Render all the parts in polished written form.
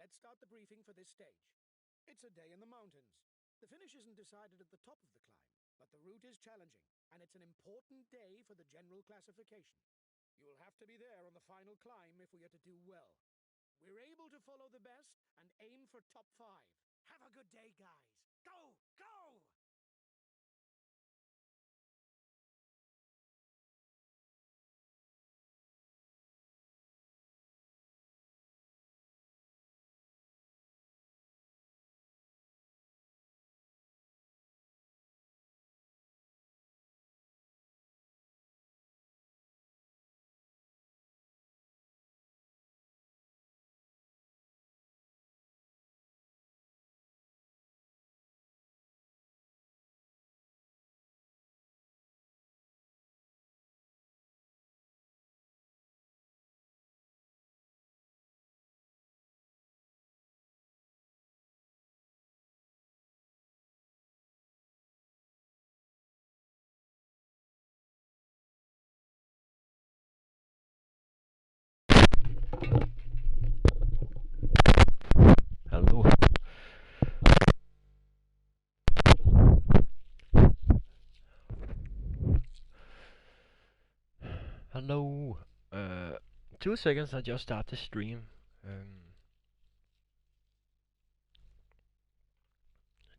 Let's start the briefing for this stage. It's a day in the mountains. The finish isn't decided at the top of the climb, but the route is challenging, and it's an important day for the general classification. You'll have to be there on the final climb if we are to do well. We're able to follow the best and aim for top 5. Have a good day, guys. Go! Go! Hello. Hello. 2 seconds, I just start the stream.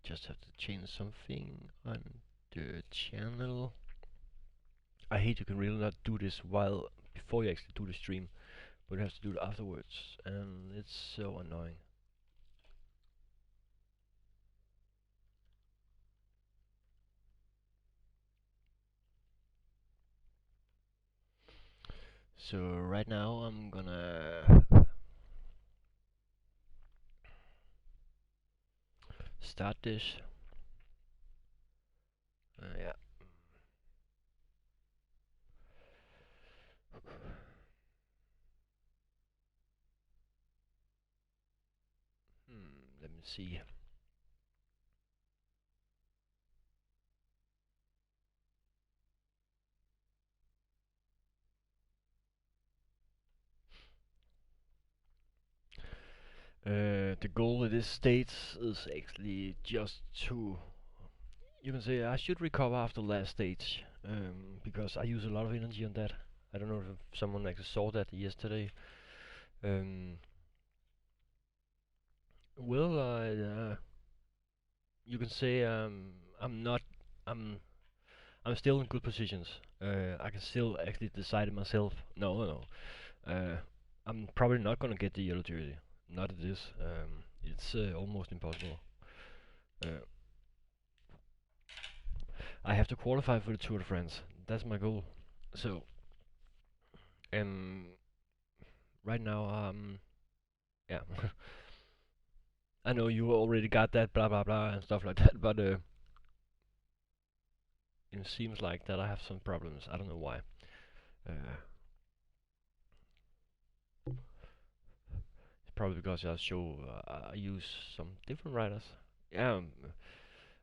Just have to change something on the channel. I hate you can really not do this while before you actually do the stream, but you have to do it afterwards, and it's so annoying. So right now I'm gonna start this. Yeah. Let me see. The goal of this stage is actually just to, you can say, I should recover after last stage, because I use a lot of energy on that. I don't know if someone actually saw that yesterday. Well, you can say I'm not, I'm still in good positions. I can still actually decide it myself. No. I'm probably not gonna get the yellow jersey. Not at this. It's almost impossible. I have to qualify for the Tour de France. That's my goal. So, right now, yeah. I know you already got that, blah blah blah, and stuff like that, but it seems like that I have some problems. I don't know why. It's probably because I use some different riders. Yeah,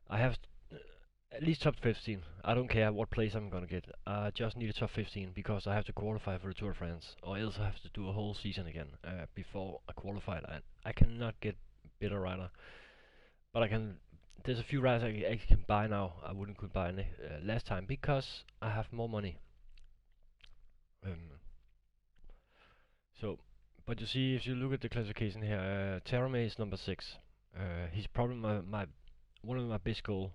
I have at least top 15. I don't care what place I'm gonna get. I just need a top 15 because I have to qualify for the Tour de France, or else I have to do a whole season again before I qualify. I cannot get better rider, but I can. There's a few riders I actually can buy now. I wouldn't could buy any last time because I have more money. So, but you see, if you look at the classification here, Terame is number 6. He's probably one of my best goal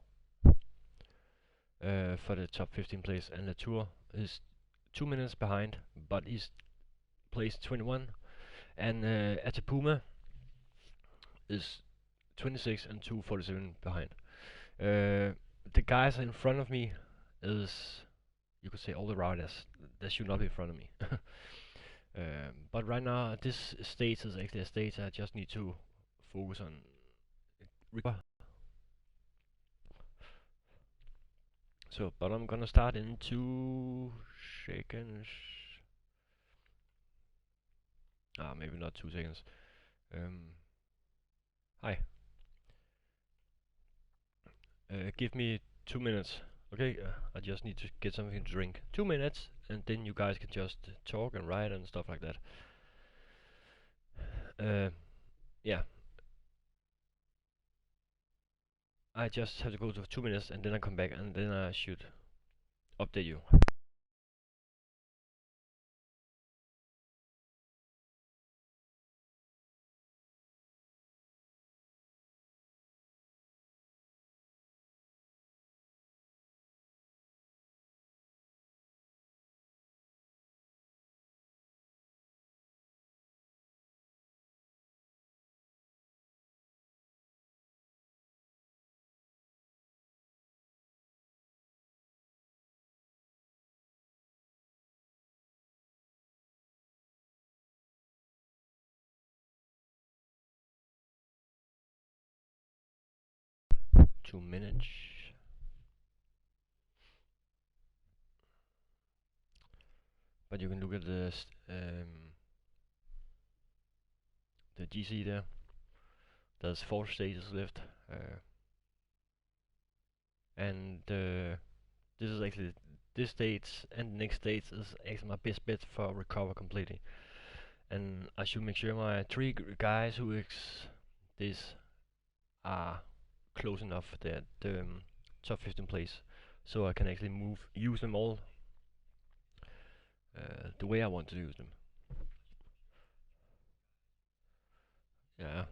for the top 15 place, and the Tour is 2 minutes behind, but he's placed 21, and Atapuma is 26 and 2:47 behind. The guys in front of me is, you could say, all the riders that should not be in front of me. But right now, this stage is actually a stage I just need to focus on. So, but I'm gonna start in 2 seconds. Maybe not 2 seconds. Hi. Give me 2 minutes. Okay, I just need to get something to drink. 2 minutes, and then you guys can just talk and write and stuff like that. Yeah, I just have to go to 2 minutes and then I come back and then I should update you. 2 minutes. But you can look at the GC there. There's 4 stages left, and this is actually this stage and the next stage is actually my best bet for recover completely. And I should make sure my three guys who this are close enough that top 15 place, so I can actually use them all the way I want to use them. Yeah,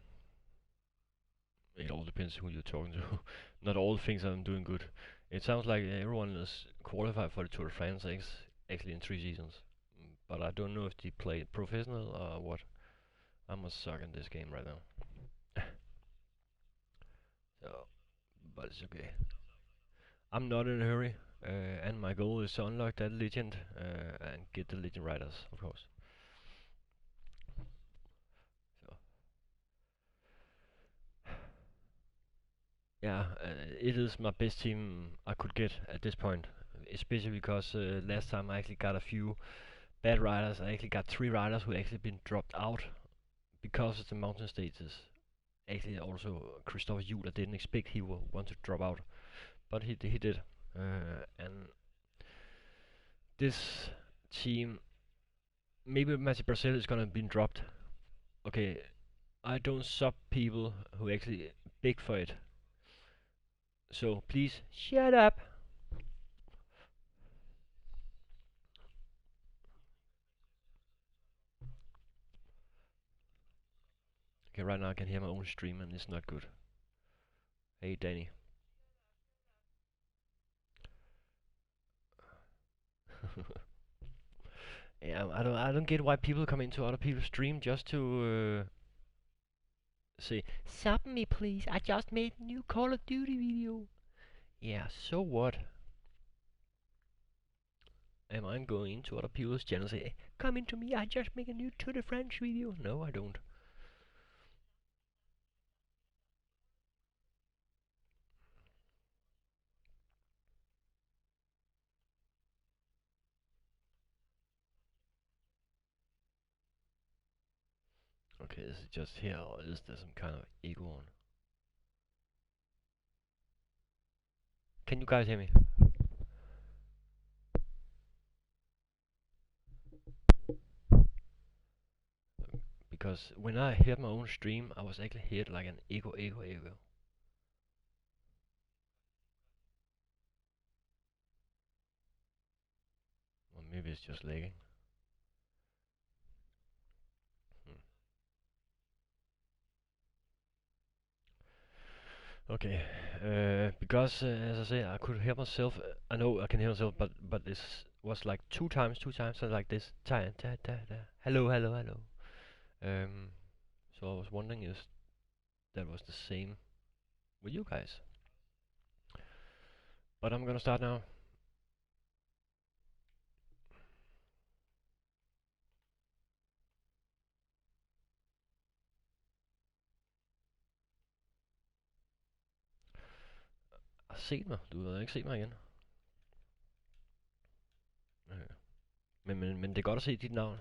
it all depends who you're talking to. Not all things I'm doing good. It sounds like everyone is qualified for the Tour de France actually in 3 seasons, but I don't know if they play professional or what. I'm a suck in this game right now. So, but it's okay. I'm not in a hurry, and my goal is to unlock that legend and get the legend riders, of course. So, yeah, it is my best team I could get at this point, especially because last time I actually got a few bad riders. I actually got 3 riders who actually been dropped out because of the mountain stages. Actually, also Christopher Juhl, I didn't expect he would want to drop out, but he did. And this team, maybe Matty Brazil is gonna be dropped. Okay, I don't sub people who actually big for it. So please shut up. Okay, right now I can hear my own stream and it's not good. Hey Danny. Yeah, I don't get why people come into other people's stream just to say sub me please. I just made a new Call of Duty video. Yeah, so what? Am I going into other people's channels and say, come into me, I just make a new Tour de France video? No, I don't. Okay, is it just here or is there some kind of echo on? Can you guys hear me? Because when I heard my own stream, I was actually heard like an echo, echo, echo. Or maybe it's just lagging. Hmm. Okay, because as I say, I could hear myself. I know I can hear myself, but this was like two times, so like this. Hello, hello, hello. Um, so I was wondering if that was the same with you guys. But I'm gonna start now. Har set mig? Du har ikke set mig igen. Men det er godt at se dit navn.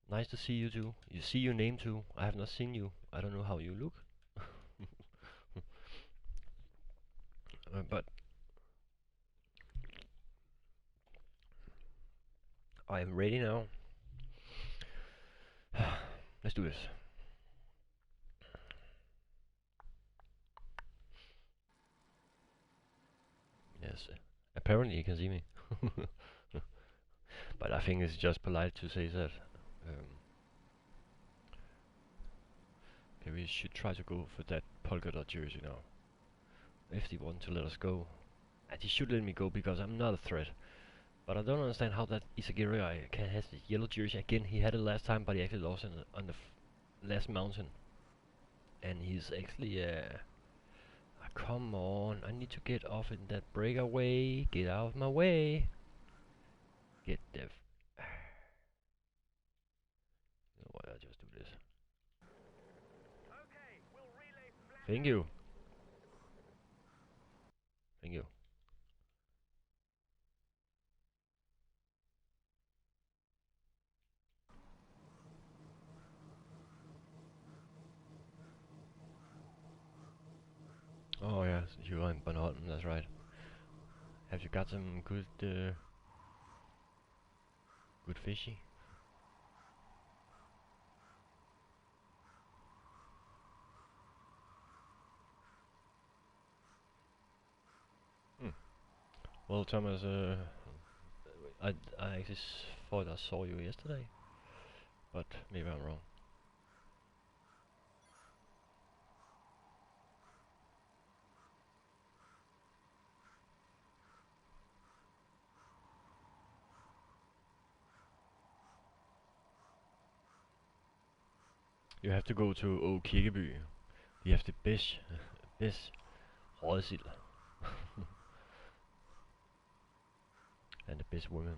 Nice to see you too. You see your name too. I have not seen you. I don't know how you look. But I am ready now. Let's do this. Yes, apparently he can see me. But I think it's just polite to say that. Okay, we should try to go for that polka dot jersey now. If they want to let us go. And he should let me go because I'm not a threat. But I don't understand how that Isagiri can has the yellow jersey again. He had it last time, but he actually lost it on the last mountain. And he's actually come on, I need to get off in that breakaway. Get out of my way. Get the you know what, I'll just do this. Okay, we'll relay flat. Thank you. Thank you. Oh yes, you are in Bornholm, that's right. Have you got some good good fishy? Hmm. Well, Thomas, I actually thought I saw you yesterday, but maybe I'm wrong. You have to go to Å Kirkeby. You have the best rådsild and the best women.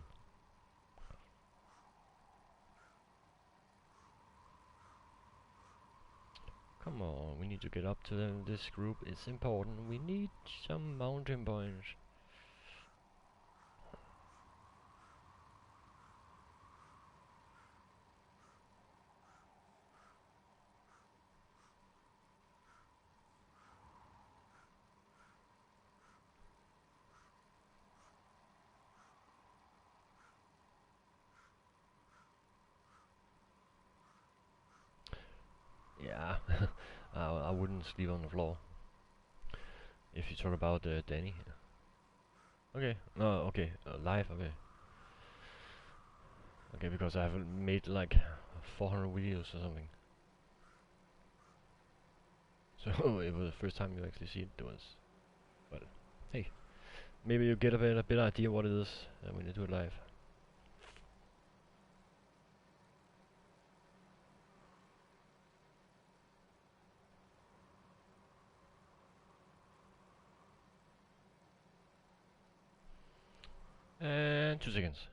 Come on, we need to get up to them. This group is important. We need some mountain points. Yeah, I wouldn't sleep on the floor. If you talk about Danny. Okay, no, okay, live, okay. Okay, because I haven't made like 400 videos or something. So it was the first time you actually see it was. But hey, maybe you get a better idea what it is when you do it live. And 2 seconds.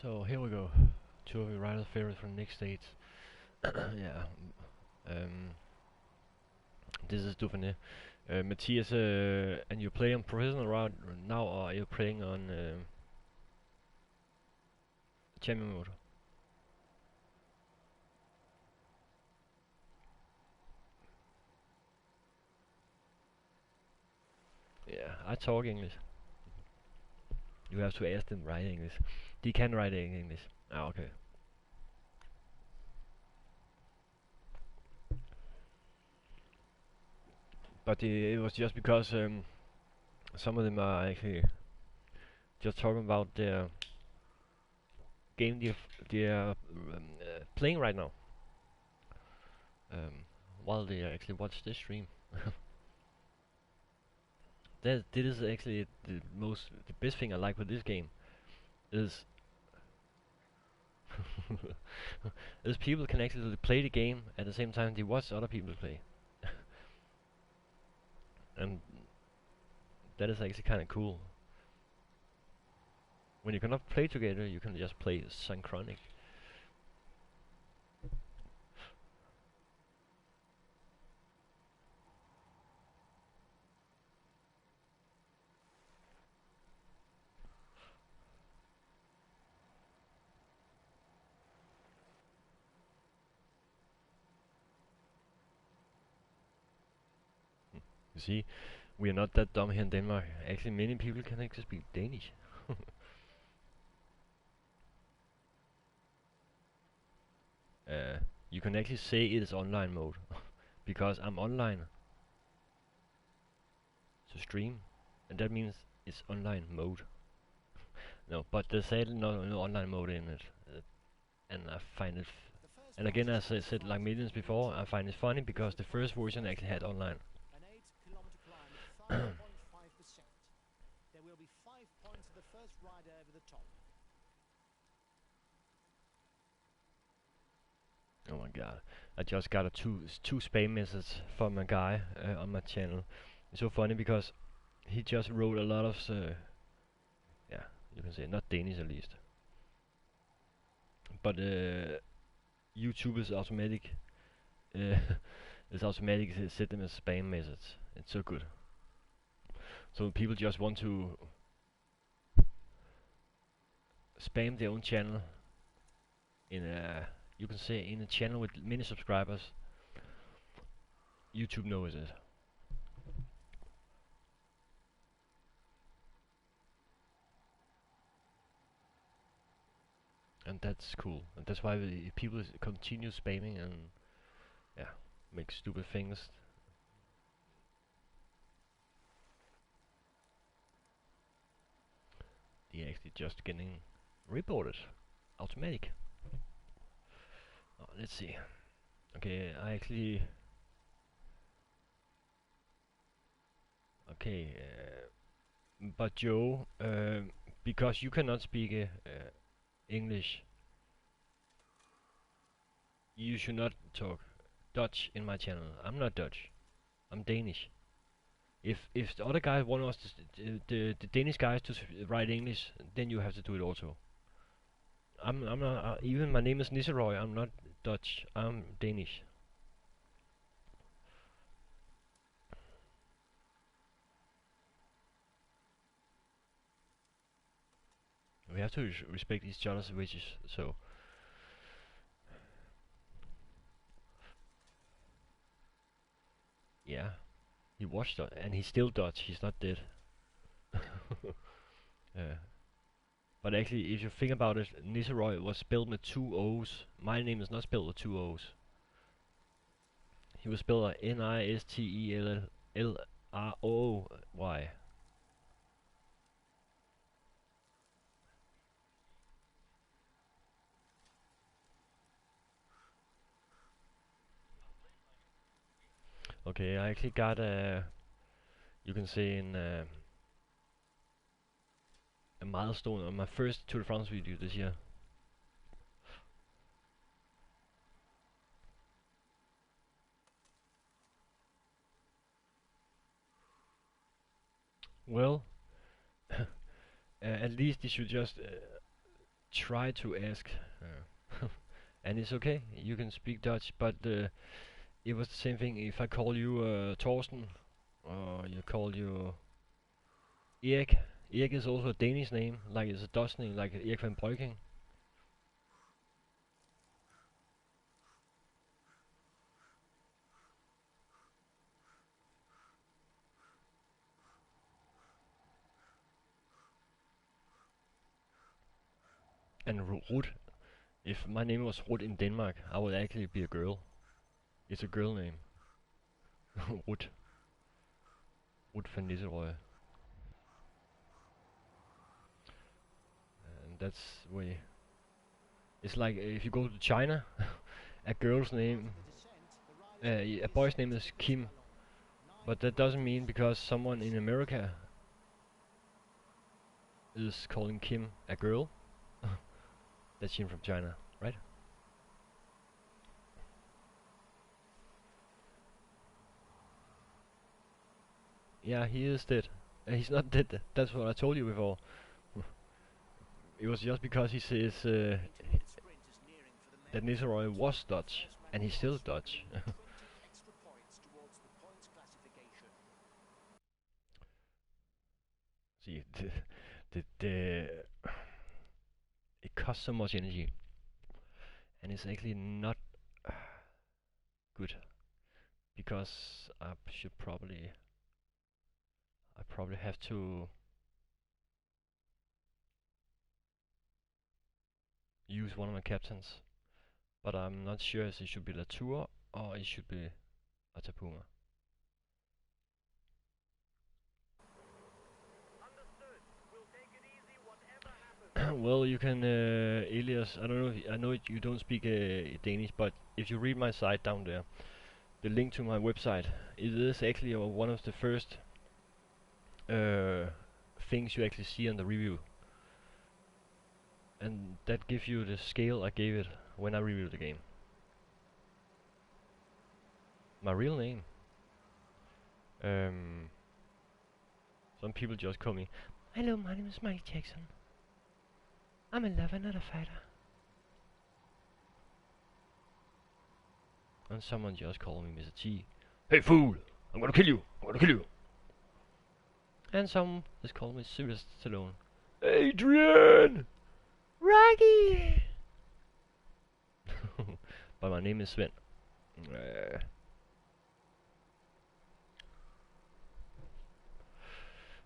So here we go. Two of your riders' favorites from next stage. Yeah. Um, this is Dauphiné. Matthias, and you play on professional route now, or are you playing on champion mode? I talk English. You have to ask them write English. They can write in English. Ah, okay. But it was just because some of them are actually just talking about their game they're playing right now. While they actually watch this stream. This is actually the best thing I like with this game is is people can actually play the game at the same time they watch other people play. And that is actually kind of cool. When you cannot play together, you can just play synchronic. You see, we are not that dumb here in Denmark. Actually, many people can actually speak Danish. You can actually say it is online mode because I'm online to stream, and that means it's online mode. No, but there's sadly no online mode in it, and I find it. And again, as I said like millions before, I find it funny because the first version actually had online. An 8-kilometer climb at 5.5%. There will be 5 points to the first rider over the top. Oh my god, I just got a two spam messages from a guy on my channel. It's so funny because he just wrote a lot of yeah, you can say not Danish at least, but YouTube is automatic. It's automatic to set them as spam message. It's so good. So people just want to spam their own channel in a, you can say, in a channel with many subscribers. YouTube knows it. And that's cool. And that's why people continue spamming and yeah, make stupid things. They're actually just getting reported. Automatic. Oh, let's see. Okay, I actually... Okay, but Joe, because you cannot speak English, you should not talk Dutch in my channel. I'm not Dutch. I'm Danish. If the other guy want us to the Danish guys to write English, then you have to do it also. I'm not. Even my name is Nisseroy. I'm not Dutch. I'm Danish. We have to respect each other's wishes. So. Yeah, he watched it, and he's still Dutch. He's not dead. But actually, if you think about it, Nisseroy was spelled with 2 O's. My name is not spelled with 2 O's. He was spelled Nistellroy. Okay, I actually got a, you can say a milestone on my first Tour de France video this year. Well, at least you should just try to ask, and it's okay. You can speak Dutch, but it was the same thing if I call you Torsten, or you call you Erik. Erik is also a Danish name, like it's a Dutch name, like Erik van Breukelen. And Ruth, if my name was Ruth in Denmark, I would actually be a girl. It's a girl name. Ruth. Ruth van Nistelrooy. And that's way. It's like if you go to China, a girl's name, a boy's name is Kim, but that doesn't mean because someone in America is calling Kim a girl, that she's from China, right? Yeah, he is dead. He's not dead. That's what I told you before. It was just because he says that Nistelrooy was Dutch, and he's still Dutch. See, it costs so much energy, and it's actually not good, because I probably have to use one of my captains, but I'm not sure if it should be Latour or it should be Atapuma. Well, you can, Elias, I don't know, I know you don't speak Danish, but if you read my site down there, the link to my website, it is actually one of the first things you actually see on the review. And that gives you the scale I gave it when I reviewed the game. My real name. Some people just call me, "Hello, my name is Mike Jackson. I'm a lover, not a fighter." And someone just called me Mr. T. "Hey fool! I'm gonna kill you! I'm gonna kill you!" And some just called me Sylvester Stallone. "Adrian! Rocky!" But my name is Sven.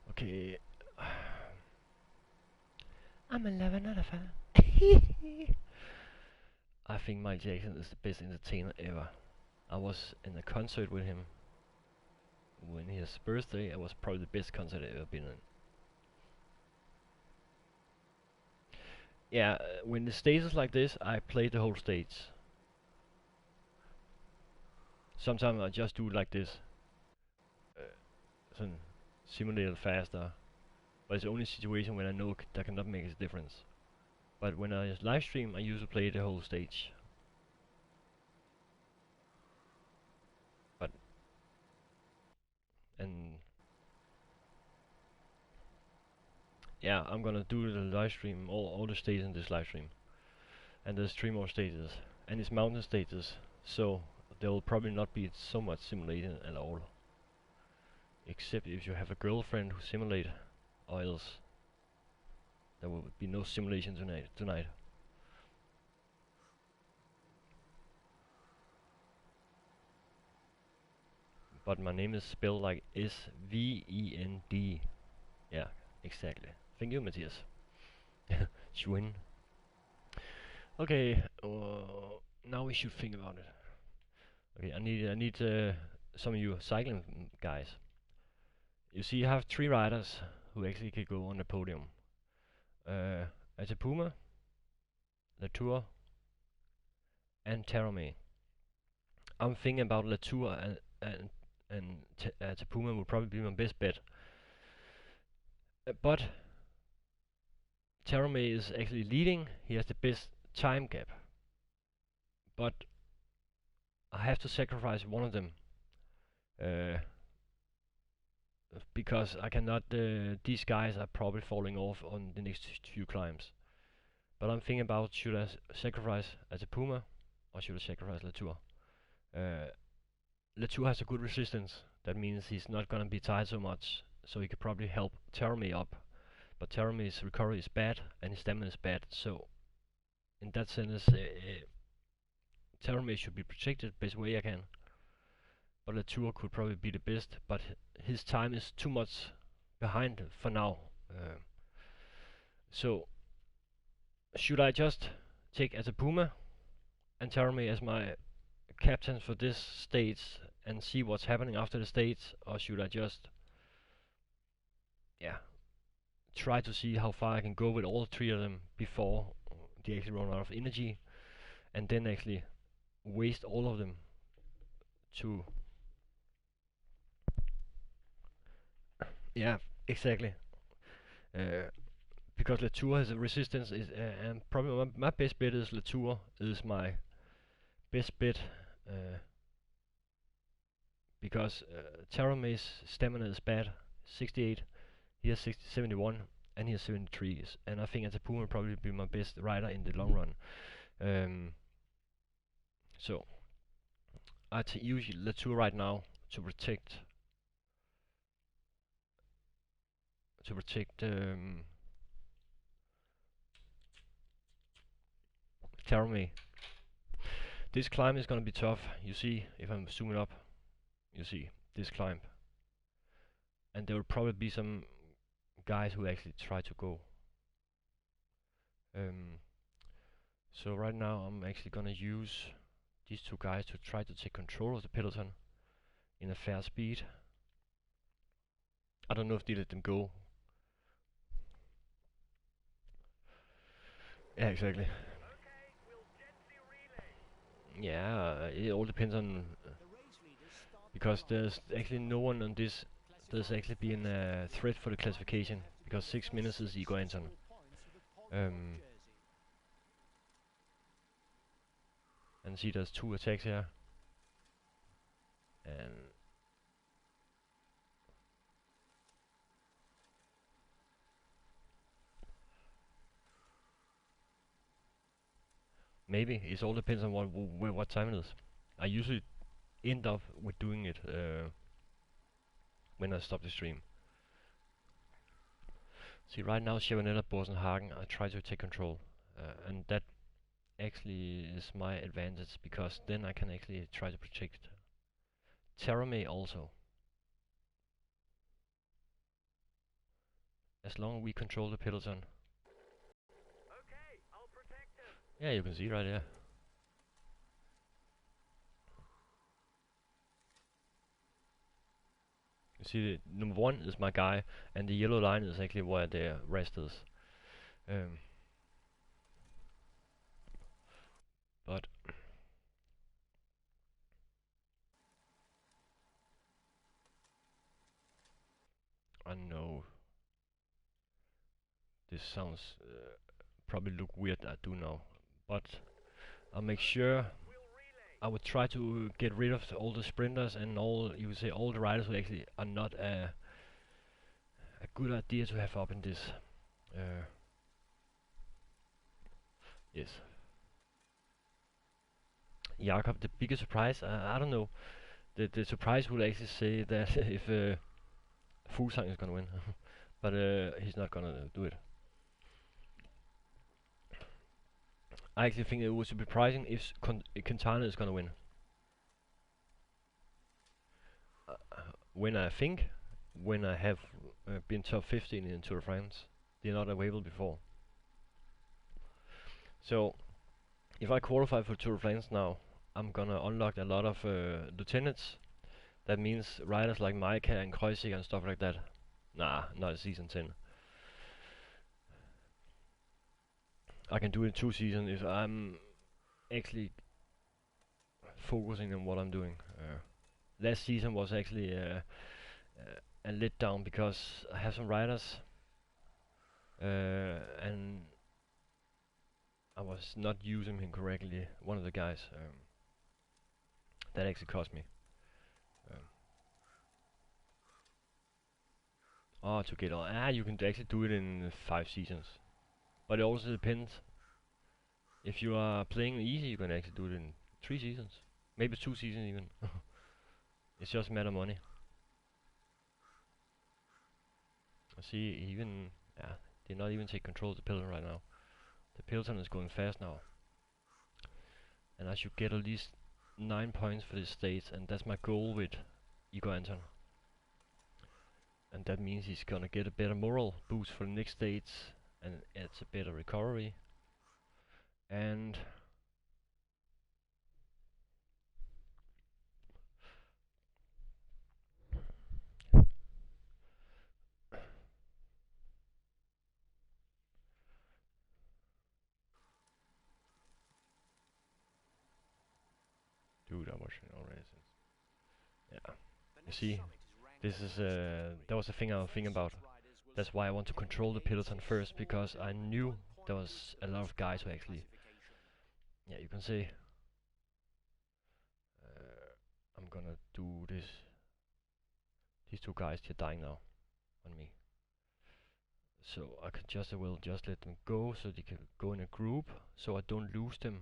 Okay. I'm a lover, not a fighter. I think Mike Jackson is the best entertainer ever. I was in a concert with him when his birthday. It was probably the best concert I've ever been in. Yeah, when the stage is like this, I play the whole stage. Sometimes I just do like this, so simulate it faster. But it's the only situation when I know that cannot make a difference. But when I live stream, I usually play the whole stage. And yeah, I'm gonna do the live stream, all the stages in this live stream. And there's 3 more stages, and it's mountain stages, so there will probably not be so much simulating at all. Except if you have a girlfriend who simulate, or else there will be no simulation tonight. But my name is spelled like S-V-E-N-D. Yeah, exactly. Thank you, Matthias. Schwinn. Okay, now we should think about it. Okay, I need some of you cycling guys. You see, I have 3 riders who actually could go on the podium. Atapuma, Latour, and Terame. I'm thinking about Latour and Atapuma would probably be my best bet. But Terame is actually leading. He has the best time gap. But I have to sacrifice one of them. Because I cannot, these guys are probably falling off on the next few climbs. But I'm thinking about, should I sacrifice Atapuma or should I sacrifice Latour? Latour has a good resistance. That means he's not gonna be tired so much, so he could probably help Terame up. But Terame's recovery is bad and his stamina is bad, so in that sense, Terame should be protected best way I can. But Latour could probably be the best, but his time is too much behind for now. So Should I just take as a Puma and Jeremy as my captain for this stage and see what's happening after the stage, or should I just, yeah, try to see how far I can go with all three of them before they actually run out of energy, and then actually waste all of them to, yeah, exactly. Uh, because Latour has a resistance, and probably my best bet is Latour is my best bet, uh, because Taramay's stamina is bad, 68, he has 71, and he has 73, and I think Atapuma will probably be my best rider in the long run. So I use Latour right now to protect Taramay. This climb is gonna be tough. You see, if I'm zooming up, you see this climb, and there will probably be some guys who actually try to go. So right now I'm actually gonna use these two guys to try to take control of the peloton in a fair speed. I don't know if they let them go. Yeah, exactly. Yeah, it all depends on because there's actually no one on this. There's actually been a threat for the classification because 6 minutes is Igor Anton. And see, there's 2 attacks here, and maybe it all depends on what time it is. I usually end up with doing it when I stop the stream. See, right now Chevanella, Borsenhagen, I try to take control, and that actually is my advantage because then I can actually try to protect Taramay also. As long as we control the peloton. Okay, I'll protect him. Yeah, you can see right there. You see, number 1 is my guy, and the yellow line is actually where the rest is. But I know this sounds probably look weird. I do know, but I'll make sure. I would try to get rid of all the sprinters and all, you would say, all the riders who actually are not a good idea to have up in this. Yes. Jakob, the biggest surprise? I don't know. The surprise would actually say that if Fuglsang is gonna win, but he's not gonna do it. I actually think it would be surprising if Quintana is gonna win. When I have been top 15 in Tour de France, they're not available before. So if I qualify for Tour de France now, I'm gonna unlock a lot of lieutenants. That means riders like Maika and Kreuziger and stuff like that. Nah, not a season 10. I can do it in 2 seasons if I'm actually focusing on what I'm doing. Last season was actually a letdown because I have some riders and I was not using him correctly. One of the guys that actually cost me. To get on. You can actually do it in 5 seasons, but it also depends. If you are playing easy, you can actually do it in 3 seasons, maybe 2 seasons even. It's just a matter of money. See, even they not even take control of the peloton right now. The peloton is going fast now, and I should get at least 9 points for this stage, and that's my goal with Igor Anton. And that means he's gonna get a better moral boost for the next stage, and it's a better recovery. And dude, I'm watching already. Yeah, you see, this is that was the thing I was thinking about. That's why I want to control the peloton first, because I knew there was a lot of guys who actually, yeah, you can say, I'm gonna do this. These two guys, they're dying now on me. So I can just, I will just let them go so they can go in a group, so I don't lose them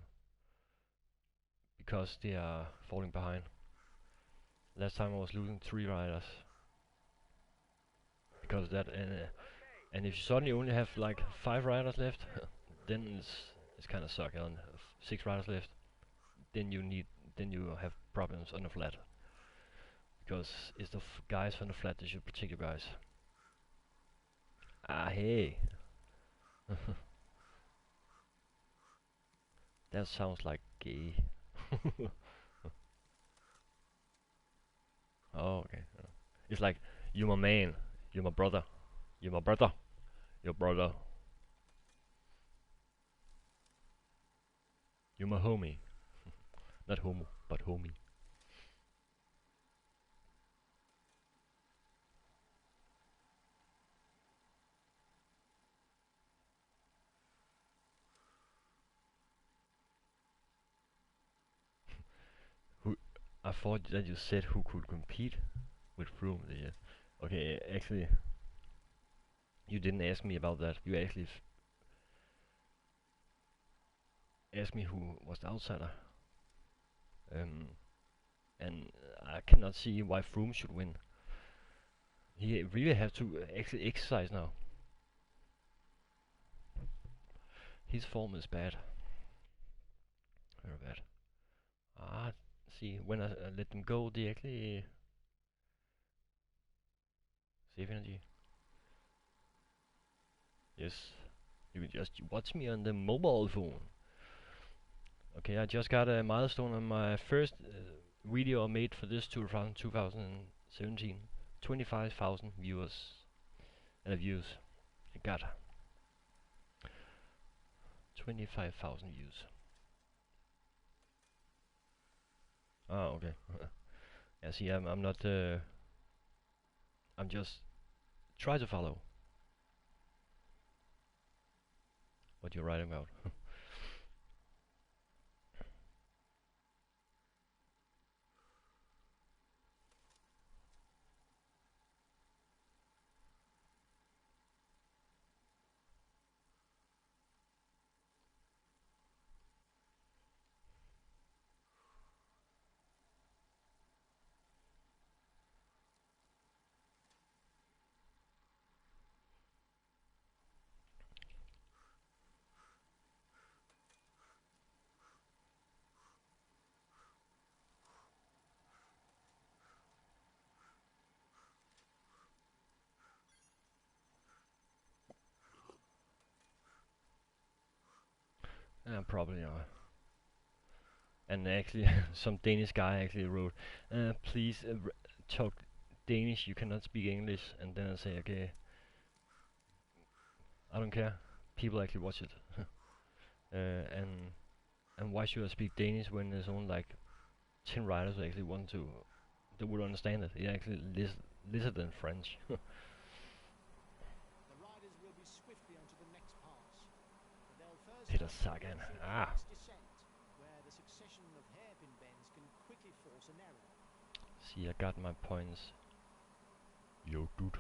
because they are falling behind. Last time I was losing 3 riders because of that, and if you suddenly only have like 5 riders left, then it's kind of sucky. On 6 riders left, then you have problems on the flat, because it's the guys on the flat that should protect you guys. Ah, hey. That sounds like gay. Oh, okay. It's like, you're my man, you're my brother, you're my brother, your brother. You're my homie. Not homo, but homie. Who? I thought that you said who could compete with Froome. Yeah. Okay, actually, you didn't ask me about that. You actually asked me who was the outsider. And I cannot see why Froome should win. He really have to actually exercise now. His form is bad. Very bad. Ah, see, when I let them go, they actually save energy. Yes, you can just watch me on the mobile phone. Okay, I just got a milestone on my first video I made for this tour from 2017. 25,000 viewers views. I got 25,000 views. Oh, okay. Yeah, see, I'm not. I'm just try to follow what you're writing about. Probably. And actually, some Danish guy actually wrote, please talk Danish, you cannot speak English. And then I say, okay, I don't care. People actually watch it. And why should I speak Danish when there's only like 10 writers who actually want to, that would understand it? It actually listen than French. The riders will be swiftly onto the next pass. They'll first Peter have to Sagan. go through the Ah. last descent, where the succession of hairpin bends can quickly force an error. See, I got my points. Yo, dude.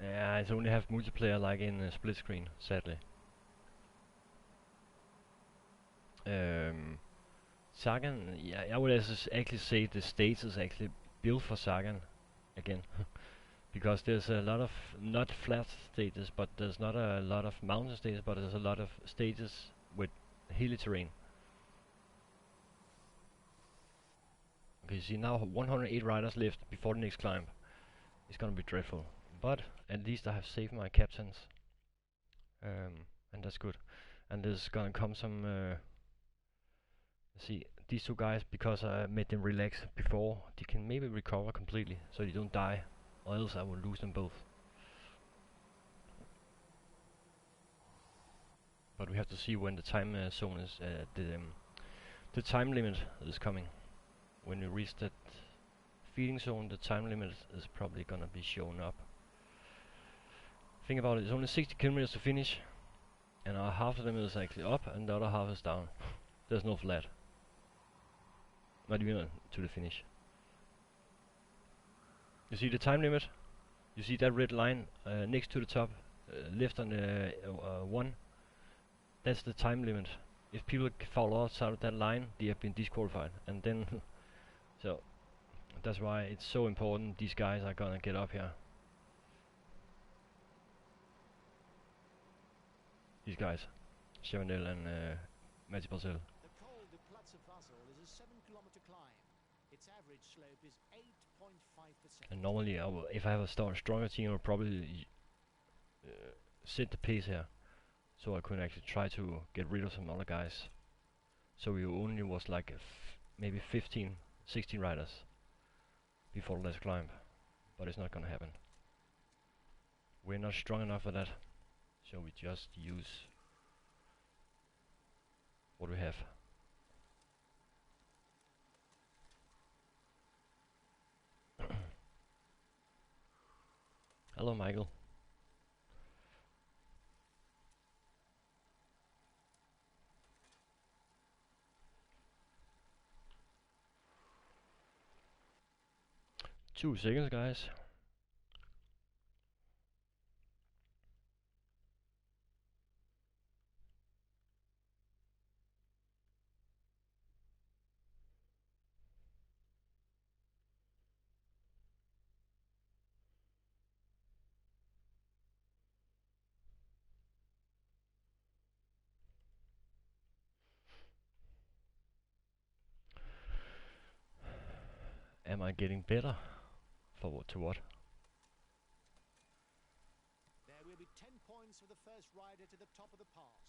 Yeah, I only have multiplayer like in split screen, sadly. Sagan, yeah, I would actually say the stage is actually built for Sagan again. Because there's a lot of, not flat stages, but there's not a lot of mountain stages, but there's a lot of stages with hilly terrain. Okay, see now 108 riders left before the next climb. It's gonna be dreadful, but at least I have saved my captains, and that's good. And there's gonna come some. See, these two guys, because I made them relax before, they can maybe recover completely, so they don't die, or else I will lose them both. But we have to see when the time zone is. The time limit is coming. When we reach that feeding zone, the time limit is probably gonna be shown up. Think about it, it's only 60 kilometers to finish, and half of them is actually up and the other half is down. There's no flat. Not even to the finish. You see the time limit? You see that red line next to the top, left on the 1? That's the time limit. If people fall outside of that line, they have been disqualified, and then so that's why it's so important these guys are gonna get up here. These guys, Chevanel and Matty Barzel. The Col de Platzerwasser is a 7-kilometer climb. Its average slope is 8.5%. And normally, if I have a stronger team, I'll probably set the pace here, so I could actually try to get rid of some other guys. So we only was like maybe 15, 16 riders before the last climb, but it's not gonna happen. We're not strong enough for that, so we just use what we have. Hello, Michael. Two seconds, guys. Am I getting better? For what to what? There will be 10 points for the first rider to the top of the pass.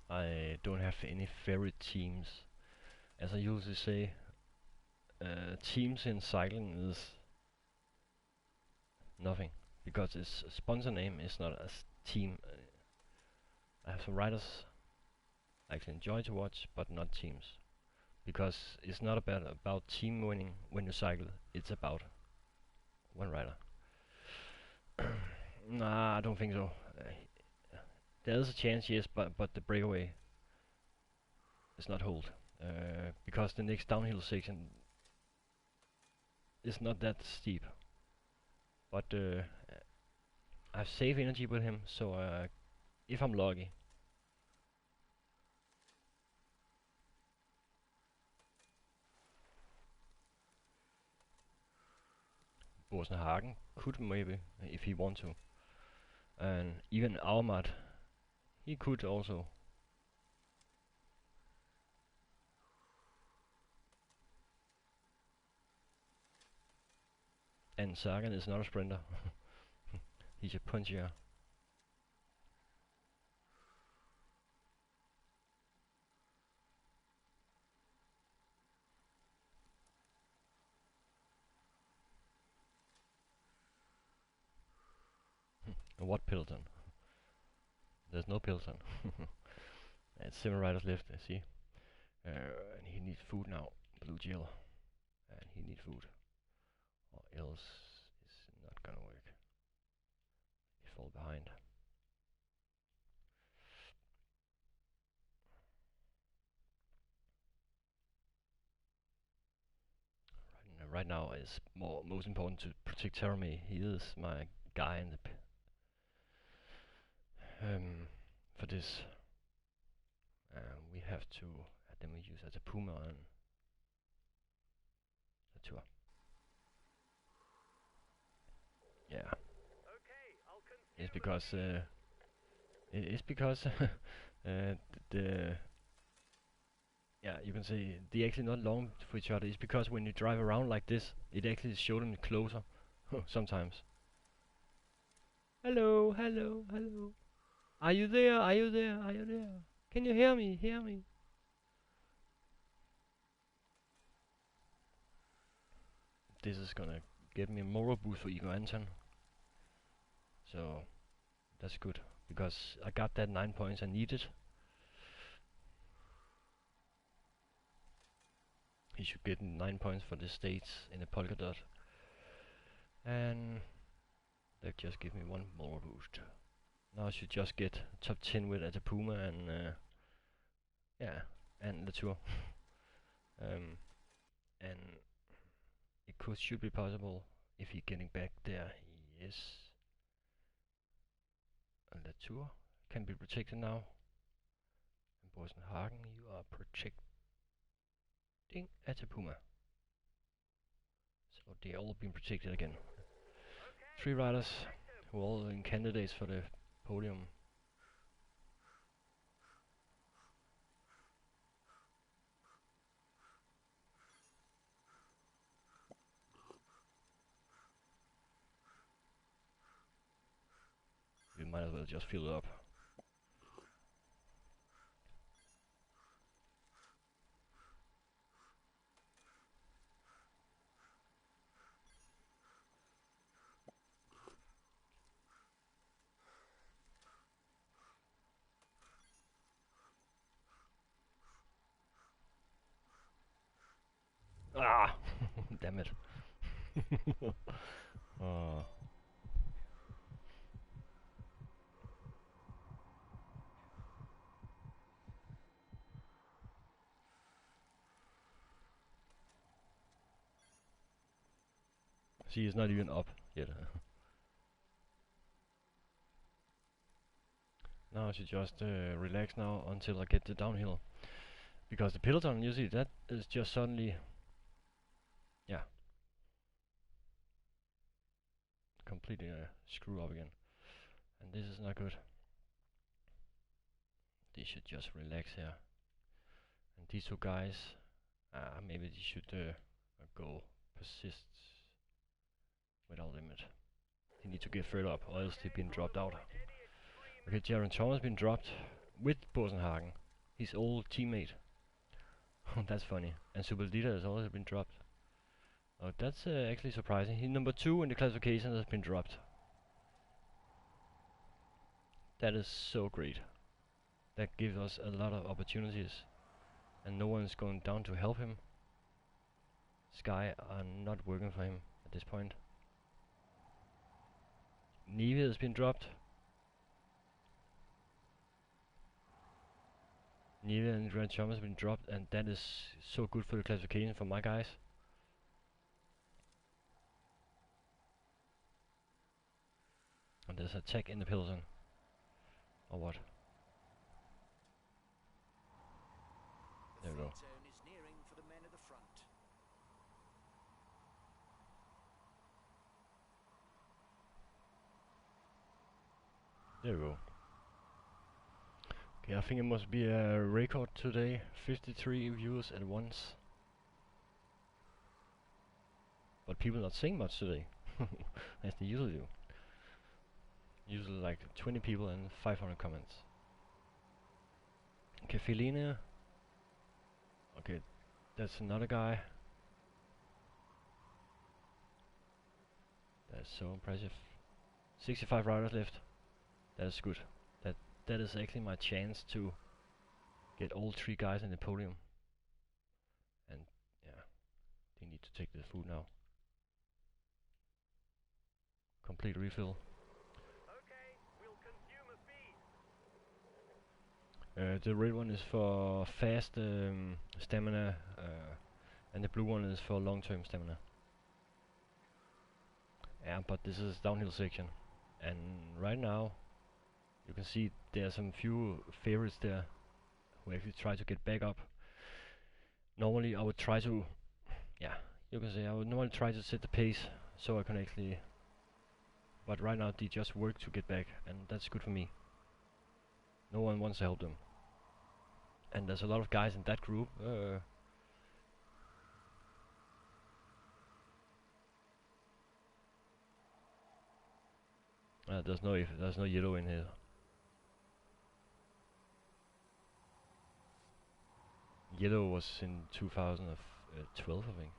I don't have any favorite teams. As I usually say, teams in cycling is nothing, because its sponsor name is not a team. I have some riders I can enjoy to watch, but not teams, because it's not about team winning when you cycle. It's about one rider. Nah, I don't think so. There is a chance, yes, but the breakaway is not hold, because the next downhill section is not that steep. But I have save energy with him, so if I'm lucky. Hagen could maybe, if he want to. And even Ahmad, he could also. And Sagan is not a sprinter. He's a puncher. What peloton? There's no peloton. It's 7 riders left, I see. And he needs food now, blue gel. And he needs food, or else it's not gonna work. He fall behind. Right now is most important to protect Jeremy. He is my guy in the for this. We have to then we use as a Puma on the tour. Yeah. Okay, I'll consume It's because the yeah, you can say they're actually not long for each other. It's because when you drive around like this, it actually shows them closer sometimes. Hello, hello, hello. Are you there? Are you there? Are you there? Can you hear me? Hear me? This is gonna get me a moral boost for Ego Anton. So that's good because I got that 9 points I needed. He should get 9 points for the states in a polka dot. And that just give me one more boost. Now I should just get top 10 with at the Puma and yeah, and the tour. And it should be possible if he's getting back there. Yes. And the tour can be protected now. And Bosenhagen, you are protecting at the Puma. So they all been protected again. 3 riders who are all in candidates for the podium. We might as well just fill it up. Ah! Damn it. Oh. See, it's not even up yet. Now I should just relax now until I get the downhill. Because the peloton, you see, that is just suddenly, yeah, completely screw up again. And this is not good. They should just relax here. And these two guys, maybe they should go persist without limit. They need to get further up, or else they've been dropped out. Okay, Jaron Thomas been dropped with Bosenhagen, his old teammate. That's funny. And Superdita has also been dropped. Oh, that's actually surprising. He's number 2 in the classification has been dropped. That is so great. That gives us a lot of opportunities. And no one is going down to help him. Sky are not working for him at this point. Nive has been dropped. Nive and Grand Thomas have been dropped, and that is so good for the classification for my guys. And there's a tech in the peloton. Or what? There we go. The zone is nearing for the men at the front. There we go. Okay, I think it must be a record today. 53 viewers at once. But people not saying much today. As they usually do. Usually like 20 people and 500 comments. Okay, Felina. Okay, that's another guy. That's so impressive. 65 riders left. That is good. That is actually my chance to get all 3 guys in the podium. And yeah, they need to take the food now. Complete refill. Okay, we'll consume a feed. The red one is for fast stamina, and the blue one is for long-term stamina. Yeah, but this is downhill section, and right now you can see there are some few favorites there who actually try to get back up. Normally I would try to, yeah, you can say I would normally try to set the pace so I can actually, but right now they just work to get back, and that's good for me. No one wants to help them. And there's a lot of guys in that group. There's no yellow in here. Yellow was in 2012, I think.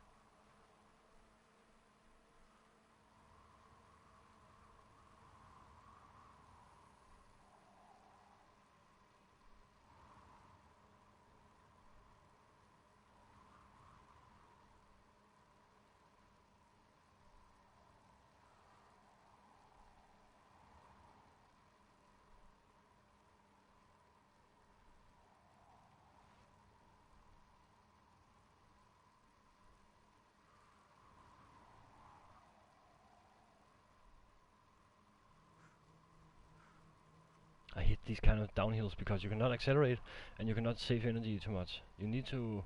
I hate these kind of downhills because you cannot accelerate and you cannot save energy too much. You need to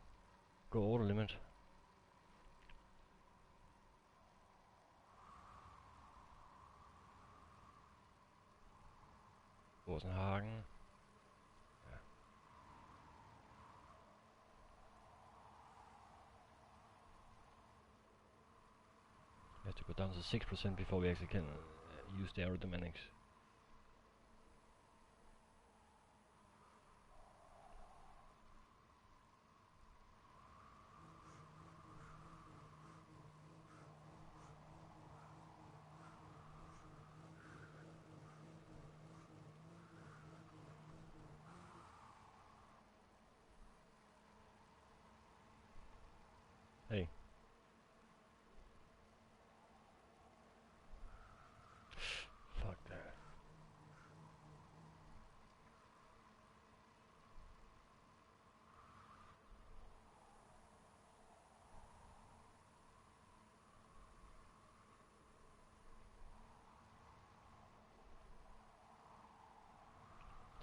go over the limit. Rosenhagen. Yeah. We have to go down to 6% before we actually can use the aerodynamics. Hey. Fuck that.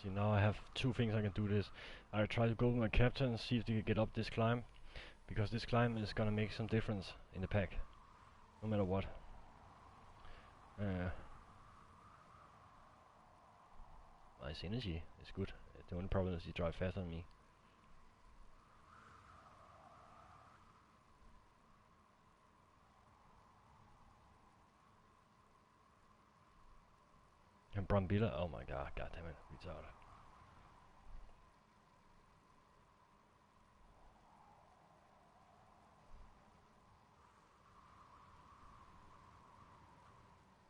See, now I have two things I can do this. I try to go with my captain and see if they can get up this climb, because this climb is gonna make some difference in the pack, no matter what. Nice energy, it's good. The only problem is he drives faster than me. And Brambilla, oh my god, goddammit, retarded.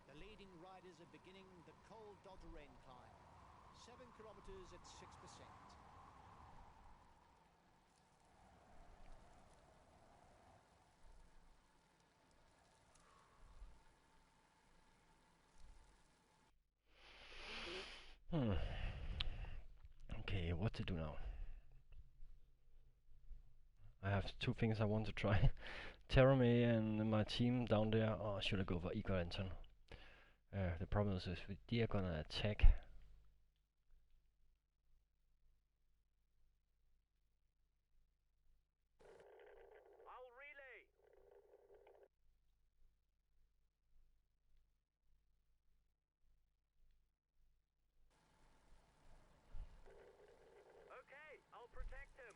The leading riders are beginning the Col d'Auderrain climb. 7 kilometers at 6%. Okay, what to do now? I have two things I want to try. Terame and my team down there, or should I go for Igor Anton? The problem is if they are gonna attack. I'll relay. Okay, I'll protect him.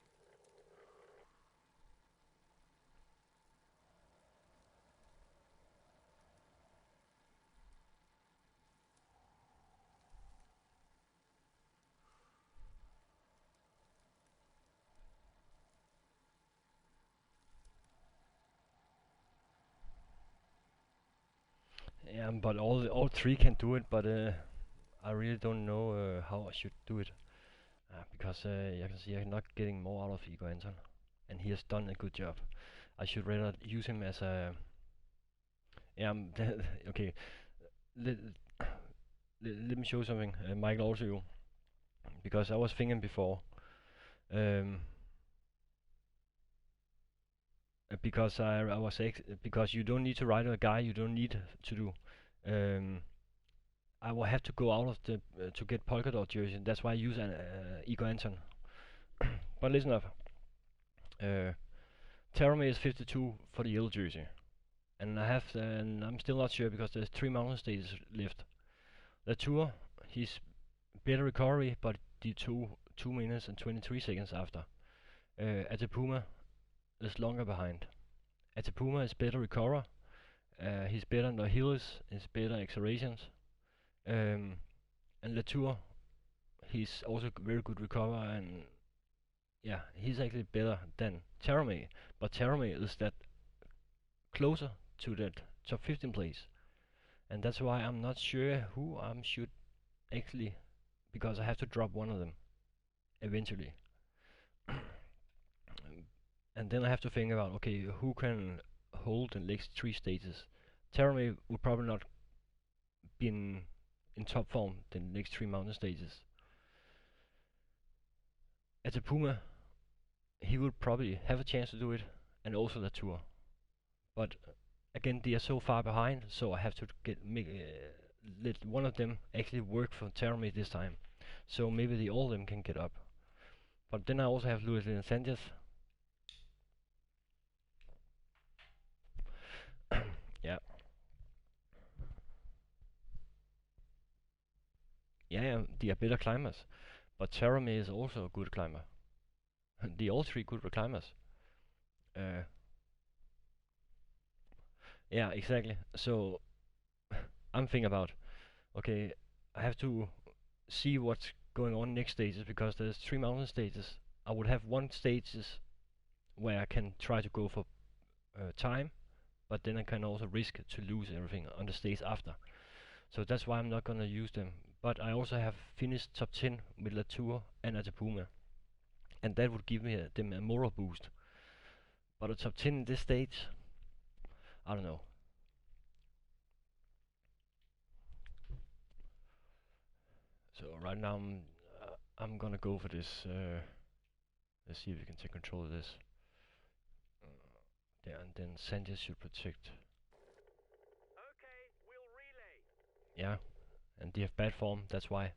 Yeah, but all three can do it, but I really don't know how I should do it. Because I can see I'm not getting more out of Igor Anton, and he has done a good job. I should rather use him as a. Yeah, okay. Let, let me show something, Michael, also you, because I was thinking before. Because because you don't need to ride a guy you don't need to do. I will have to go out of the to get polka dot jersey. That's why I use an Igor Anton. But listen up. Terame is 52 for the yellow jersey. And and I'm still not sure because there's 3 mountain stages left. Latour, he's better recovery, but the 2 minutes and 23 seconds after. Atepuma is longer behind. Atepuma is better recoverer. He's better on the hills, he's better accelerations. And Latour, he's also very good recoverer, and yeah, he's actually better than Terame. But Terame is that closer to that top 15 place. And that's why I'm not sure who I should actually, because I have to drop one of them eventually. And then I have to think about, okay, who can hold the next 3 stages. Terame would probably not be in top form the next 3 mountain stages. Atepuma, he would probably have a chance to do it, and also Latour. But again, they are so far behind, so I have to let one of them actually work for Terame this time. So maybe all of them can get up. But then I also have Luis and Sanchez. Yeah. Yeah, they are better climbers. But Terame is also a good climber. They all 3 good climbers. Yeah, exactly. So I'm thinking about, okay, I have to see what's going on next stages, because there's 3 mountain stages. I would have 1 stages where I can try to go for time, but then I can also risk to lose everything on the stage after. So that's why I'm not gonna use them. But I also have finished top 10 with Latour and Atepuma, and that would give me them a moral boost. But a top 10 in this stage, I don't know. So right now I'm gonna go for this. Let's see if we can take control of this. There, and then Sanchez should protect. Okay, we'll relay. Yeah, and they have bad form. That's why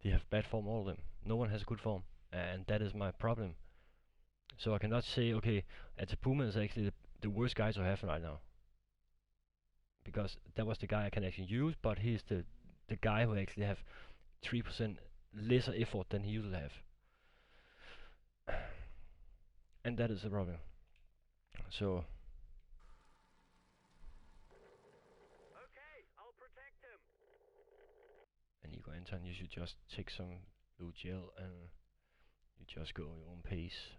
they have bad form, all of them. No one has good form, and that is my problem. So I cannot say, okay, Atepuma is actually the worst guy to have right now, because that was the guy I can actually use, but he's the guy who actually have 3% lesser effort than he used to have. And that is the problem. So Okay, I'll protect him. and you go enter, and you should just take some blue gel and you just go your own pace.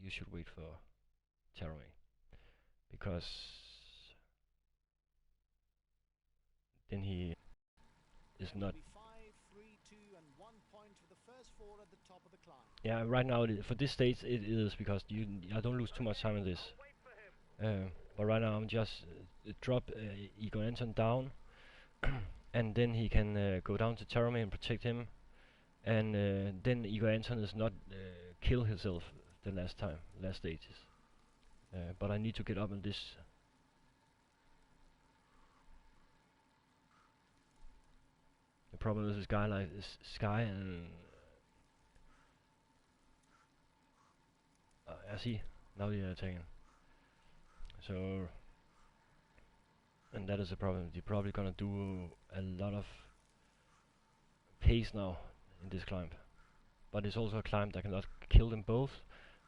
You should wait for Terame, because then he is not. 5, 3, 2, and 1 point for the first 4 at the top of the climb. Yeah, right now for this stage it is, because I don't lose too much time on this. Wait for him. But right now I'm just drop Igor Anton down, and then he can go down to Terame and protect him, and then Igor Anton is not kill himself the last stages. But I need to get up on this. The problem is this guy like this Sky, and I see now they are attacking. So, and that is the problem. They're probably gonna do a lot of pace now in this climb. But it's also a climb that cannot kill them both,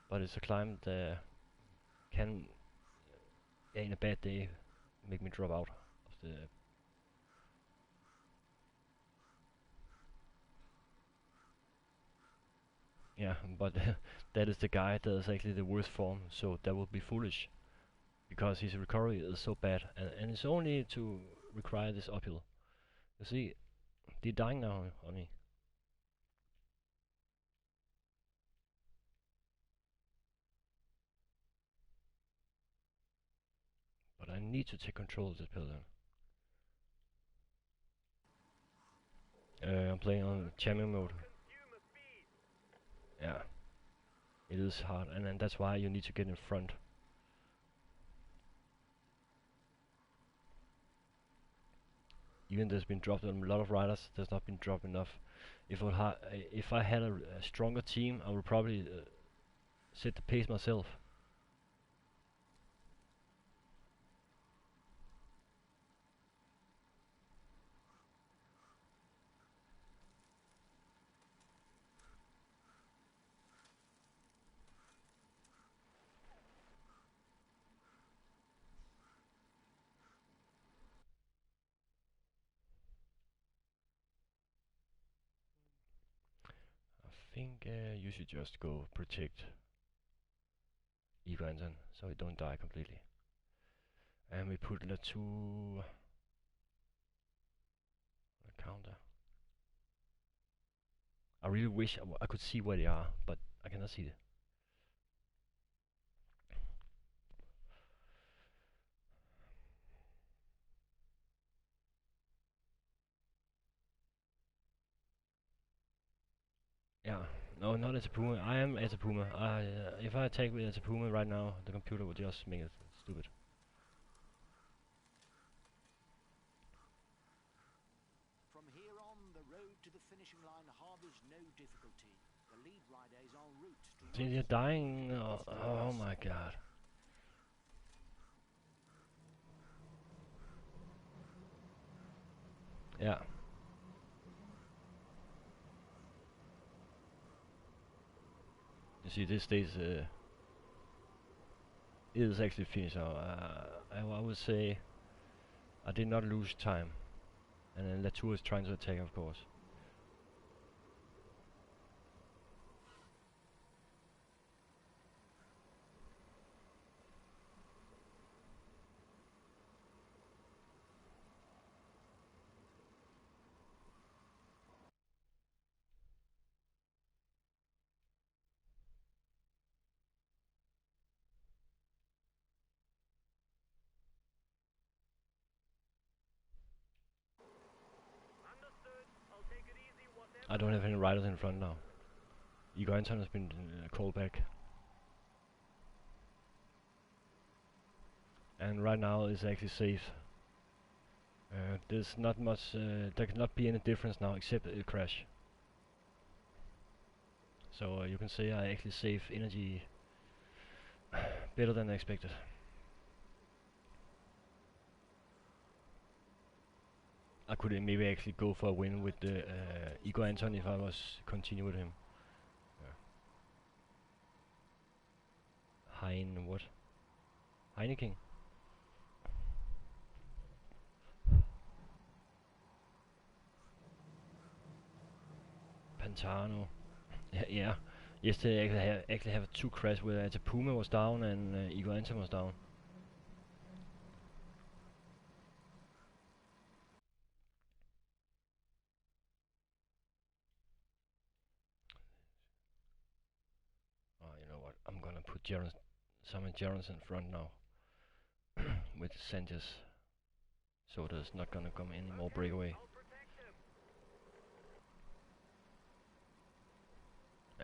but it's a climb that can, in a bad day, make me drop out of the. Yeah, but that is the guy that is actually the worst form, so that would be foolish, because his recovery is so bad, and it's only to require this uphill. You see, they're dying now on me. But I need to take control of this peloton. I'm playing on champion mode. Yeah, it is hard, and that's why you need to get in front. Even there's been dropped on a lot of riders, there's not been dropped enough. If I had a stronger team, I would probably set the pace myself. I think you should just go protect Igor Anton so he don't die completely. And we put Latu on a counter. I really wish I could see where they are, but I cannot see it. Yeah, no, not as a Puma. I am as a Puma. If I attack with as a Puma right now, the computer will just make it stupid. From here on, the road to the finishing line harbors no difficulty. The lead rider is en route to... See, they're dying. Oh my god. Yeah. You see, this stage is actually finished now. I would say I did not lose time. And then Latour is trying to attack, of course. Understood. I'll take it easy, whatever. I don't have any riders in front now. Igor Anton has been called back. And right now is actually safe. There's not much, there cannot be any difference now except a crash. So you can say I actually save energy better than expected. I could maybe actually go for a win with the Igor Anton if I was continue with him. What? Heineken? Pantano. Yeah. Yesterday I actually have two crashes where Puma was down and Igor Anton was down. Oh, you know what? I'm gonna put Simon Gerrans in front now with Sanchez, so there's not gonna come any more breakaway. I'll protect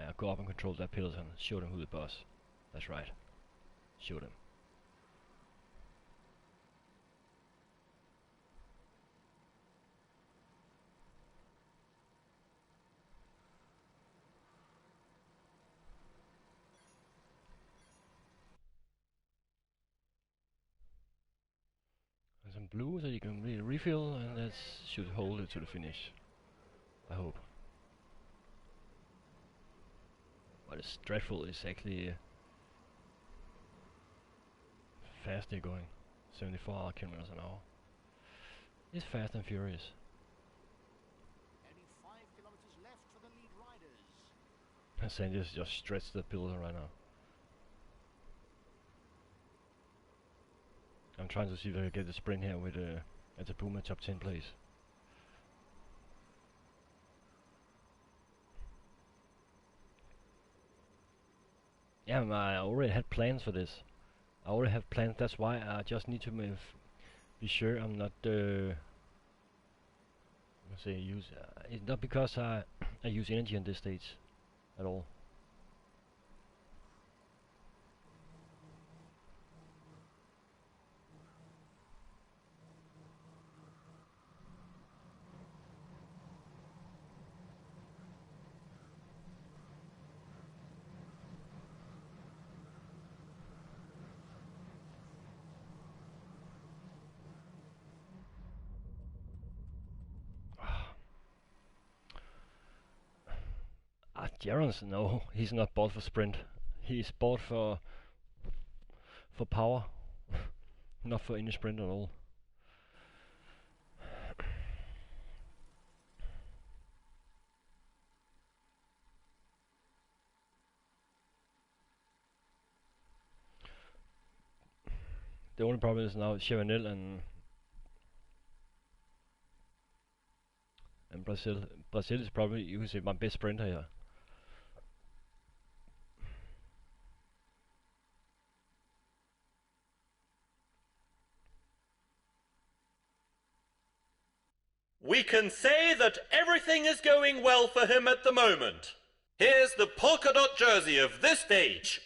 him. Go up and control that peloton. Show them who the boss. That's right. Show them. And some blue so you can really refill, and that should hold it to the finish. I hope. What is dreadful is actually fast they're going. 74 kilometers an hour. It's fast and furious. Only 5 kilometers left for the lead riders. And Sanchez just stretched the peloton right now. I'm trying to see if I can get the sprint here with at the Puma top 10 place. Yeah, I already had plans for this. I already have plans. That's why I just need to be sure I'm not. Say use. It's not because I use energy on this stage at all. Jaron's, no, he's not bought for sprint. He's bought for power, not for any sprint at all. The only problem is now Chevanel and Brazil. Brazil is probably, you can say, my best sprinter here. We can say that everything is going well for him at the moment. Here's the polka dot jersey of this stage.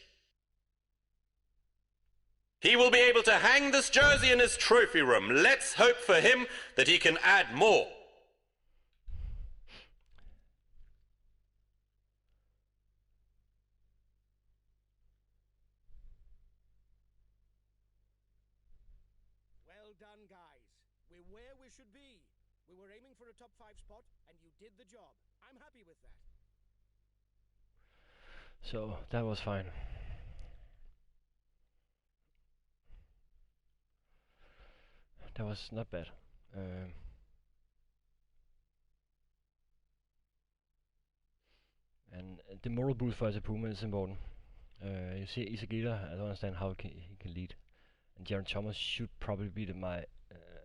He will be able to hang this jersey in his trophy room. Let's hope for him that he can add more. Well done, guys. We're where we should be. We were aiming for a top 5 spot, and you did the job. I'm happy with that. So that was fine. That was not bad. And the moral boost for Puma is important. You see Isagita, I don't understand how he can lead. And Jaron Thomas should probably be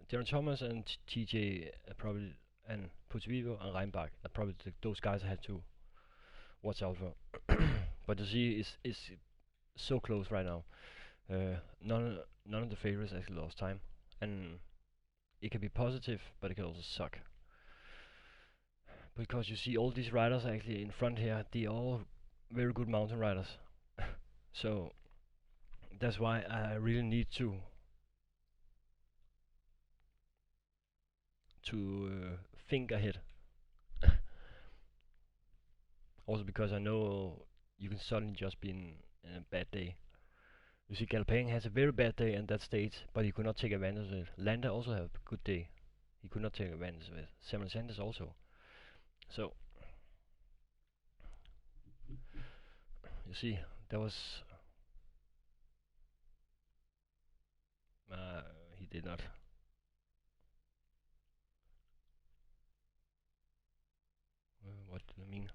Jaron Thomas and TJ probably, and Putuvivo and Reinbach are probably those guys I had to watch out for. But you see, it's so close right now. None of the favorites actually lost time, and it can be positive, but it can also suck. Because you see all these riders actually in front here, they're all very good mountain riders. So that's why I really need to think ahead. Also because I know you can suddenly just be in a bad day. You see Galopang has a very bad day in that stage, but he could not take advantage of it. Landa also have a good day. He could not take advantage of it. Samuel Sanders also. So you see, there was he did not. What do you mean?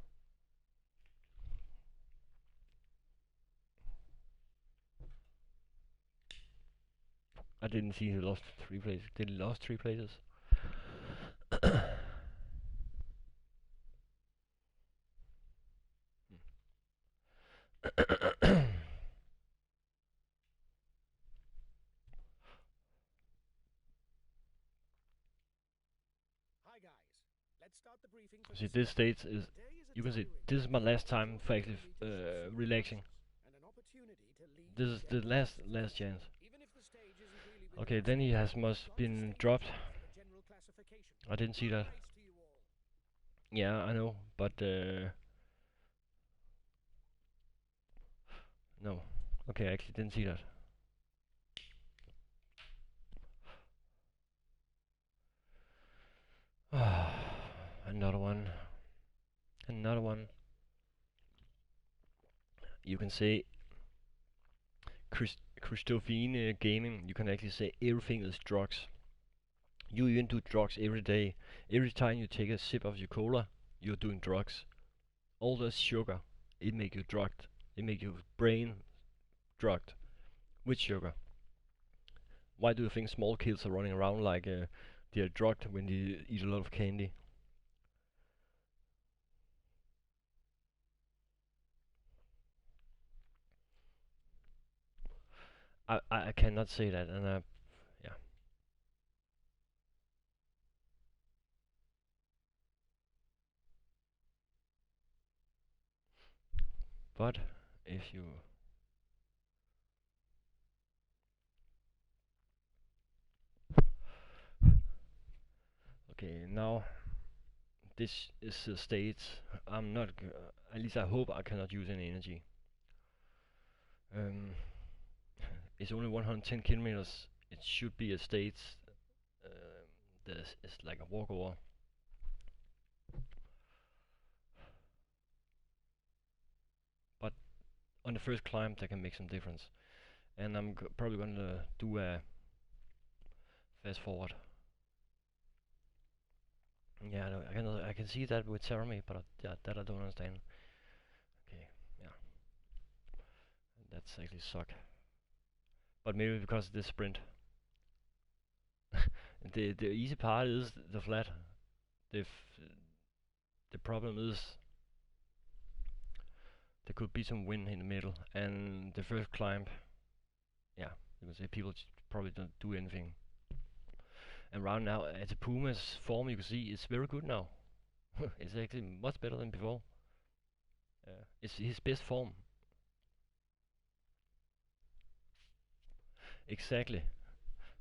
I didn't see he lost 3 places. Did he lost 3 places? Hi, guys. Let's start the briefing. See, this stage is, you can see, this is my last time for actually relaxing. This is the last chance. Okay, then he must been dropped. I didn't see that. Yeah, I know, but no. Okay, I actually didn't see that. Another one. Another one. You can say Christophine gaming, you can actually say everything is drugs. You even do drugs every day. Every time you take a sip of your cola, you're doing drugs. All the sugar, it make you drugged. It make your brain drugged with sugar. Why do you think small kids are running around like they're drugged when they eat a lot of candy? I cannot say that, and yeah. But if you okay, now this is the state. I'm not. At least I hope I cannot use any energy. It's only 110 kilometers. It should be a state that is like a walkover. on the first climb that can make some difference. And I'm probably gonna do a fast forward. Yeah, I can see that with Cerami, but that I don't understand. Okay, yeah, that's actually suck. But maybe because of this sprint. The easy part is the flat. The problem is there could be some wind in the middle, and the first climb, yeah, you can say people probably don't do anything. And right now, at the Puma's form, you can see it's very good now. It's actually much better than before. It's his best form. Exactly.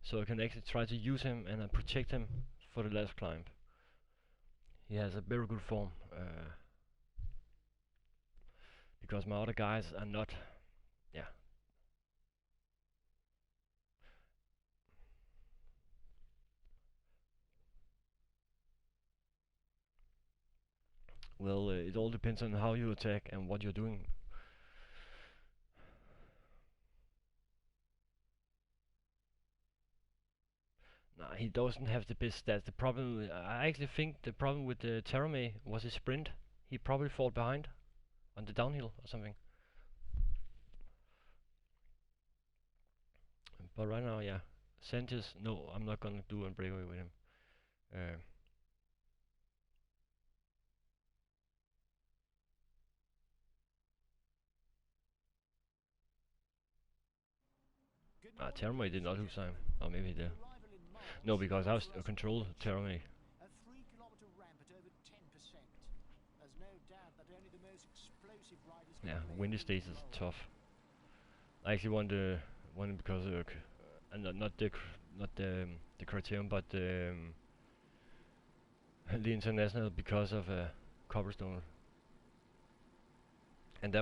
So I can actually try to use him and protect him for the last climb. He has a very good form. Because my other guys are not, yeah. Well, it all depends on how you attack and what you're doing. Nah, he doesn't have the best stats. The problem, I actually think the problem with the Terame was his sprint. He probably fall behind on the downhill or something. But right now, yeah, Sanchez. No, I'm not gonna do a breakaway with him. Terame did not lose time. Or maybe he did. No, because I was control Terame. A 3-kilometer ramp at over 10%. There's no doubt that only the most explosive riders can Yeah, make windy it stages is roll. tough. I actually won because not the criterium, but the international because of cobblestone. And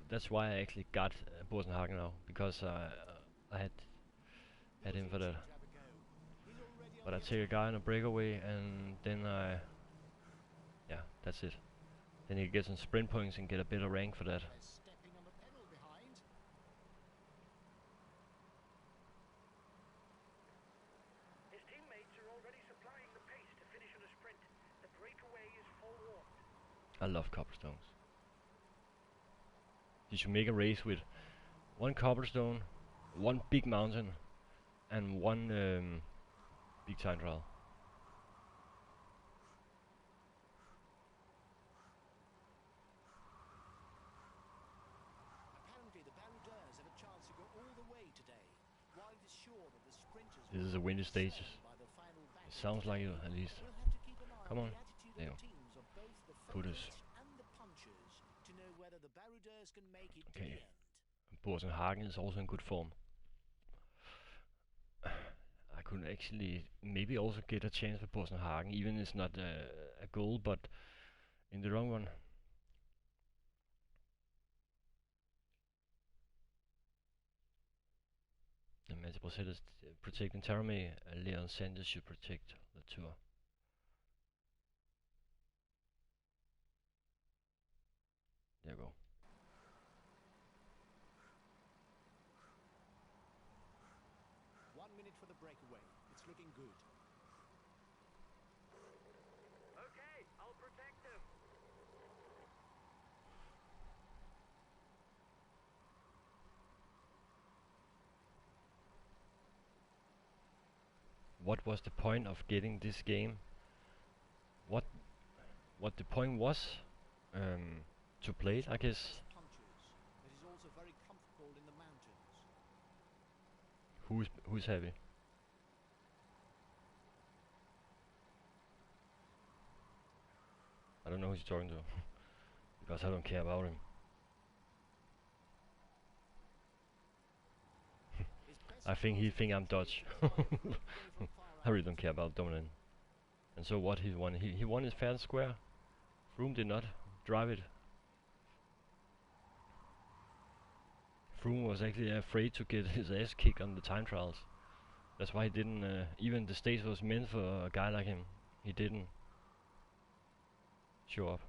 that's why I actually got Bosenhagen now, because I had him for that. But I take a guy on a breakaway, and then yeah, that's it. Then he gets some sprint points and get a better rank for that. Stepping on the pedal behind. His teammates are already supplying the pace to finish on a sprint. The breakaway is forewarned. I love cobblestones. You should make a race with one cobblestone, one big mountain, and one big time trial. Apparently the Baroudeurs have a chance to go all the way today. While it is sure that the sprinters This will is a be windy stage. concerned by the final It battle sounds like today, it, at least. we'll have to keep an eye Come on on. the attitude There. of the teams of both the Put us. favourites and the punchers to know whether the Baroudeurs can make it to Okay. the end. Bosenhagen is also in good form. I could actually maybe also get a chance with Bosenhagen, even it's not a goal, but in the wrong one. The match was hit as protecting Terame, Leon Sanders should protect the tour. There you go. For the breakaway. It's looking good. Okay, I'll protect him. What was the point of getting this game? What the point was to play it, I guess. Punches. It is also very comfortable in the mountains. Who's happy? I don't know who he's talking to, because I don't care about him. I think he think I'm Dutch. I really don't care about Dominant. And so what he won? He won his fair and square. Froome did not drive it. Froome was actually afraid to get his ass kicked on the time trials. That's why he didn't. Even the stage was meant for a guy like him. He didn't show up.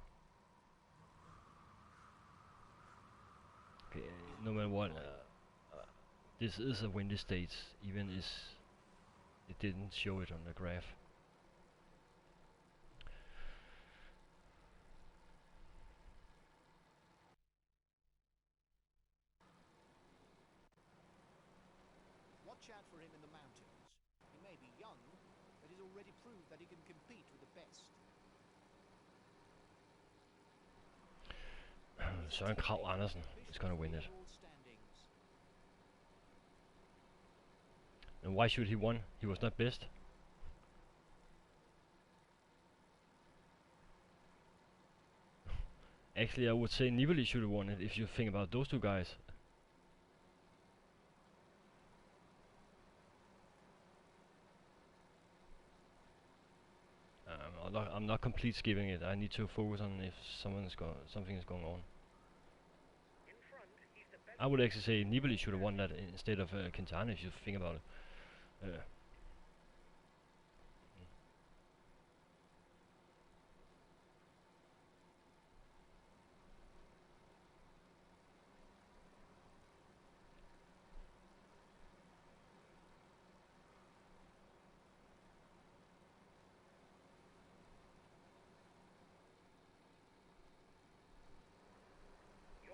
Okay, no matter what, this is a windy stage, even if it didn't show it on the graph. Watch out for him in the mountains. He may be young, but he's already proved that he can compete with the best. Søren Kragh Andersen is gonna win it. And why should he won? He was not best. Actually, I would say Nibali should have won it if you think about those two guys. I'm not complete skipping it. I need to focus on if something is going on. I would actually say Nibali should have won that instead of Quintana if you think about it. You're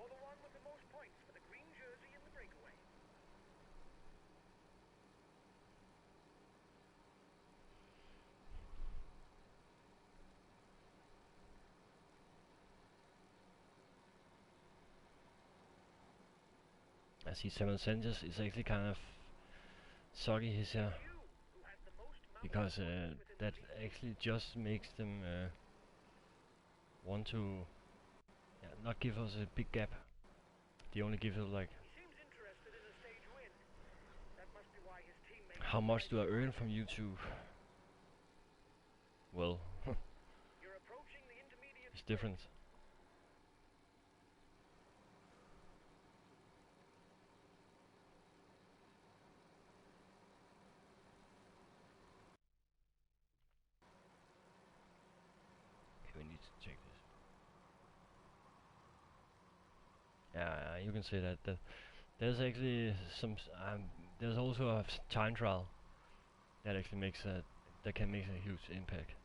the one with the most points for the green jersey in the breakaway. I see Simon Sanchez is actually kind of soggy his hair, because that actually just makes them want to not give us a big gap. They only give us like, He seems interested in a stage win. That must be why his teammates... how much do I earn from YouTube? Well, You're approaching the intermediate it's different. Okay, we need to check this. Yeah, you can say that. There's actually there's also a time trial that actually makes that can make a huge impact.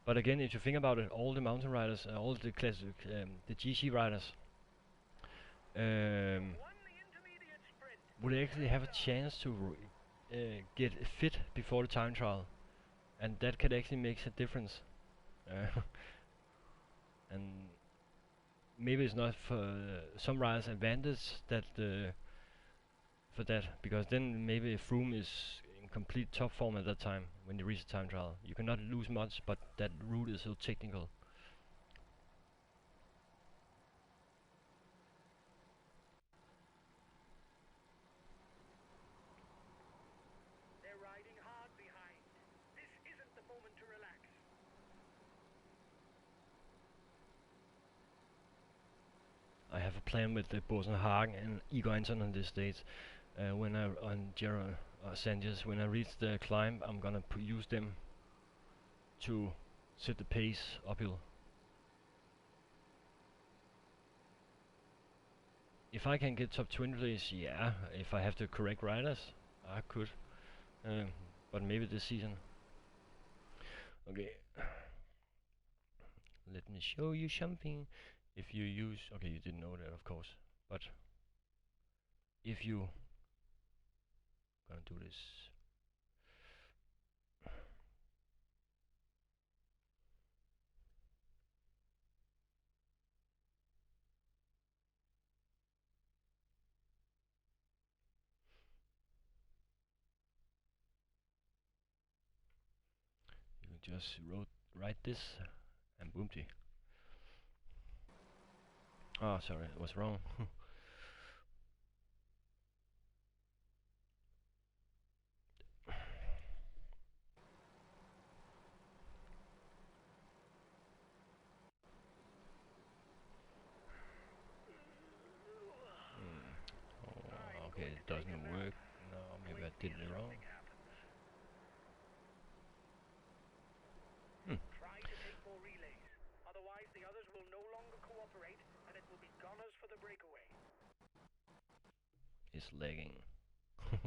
But again, if you think about it, all the mountain riders, all the classic, the GC riders, would actually have a chance to get fit before the time trial, and that could actually make a difference. And maybe it's not for some riders advantage that for that, because then maybe Froome is in complete top form at that time when you reach the time trial. You cannot lose much, but that route is so technical. They're riding hard behind. This isn't the moment to relax. I have a plan with Bosen Hagen and Igor Anton on this stage. When I on Gerard Sanchez, when I reach the climb, I'm gonna use them to set the pace uphill. If I can get top 20 place, yeah. If I have the correct riders, I could. But maybe this season. Okay. Let me show you something. If you use, okay, you didn't know that, of course, but if you gonna do this, you can just write this and boomty. Oh, sorry, I was wrong. Oh, okay, it doesn't work. No, maybe I did it wrong. Try to take more relays. Otherwise, the others will no longer cooperate, and it will be goners for the breakaway. is lagging. The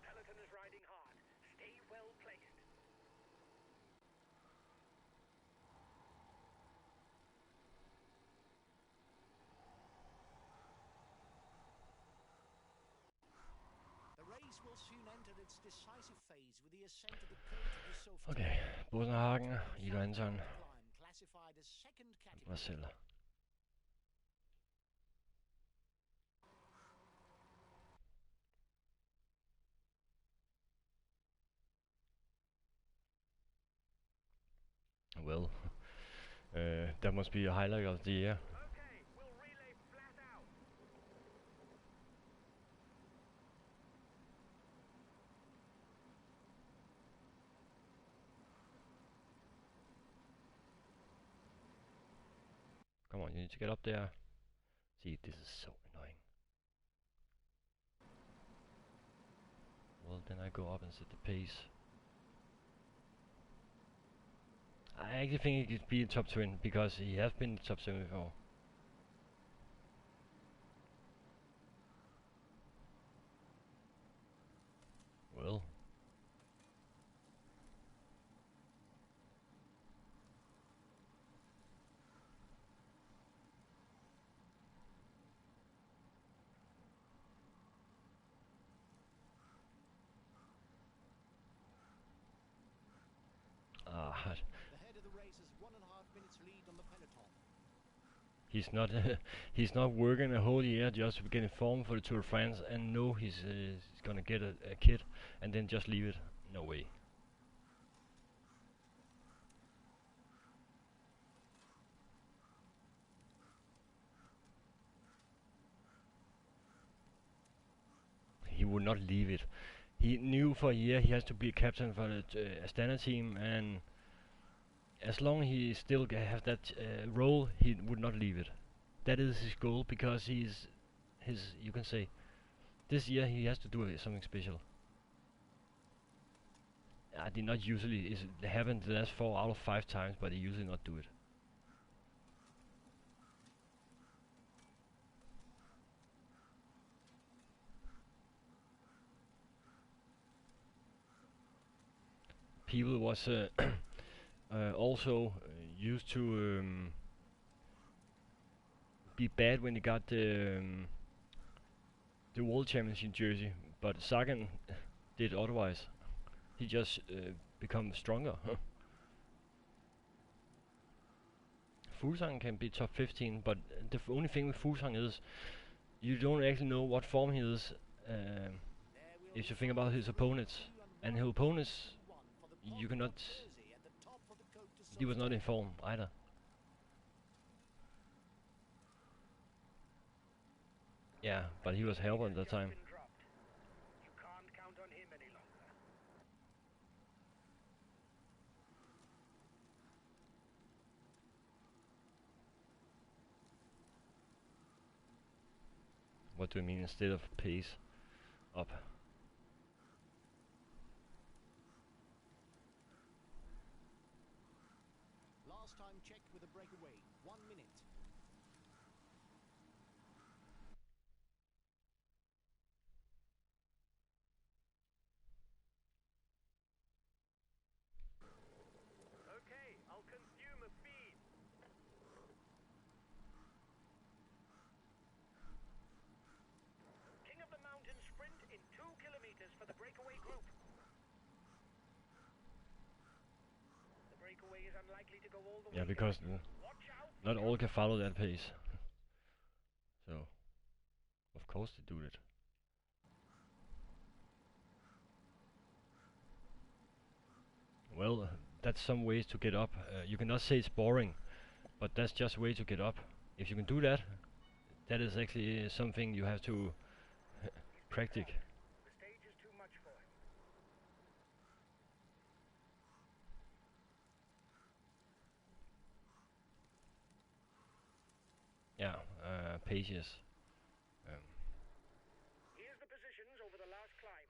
peloton is riding hard. Stay well placed. The race will soon enter its decisive phase with the ascent of the coat of the sofa. Okay, Bosenhagen, Ido Anton, Climb classified as second category. Marcel. Well, that must be a highlight of the year. Okay, we'll relay flat out. Come on, you need to get up there. See, this is so annoying. Well, then I go up and set the pace. I actually think he could be in top 20 because he has been in top 7 before. Well. Ah, The head of the race has 1.5 minutes lead on the peloton. he's not he's not working a whole year just to get in form for the Tour de France and know he's gonna get a kit and then just leave it. No way. He would not leave it. He knew for a year he has to be a captain for the Astana team, and as long as he still has that role, he would not leave it. That is his goal, because he's you can say, this year he has to do something special. I did not usually, it happened the last 4 out of 5 times, but he usually not do it. People was also used to be bad when he got the World Championship jersey, but Sagan did otherwise. He just become stronger. Fuglsang can be top 15, but the only thing with Fuglsang is you don't actually know what form he is if you think about his opponents. And his opponents, you cannot. He was not in form either. Yeah, but he was helper at the time. You can't count on him any longer. What do you mean instead of pace? Up. Last time checked with a breakaway, 1 minute. Okay, I'll consume a feed. King of the Mountain sprint in 2 kilometers for the breakaway group. The breakaway is unlikely to go all the way. Yeah, because Watch out. not all can follow that pace. So, of course they do it. Well, that's some ways to get up. You cannot say it's boring, but that's just a way to get up. If you can do that, that is actually something you have to practice. The stage is too much for him. Yeah, paces. Here's the positions over the last climb.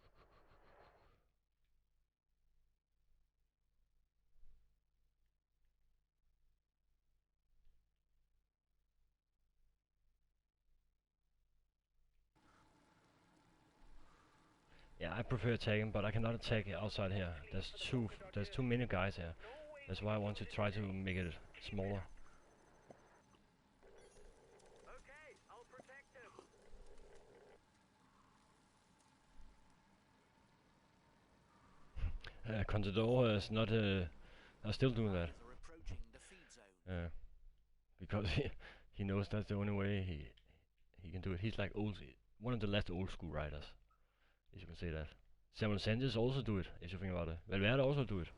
Yeah, I prefer attacking, but I cannot attack outside here. There's too many guys here. That's why I want to try to make it smaller. Okay, I'll protect him. Contador is not. Are still doing that. They're approaching the feed zone. Because he knows that's the only way he can do it. He's like one of the last old school riders, if you can say that. Samuel Sanchez also do it, if you think about it. Valverde also do it.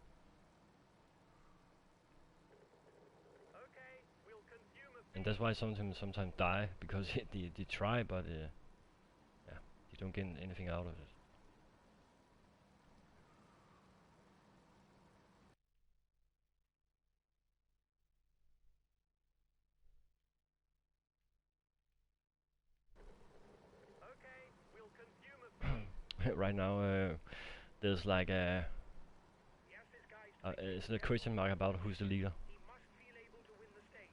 Okay, we'll consume a And that's why sometimes die, because they try, but yeah, they don't get anything out of it. Okay, we'll consume a feed. Right now, there's like Yes, this guy's it's a question mark about who's the leader. He must feel able to win the stage.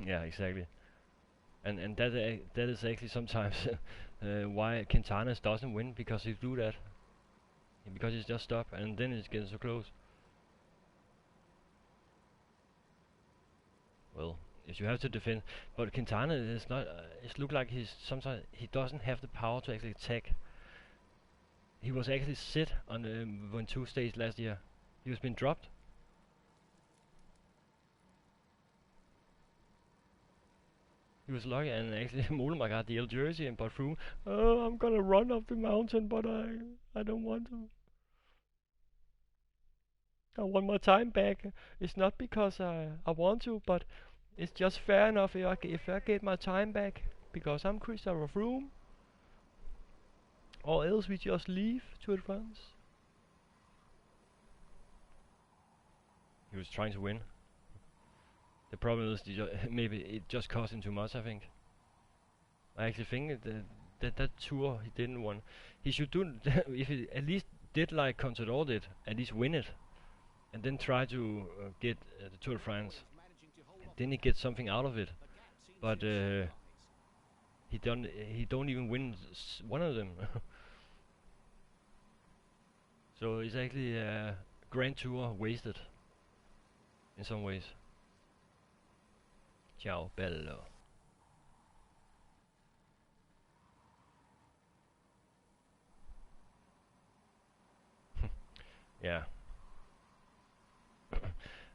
Yeah, exactly. And that is actually sometimes why Quintana doesn't win, because he do that. Because he's just stop, and then it's getting so close. Well, if you have to defend, but Quintana is not. It look like sometimes he doesn't have the power to actually attack. He was actually sit on the 1-2 stage last year. He was been dropped. He was lucky, and actually Mollema got the L jersey and bought through. Oh, I'm gonna run up the mountain, but I don't want to. I want my time back. It's not because I want to, but it's just fair enough if I get my time back, because I'm Christopher Froome. Or else we just leave Tour de France. He was trying to win. The problem is maybe it just cost him too much, I think. I actually think that tour he didn't win. He should do if he at least did like Contador did, at least win it, and then try to get the Tour de France. Then he gets something out of it. But he don't even win one of them. So it's actually a Grand Tour wasted in some ways. Ciao bello. Yeah.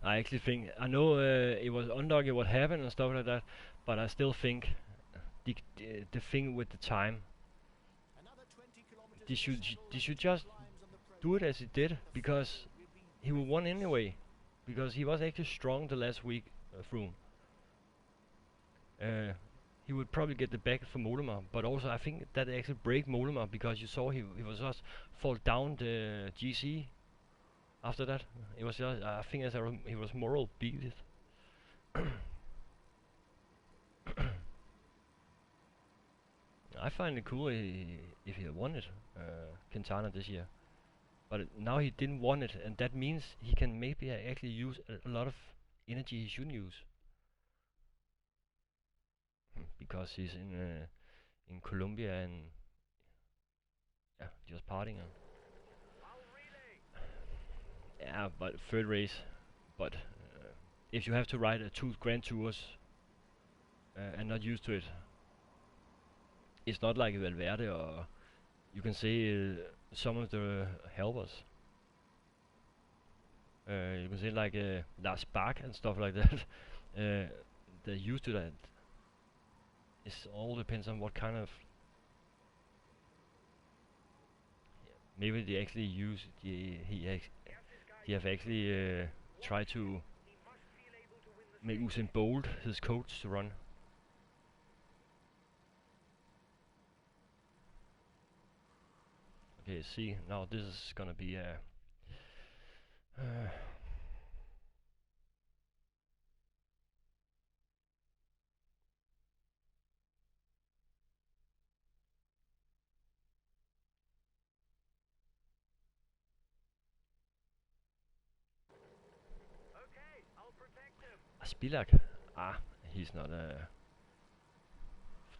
I actually think, I know it was unlucky what happened and stuff like that, but I still think the thing with the time, they should just do it as he did, because he will won anyway, because he was actually strong the last week, Froome. He would probably get the back from Mollema, but also I think that actually break Mollema, because you saw he was just fall down the GC. After that, it was just, I think he was moral beat it. I find it cool if he had won it, Quintana this year. But now he didn't want it, and that means he can maybe actually use a lot of energy he shouldn't use. Because he's in Colombia and just partying. Yeah, but third race. But if you have to ride 2 Grand Tours and not used to it, it's not like Valverde or you can say some of the helpers. You can say like Lars Bak and stuff like that. They're used to that. It all depends on what kind of. Maybe they actually use he have actually tried to make Usain Bolt his coach to run. Okay, see, now this is gonna be a Spilak. He's not a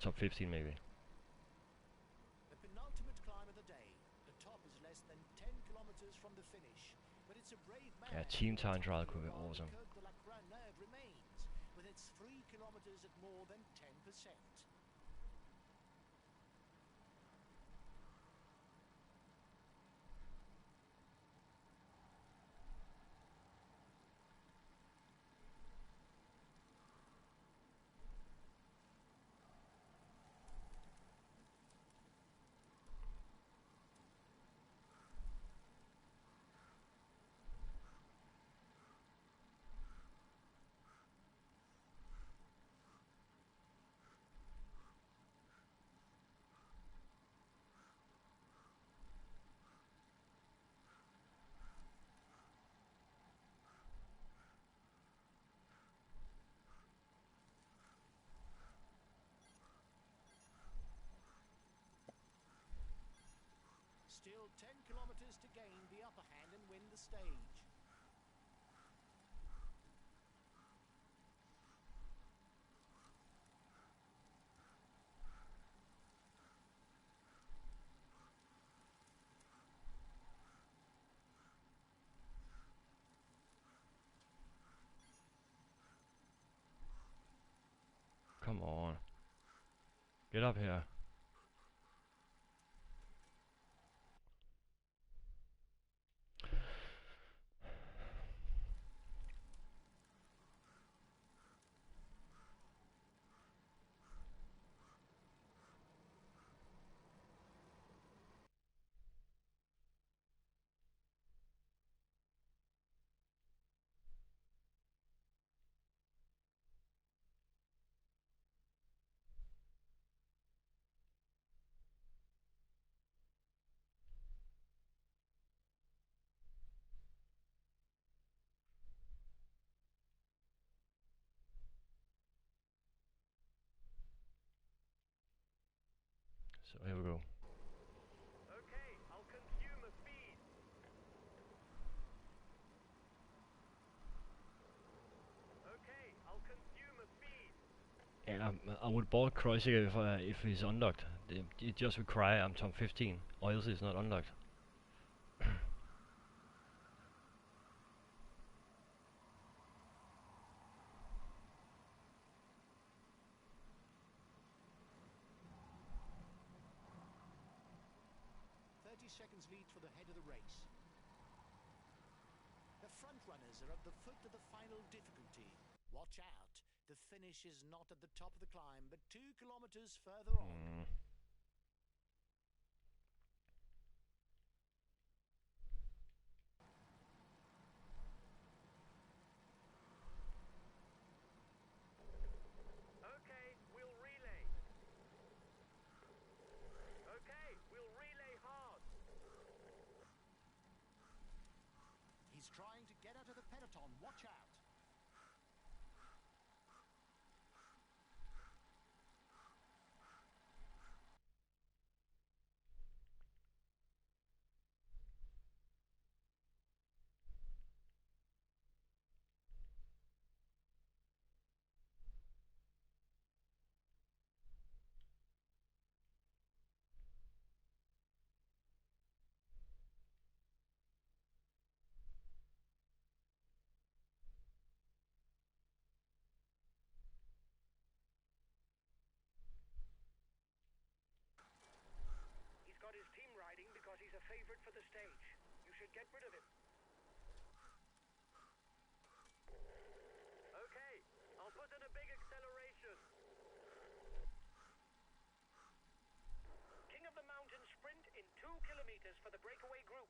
top 15 maybe. The penultimate climb of the day. The top is less than 10 kilometers from the finish. But it's a brave man. Yeah, team time trial could be awesome. Remains with its 3 kilometers at more than 10%. Still 10 kilometers to gain the upper hand and win the stage. Come on. Get up here. So here we go. Okay, I'll consume a feed. Okay, I'll consume a feed. Yeah, I would bought Kreuziger if he's unlocked. It just require I'm top 15, or else it's not unlocked. 30 seconds lead for the head of the race. The front runners are at the foot of the final difficulty. Watch out. The finish is not at the top of the climb, but 2 kilometers further on. Got his team riding because he's a favorite for the stage. You should get rid of him. Okay, I'll put in a big acceleration. King of the Mountain sprint in 2 kilometers for the breakaway group.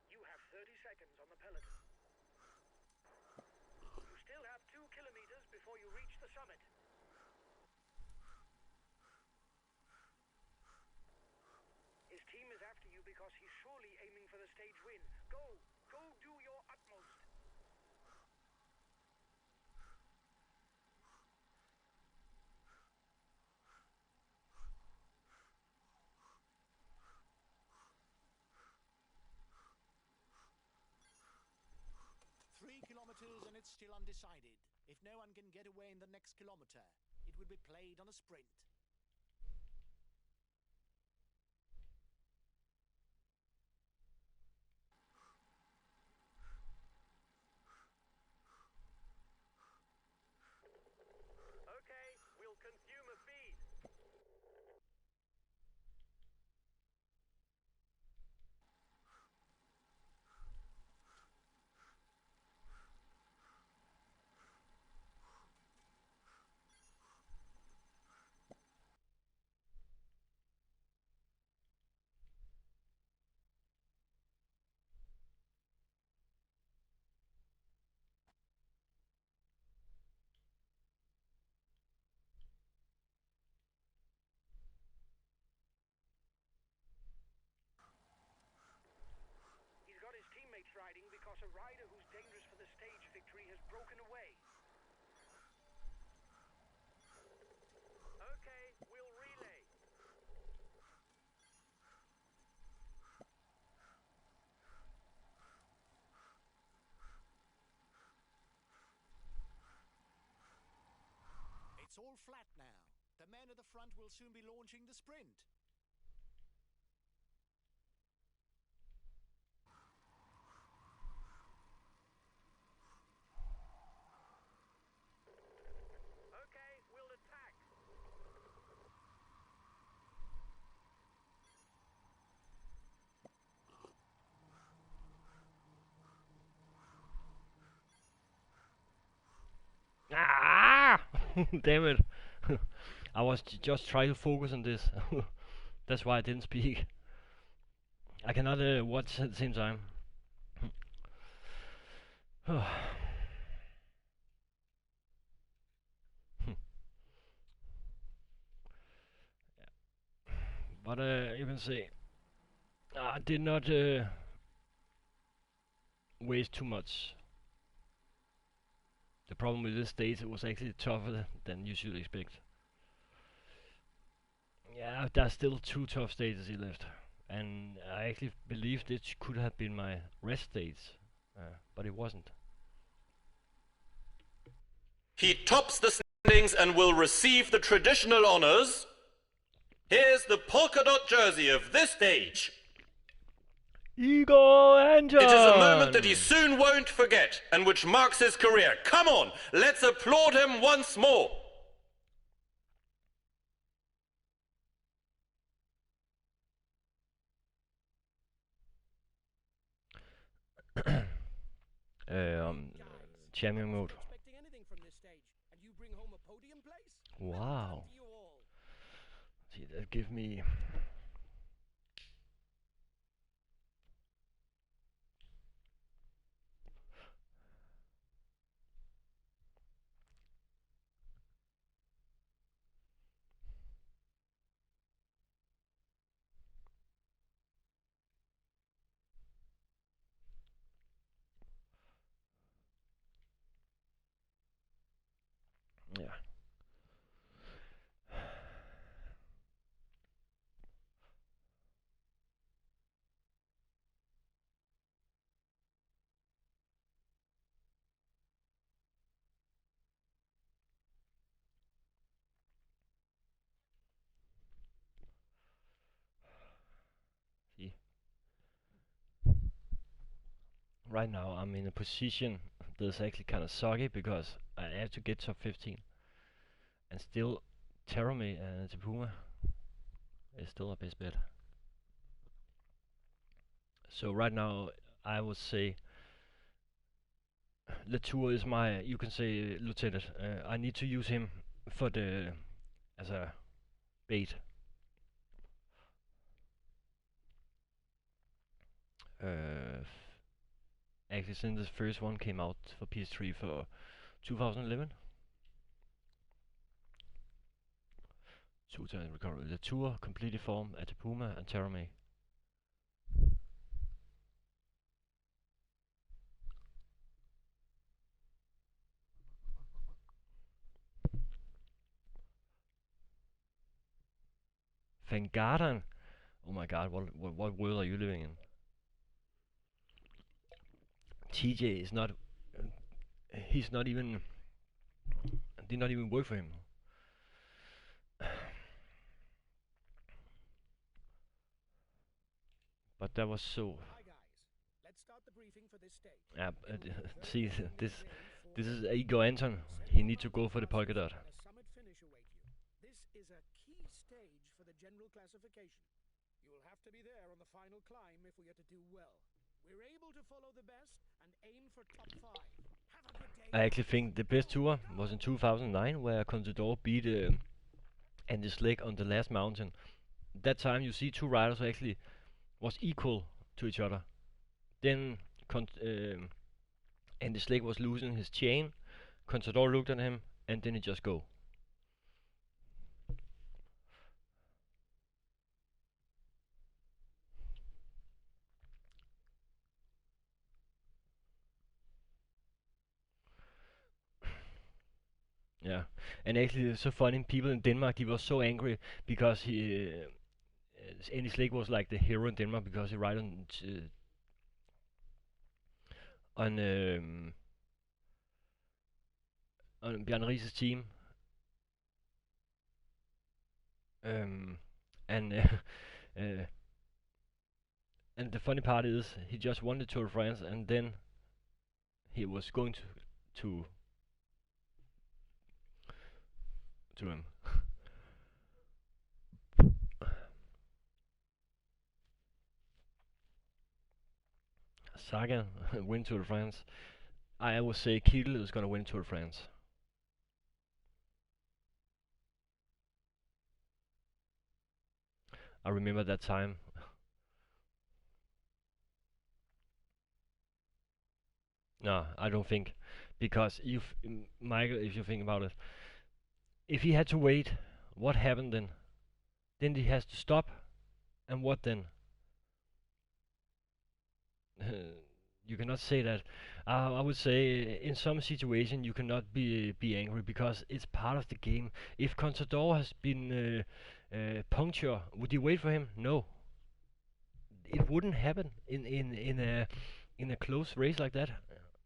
You have 30 seconds on the peloton. You still have 2 kilometers before you reach the summit. His team is after you because he's surely aiming for the stage win. Go do your utmost. Kilometers and it's still undecided. If no one can get away in the next kilometer, it would be played on a sprint. Okay, we'll consume a feed. He's got his teammates riding because a rider who's dangerous for the stage victory has broken away. Okay, we'll relay. It's all flat now. The men at the front will soon be launching the sprint. Okay, we'll attack. Ah! Damn it. I was just trying to focus on this. That's why I didn't speak. I cannot watch at the same time. But you can see I did not waste too much. The problem with this stage, it was actually tougher than you should expect. Yeah, there's still 2 tough stages he left, and I actually believed it could have been my rest stage, but it wasn't. He tops the standings and will receive the traditional honors. Here's the polka dot jersey of this stage. Igor Anton! It is a moment that he soon won't forget, and which marks his career. Come on, let's applaud him once more. Champion mode. Expecting anything from this stage, and you bring home a podium place? Wow. To you all. See, that give me. Yeah. See. Right now I'm in a position that's actually kind of sucky because I have to get top 15, and still Terame and Tapuma is still a best bet. So right now I would say Latour is my, you can say, lieutenant. I need to use him for the as a bait. Actually, since the first one came out for PS3 for 2011. Two-time recovery. The tour completely formed at Puma and Terame. Van Garden. Oh my god, what world are you living in? TJ is not. He's not even. Did not even work for him. but that was so. Hi guys, let's start the briefing for this stage. Yeah, It will be a very see, challenging this day this is for Igor Anton. He several needs to go for the polka dot. and a summit finish await you. This is a key stage for the general classification. You will have to be there on the final climb if we are to do well. We're able to follow the best and aim for top 5. Have a good day. I actually think the best tour was in 2009, where Contador beat Andy Slick on the last mountain. That time you see two riders who actually was equal to each other. Then Andy Slick was losing his chain. Contador looked at him, and then he just go. Yeah, and actually it's so funny. People in Denmark, they were so angry because Andy Slick was like the hero in Denmark because he ride on Bjarne Riis' team. And and the funny part is he just won the Tour de France, and then he was going to him. Saga win Tour de France. I would say Kittel is gonna win Tour de France. I remember that time. No, I don't think, because Michael, if you think about it, if he had to wait, what happened then? Then he has to stop, and what then? You cannot say that. I would say in some situation you cannot be angry because it's part of the game. If Contador has been puncture, would you wait for him? No, it wouldn't happen in a close race like that.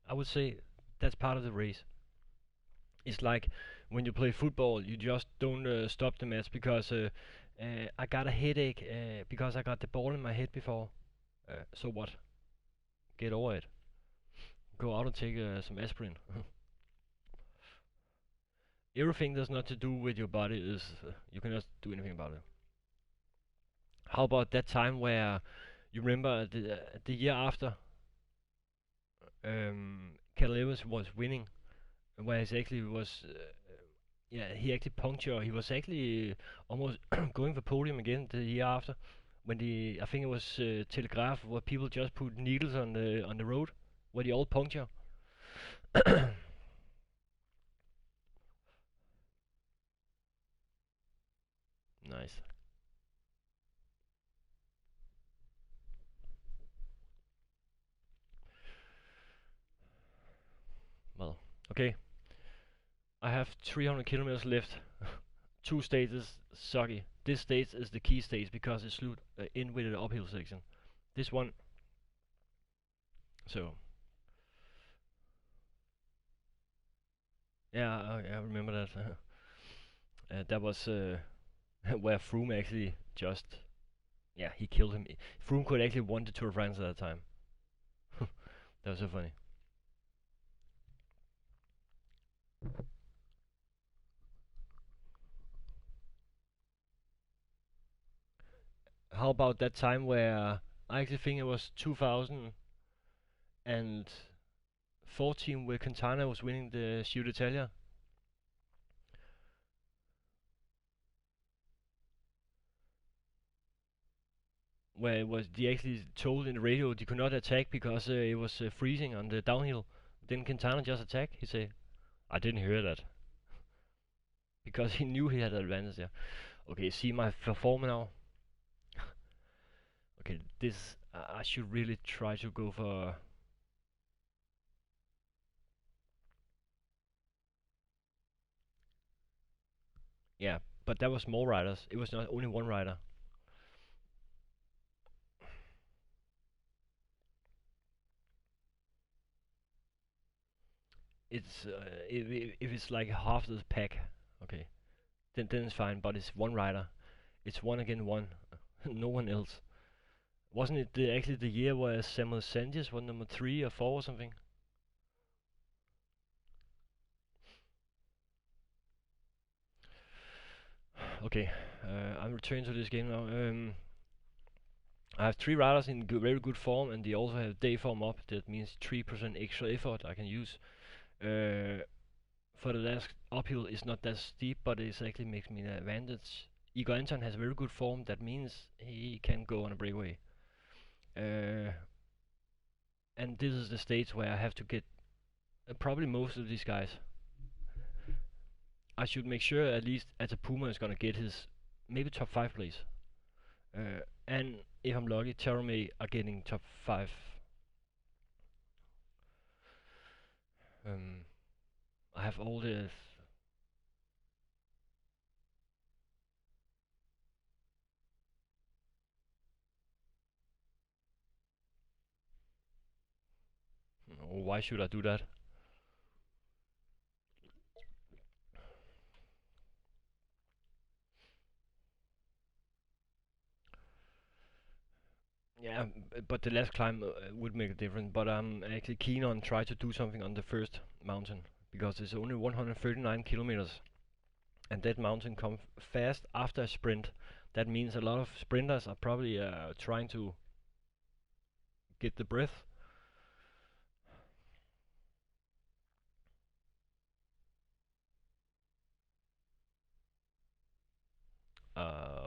I would say that's part of the race. It's like when you play football, you just don't stop the match because I got a headache because I got the ball in my head before. So what? Get over it. Go out and take some aspirin. Everything that's not to do with your body is you cannot do anything about it. How about that time where you remember the year after Cal Evans was winning, where he actually was he actually punctured. He was actually almost going for podium again the year after, when I think it was Telegraph, where people just put needles on the road, where they all puncture. Nice. Well, okay. I have 300 kilometers left. 2 stages sucky. This stage is the key stage because it's in with the uphill section. This one. So. Yeah, I remember that. That was where Froome actually just. Yeah, he killed him. Froome could actually won the Tour de France at that time. That was so funny. How about that time where I actually think it was 2014 where Quintana was winning the Giro d'Italia? Where it was they actually told in the radio they could not attack because it was freezing on the downhill. Then Quintana just attacked. He said, "I didn't hear that," because he knew he had an advantage there. Okay, see my performance now. Okay, this I should really try to go for. Yeah, but that was more riders. It was not only one rider. It's if it's like half the pack, okay, then it's fine. But it's one rider. It's one against one, no one else. Wasn't it actually the year where Samuel Sanchez was number 3 or 4 or something? Okay, I'm returning to this game now. I have 3 riders in very good form, and they also have day form up. That means 3% extra effort I can use. For the last uphill is not that steep, but it actually makes me an advantage. Igor Anton has very good form. That means he can go on a breakaway. And this is the stage where I have to get probably most of these guys. I should make sure at least as a Puma is gonna get his maybe top 5 place. And if I'm lucky, Terome are getting top 5. I have all the why should I do that? Yeah, but the last climb would make a difference. But I'm actually keen on try to do something on the first mountain because it's only 139 kilometers, and that mountain comes fast after a sprint. That means a lot of sprinters are probably trying to get the breath.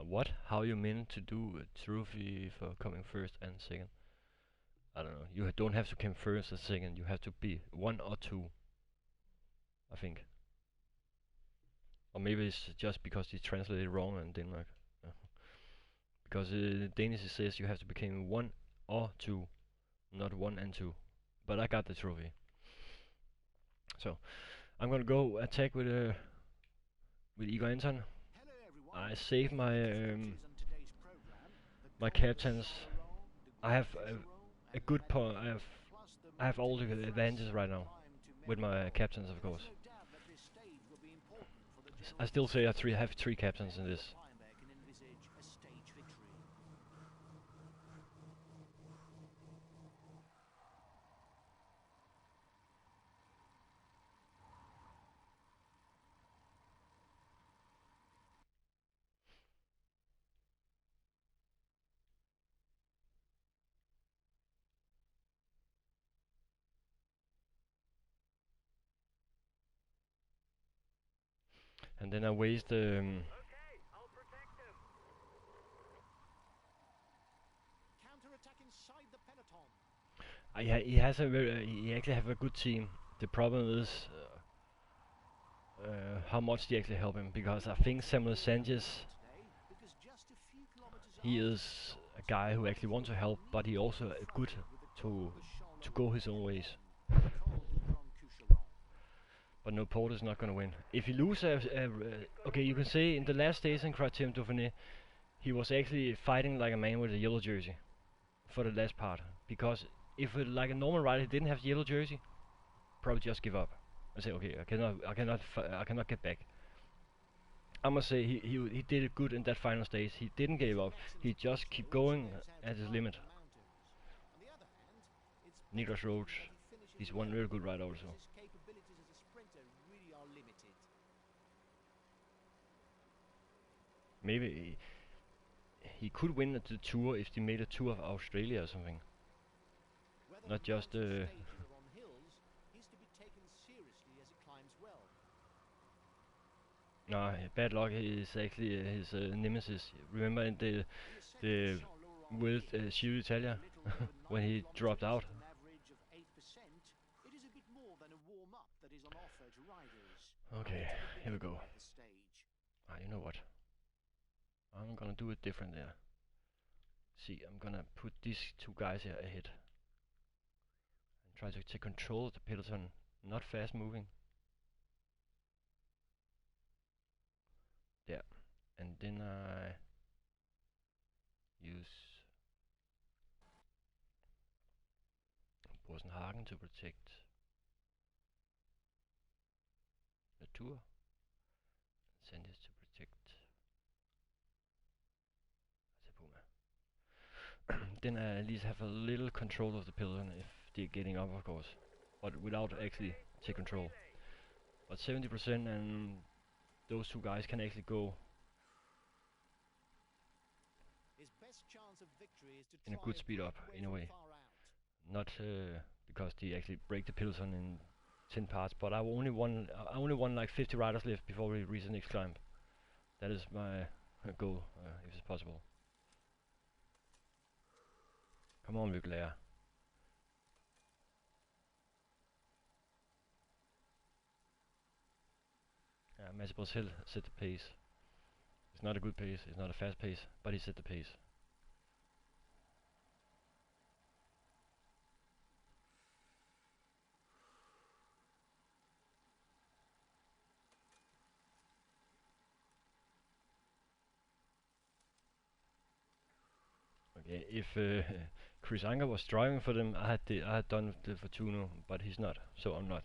What? How you meant to do a trophy for coming first and second? I don't know. You don't have to come first or second. You have to be 1 or 2, I think. Or maybe it's just because they translated wrong in Denmark. Because Danish it says you have to become 1 or 2, not 1 and 2. But I got the trophy. So I'm gonna go attack with Igor Anton. I saved my captains. I have a good point. I have all the advantages right now with my captains, of course. I still say I have 3 captains in this. And then I waste Okay, I'll protect them. Counter-attack inside the peloton. he has a he actually have a good team. The problem is how much they actually help him, because I think Samuel Sanchez, he is a guy who actually wants to help, but he also good to go his own ways. But no, Porter is not gonna win. If he loses, okay, you can say in the last days in Criterium Dauphiné, he was actually fighting like a man with a yellow jersey for the last part. Because if like a normal rider he didn't have yellow jersey, probably just give up and say, okay, I cannot get back. I must say he did it good in that final stage. He didn't give up. He just keep going at his limit. Niklas Roach, he's one very good rider also. Maybe he could win at the tour if they made a tour of Australia or something. Not just no, bad luck is actually his nemesis. Remember in the with Giro Italia when he dropped out. Okay, here we go. You know what? I'm gonna do it different there. See, I'm gonna put these 2 guys here ahead and try to take control of the peloton, not fast moving. There, and then I use Borsenhagen to protect the tour, send this to protect the Puma. then I at least have a little control of the peloton if they're getting up, of course, but without actually take control. But 70%, and those two guys can actually go His best chance of victory is to in a try good speed up, break away in a from way. far out. Not because they actually break the peloton in 10 parts, but I only won like 50 riders left before we reach the next climb. That is my goal, if it's possible. Come on, Vugler. Massimo Hill set the pace. It's not a good pace, it's not a fast pace, but he set the pace. Okay, if Chris Anker was driving for them, I had done the Fortuno, but he's not, so I'm not.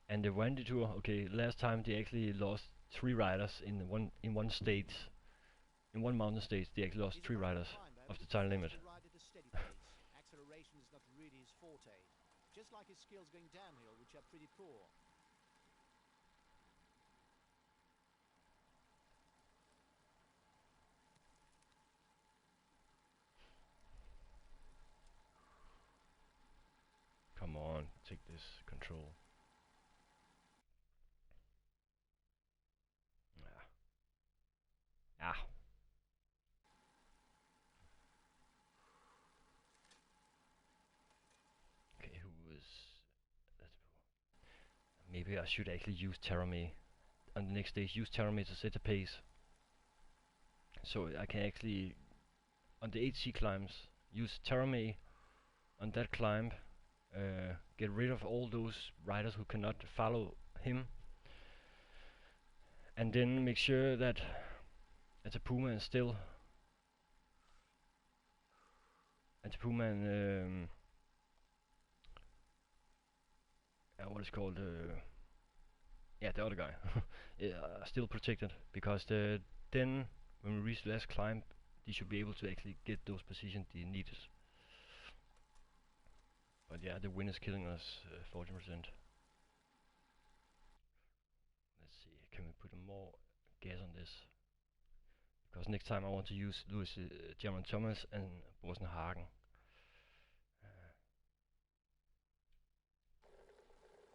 And the Wandy Tour, okay, last time they actually lost 3 riders in one stage. In one mountain stage, they actually lost 3 riders of the time limit. Acceleration is not really his forte. Just like his skills going downhill, which are pretty poor. Come on, take this control. Ah. Okay, who was... Maybe I should actually use Terame on the next stage. Use Terame to set the pace. So I can actually, on the HC climbs, use Terame on that climb. Get rid of all those riders who cannot follow him. And then make sure that Atapuma is still... Atapuma and... what is called... yeah, the other guy. Are still protected. Because then, when we reach the last climb, they should be able to actually get those positions they needed. But yeah, the wind is killing us, 40%. Let's see, can we put more gas on this? Because next time I want to use Louis German Thomas and Bosenhagen.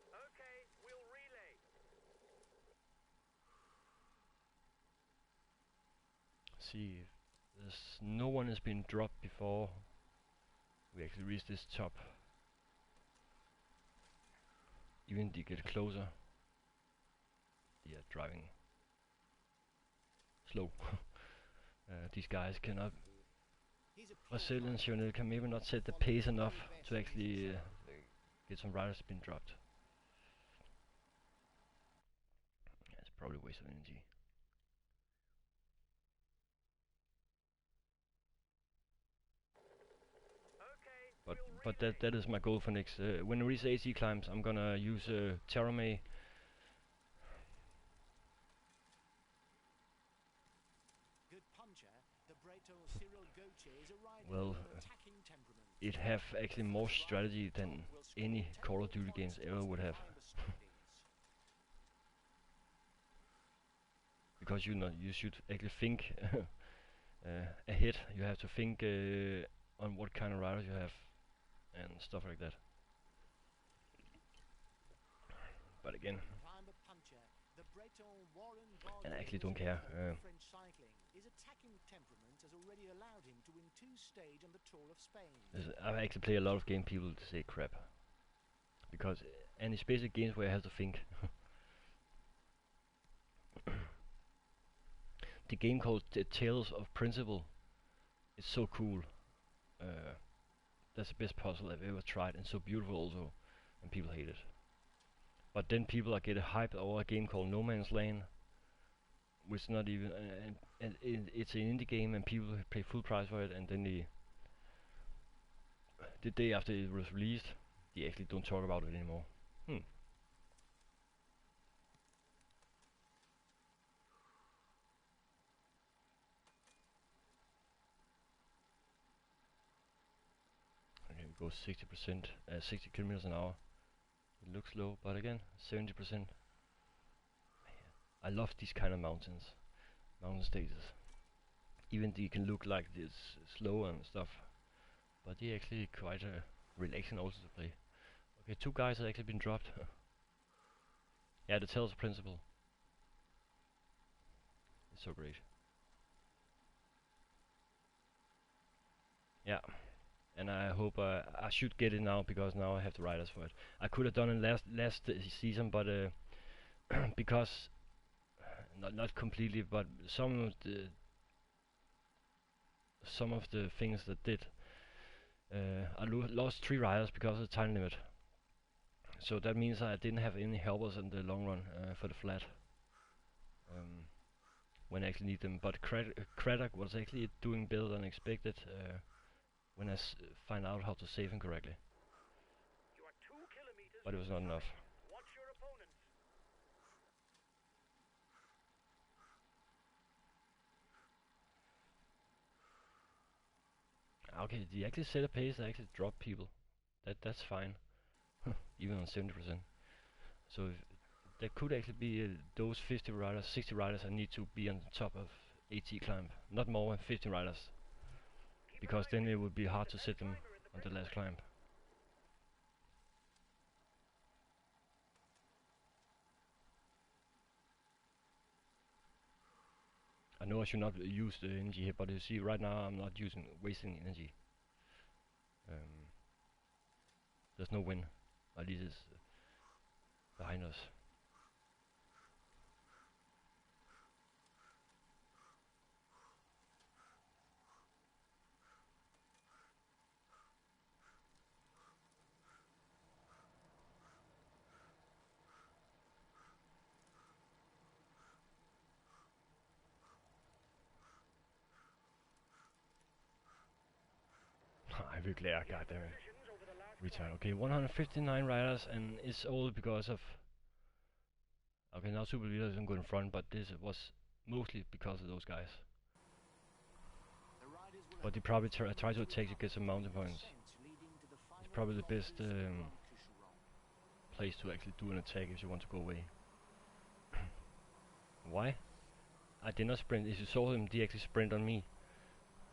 Okay, we'll relay. See, no one has been dropped before we actually reach this top. Even they get closer, they are driving slow. These guys cannot... Marcel and Sionel can maybe not set the pace enough to actually get some riders being dropped. Yeah, it's probably a waste of energy. But that is my goal for next. When we reach AC climbs, I'm gonna use Terame. Good puncher, the Breton Cyril Gauthier is a rider Well, with an attacking temperament. it have actually more strategy than any Call of Duty games ever would have. Because you should actually think ahead. You have to think on what kind of riders you have and stuff like that. But again, and I actually don't care. French cycling. His attacking temperament has already allowed him to win 2 stages on the Tour of Spain. I actually play a lot of game people to say crap. Because, and especially games where I have to think. The game called Tales of Principle. It's so cool. That's the best puzzle I've ever tried, and so beautiful also, and people hate it. But then people are getting hyped over a game called No Man's Land, which not even, it's an indie game, and people pay full price for it, and then the day after it was released, they actually don't talk about it anymore. Go 60%, 60 kilometers an hour. It looks low, but again, 70%. I love these kind of mountain stages. Even they can look like this slow and stuff, but they're actually quite relaxing also to play. Okay, 2 guys have actually been dropped. Yeah, the Tales principle. It's so great. Yeah, and I hope I should get it now, because now I have the riders for it. I could have done it last season, but because not completely, but some of the things that did, I lost 3 riders because of the time limit. So that means I didn't have any helpers in the long run for the flat when I actually need them. But Craddock was actually doing better than expected when I find out how to save him correctly. You are 2 kilometers. But it was not enough. Watch your opponents. Okay, they actually set a pace, they actually drop people. That's fine, even on 70%. So there could actually be those 50 riders, 60 riders, I need to be on top of AT climb, not more than 15 riders, because then it would be hard to set them on the last climb. I know I should not use the energy here, but you see right now I'm not wasting energy. There's no wind, at least it's behind us. I will glare, goddammit. Retard. Okay, 159 riders, and it's all because of... Okay, now Super Leader doesn't go in front, but this was mostly because of those guys. But they probably try to attack to get some mountain points. It's probably the best place to actually do an attack if you want to go away. Why? I did not sprint. If you saw them, they actually sprint on me.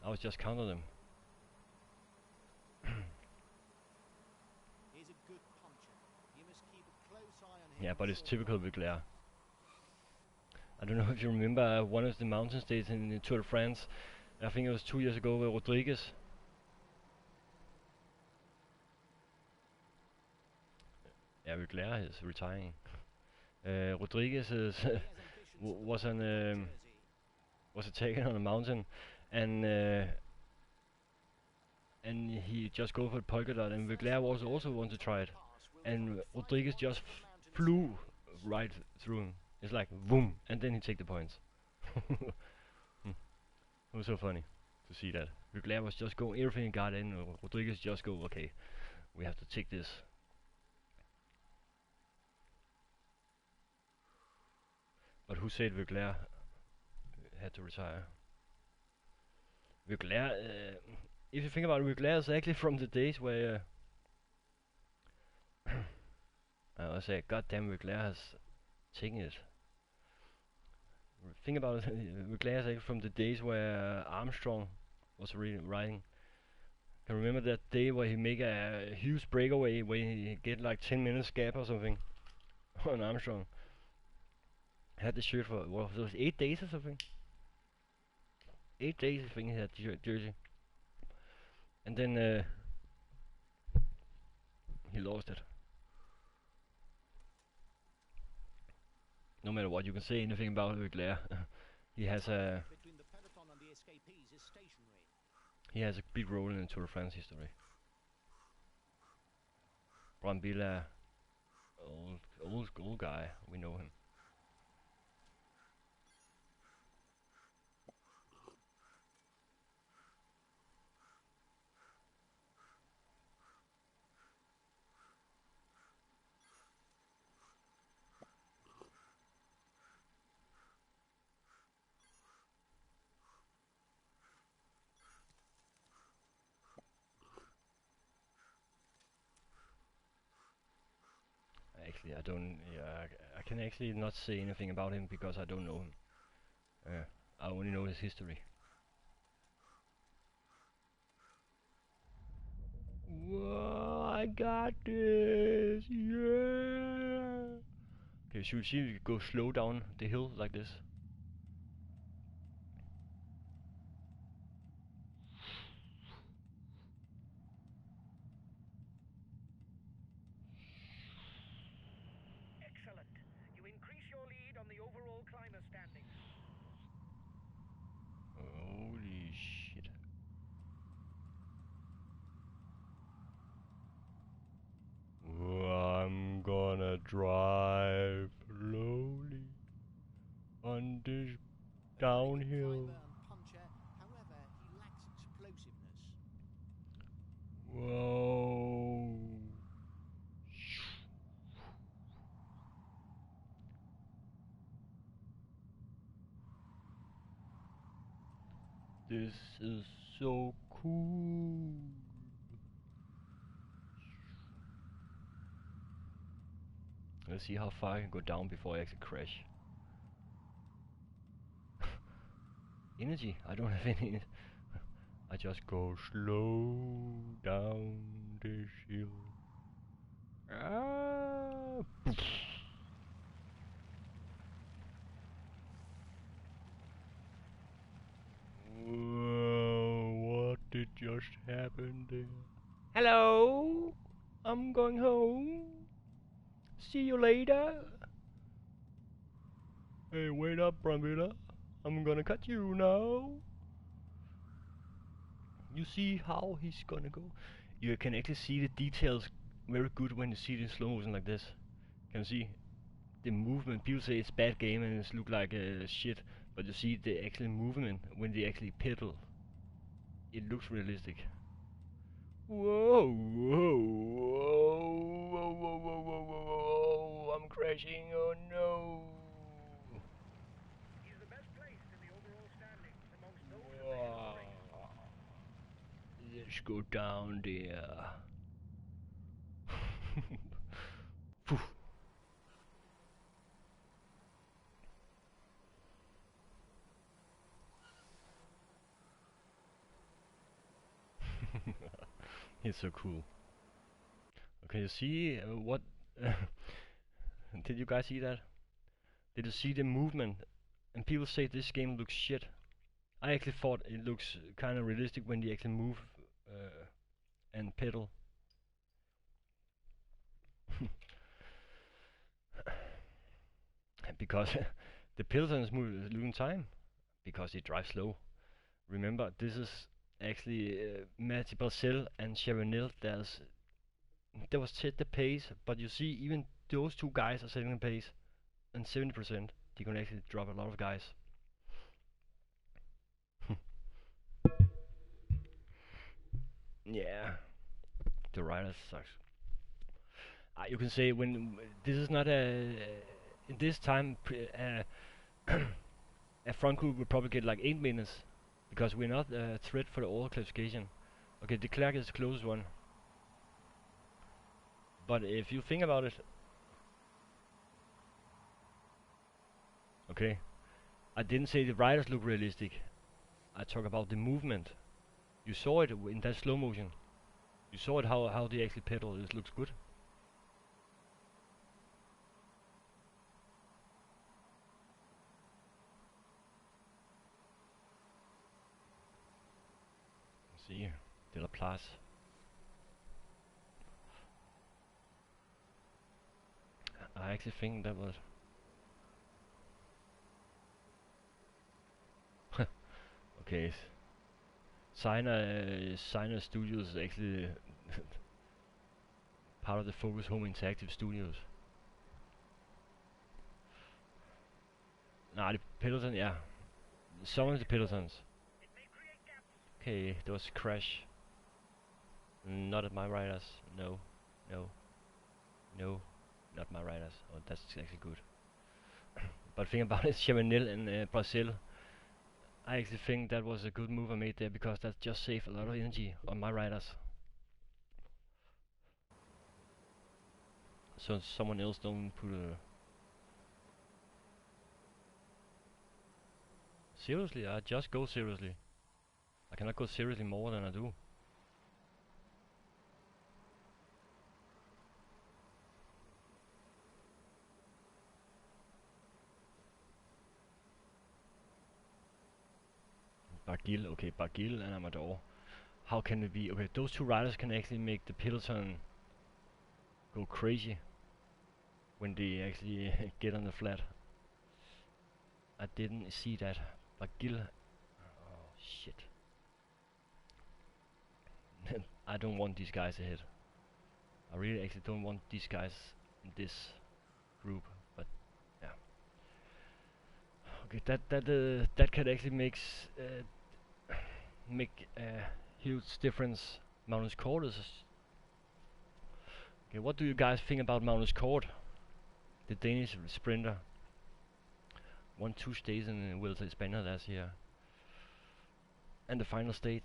I was just counting them. Yeah, but it's typical with glare. I don't know if you remember one of the mountain stages in the Tour de France. I think it was 2 years ago with Rodriguez. Yeah, with glare is retiring. Rodriguez is was attacking on a mountain, and he just go for the polka dot, and Vegler was also want to try it, and Rodriguez just flew right through him. It's like boom, and then he take the points. It was so funny to see that. Vegler was just going everything he got in, Rodriguez just go, okay, we have to take this. But who said Vegler had to retire? Vegler, if you think about it, Vegler is actually from the days where I was say, goddamn, Vegler has taken it. Think about it, Vegler is actually from the days where Armstrong was riding. Can remember that day where he make a huge breakaway where he get like 10 minutes gap or something on Armstrong. Had the shirt for what was it, 8 days or something. 8 days I think he had the jersey. And then he lost it. No matter what you can say anything about Vegler, he has a big role in the Tour de France history. Brambilla, old guy, we know him. exactly. I don't. Yeah, I can actually not say anything about him because I don't know him. I only know his history. Whoa, I got this! Yeah! Okay, should we see if we go slow down the hill like this? Excellent. You increase your lead on the overall climber standings. Holy shit. I'm gonna drive slowly on this downhill. Climber and puncher, however, he lacks explosiveness. Whoa. This is so cool. Let's see how far I can go down before I actually crash. Energy? I don't have any. I just go slow down this hill. Ah! Whoa, what did just happen there? Hello? I'm going home. See you later. Hey, wait up, Brambilla. I'm gonna cut you now. You see how he's gonna go? You can actually see the details very good when you see it in slow motion like this. Can you see the movement? People say it's bad game and it look like shit, but you see the actual movement when they actually pedal. It looks realistic. Whoa, whoa, whoa, whoa, whoa, whoa, whoa, whoa, whoa, I'm crashing, oh no. He's the best placed in the overall standings amongst those of the race. Let's go down there. Phew. It's so cool. Okay, you see what? Did you guys see that? Did you see the movement? And people say this game looks shit. I actually thought it looks kind of realistic when they actually move and pedal. Because the pelotons move losing time because they drive slow. Remember, this is actually Matty Barcel and Chavanel. There was set the pace, but you see, even those two guys are setting the pace, and 70%. They can actually drop a lot of guys. Yeah, the rider sucks. You can say when this is not a in this time a front group would probably get like 8 minutes because we're not a threat for the all classification. Okay, the Clerk is a close one, but if you think about it, okay, I didn't say the riders look realistic. I talk about the movement. You saw it in that slow motion. You saw it how they actually pedal. It looks good. See, De La Place. I actually think that was. Okay. Signer Studios is actually part of the Focus Home Interactive Studios. Nah, the peloton, yeah. Some of the pelotons. Okay, there was a crash. Not at my riders. No, no, no, not my riders. Oh, that's actually good. But think about it, Chavanel and Brazil. I actually think that was a good move I made there because that just saved a lot of energy on my riders. so someone else don't put a... Seriously, I just go seriously. I cannot go seriously more than I do. Bargil, okay, Bargil and Amador. How can it be? Okay, those two riders can actually make the peloton go crazy when they actually get on the flat. I didn't see that. Bargil. Oh shit. I don't want these guys ahead. I really actually don't want these guys in this group, but yeah. Okay, that can actually make a huge difference. Magnus Kort is... Okay, what do you guys think about Magnus Kort, the Danish sprinter? Won 2 stages in the Vuelta a España last year, and the final stage.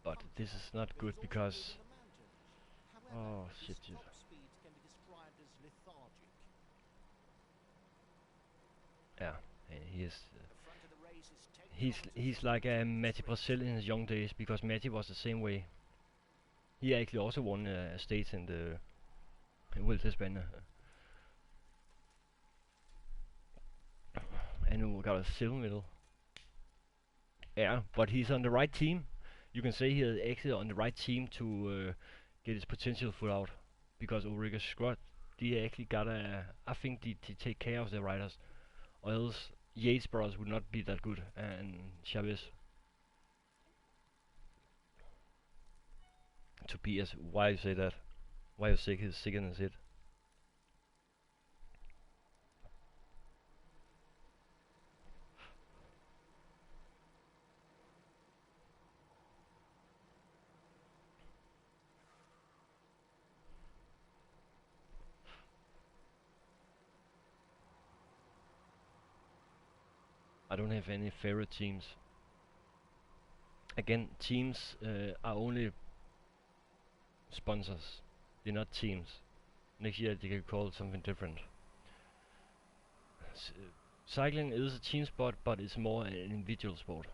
But this is not good because... Oh shit. Yeah, he is... He's like a Matti Brazil in his young days, because Matti was the same way. He actually also won a stage in the Vuelta a España. And he got a silver medal. Yeah, but he's on the right team. You can say he is actually on the right team to get his potential full out, because Ulrika Scott, they actually got a... I think they take care of the riders, or else Yates brothers would not be that good, and Chavez. Tobias, why you say that? Why you sick? He's sick in his head. I don't have any favorite teams. Again, teams are only sponsors. They're not teams. Next year they can call it something different. Cycling is a team sport, but it's more an individual sport.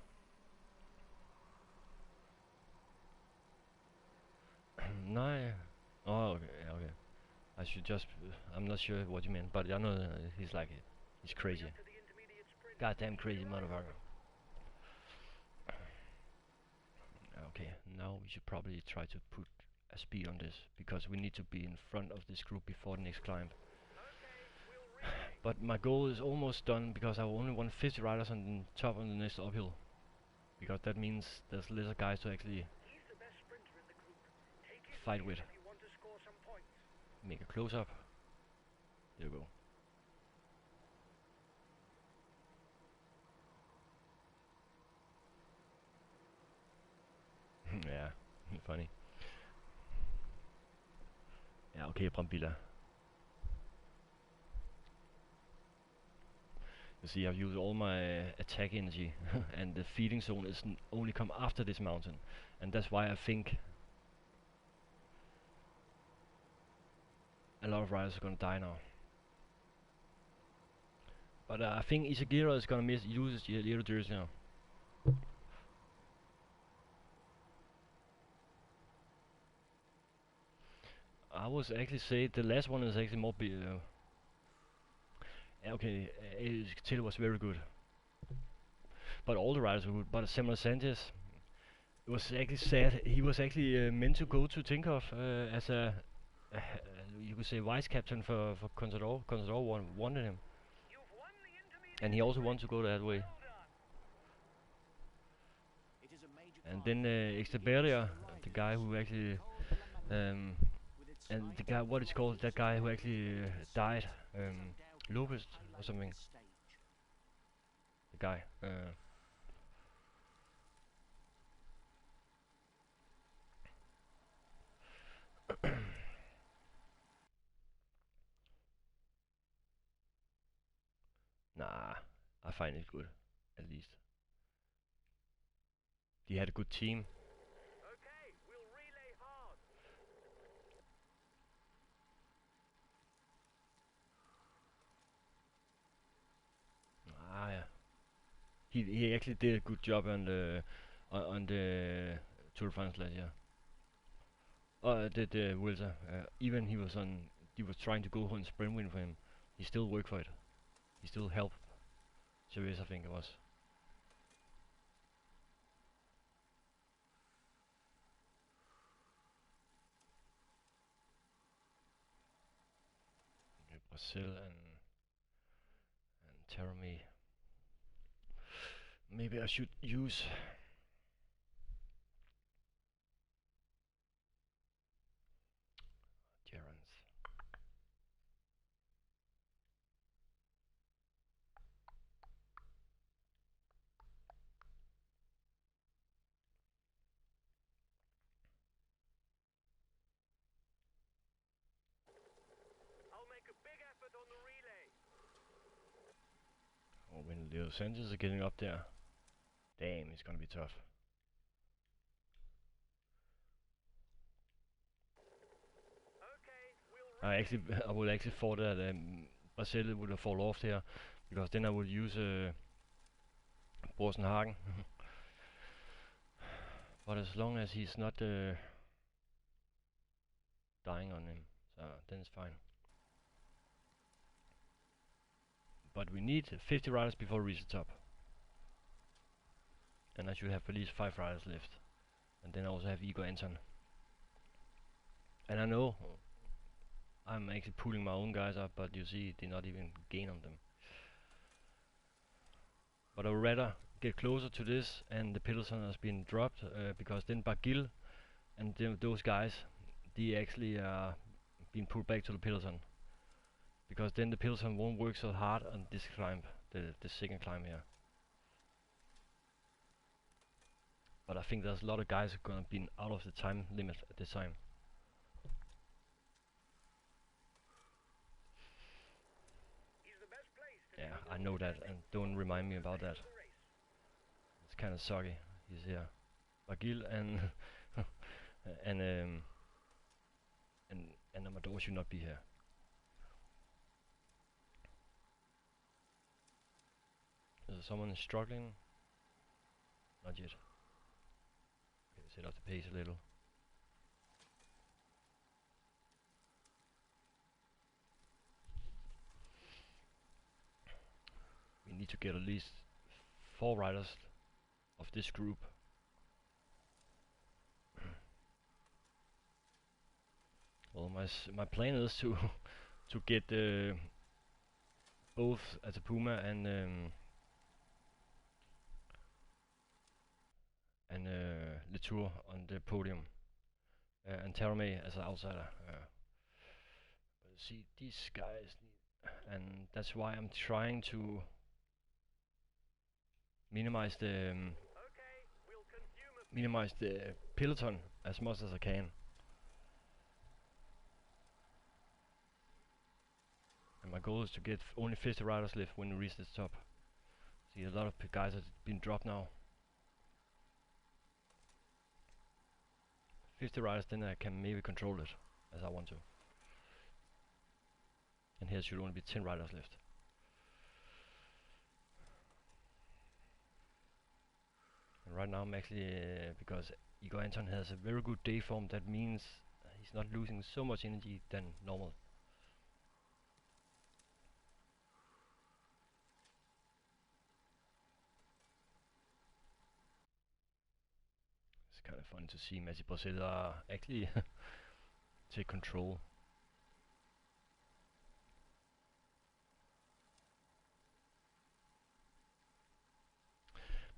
No. Oh, okay, yeah, okay. I should just... I'm not sure what you meant, but I know he's like it. He's crazy. Goddamn crazy motherfucker. Okay, now we should probably try to put a speed on this, because we need to be in front of this group before the next climb. But my goal is almost done, because I only want 50 riders on the top of the next uphill. Because that means there's lesser guys to actually fight with. Make a close up. There you go. Yeah, funny. Yeah, okay, Brambilla. You see, I've used all my attack energy, and the feeding zone is only come after this mountain, and that's why I think a lot of riders are gonna die now. But I think Isagira is gonna use his yellow jersey now. I was actually say the last one is actually more okay, Taylor was very good, but all the riders were good. But Samuel Sanchez, it was actually sad. He was actually meant to go to Tinkoff as a you could say vice captain for Contador. Contador wanted him, and he also wanted to go that way. And then Extraberia, the guy who actually and the guy, what is called, that guy who actually died, Lopez or something. The guy. Nah, I find it good, at least. They had a good team. he actually did a good job on the Tour de France last year. The Vuelta. Even he was trying to go on sprint win for him. He still worked for it. He still helped Chavez, I think it was. Okay, Brazil and Terame. Maybe I should use Gerrans. I'll make a big effort on the relay. Oh, when Leo Sanchez are getting up there, damn, it's gonna be tough. Okay, I would actually thought that Brazil would have fallen off there, because then I would use Borsenhagen. But as long as he's not dying on him, so then it's fine. But we need 50 riders before we reach the top. And I should have at least 5 riders left. And then I also have Igor Anton. And I know I'm actually pulling my own guys up, but you see, they not even gain on them. But I would rather get closer to this, and the peloton has been dropped, because then Barguil and those guys, they actually are being pulled back to the peloton. Because then the peloton won't work so hard on this climb, the second climb here. But I think there's a lot of guys who are gonna be out of the time limit at this time. he's the best placed to Yeah, do I the know that, and don't remind me about that. the race. It's kind of soggy. He's here, Barguil and and Amador should not be here. Is someone struggling? Not yet. Okay, set up the pace a little. We need to get at least 4 riders of this group. Well, my plan is to to get both Atapuma and Latour on the podium, and Terame as an outsider. But see, these guys and that's why I'm trying to minimize the Okay, we'll consume a peloton as much as I can. And my goal is to get only 50 riders left when we reach the top. See, a lot of guys have been dropped now. 50 riders, then I can maybe control it as I want to. And here should only be 10 riders left. And right now I'm actually, because Igor Anton has a very good day form, that means he's not losing so much energy than normal. It's kind of fun to see Messi Brazil actually take control.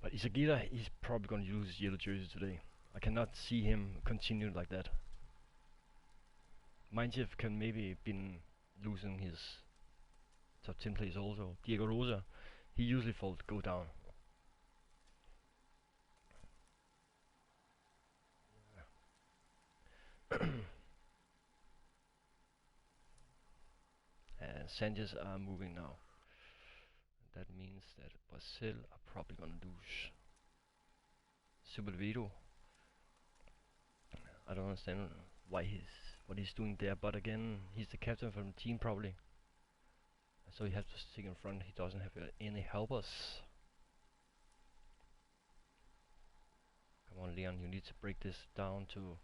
But Isagita, he's probably going to use his yellow jersey today. I cannot see him continue like that. Mindchev can maybe been losing his top 10 place also. Diego Rosa, he usually go down. And Sanchez are moving now. That means that Brazil are probably gonna lose. Supervido, I don't understand what he's doing there, but again, he's the captain from the team probably. So he has to stick in front. He doesn't have any helpers. Come on, Leon, you need to break this down to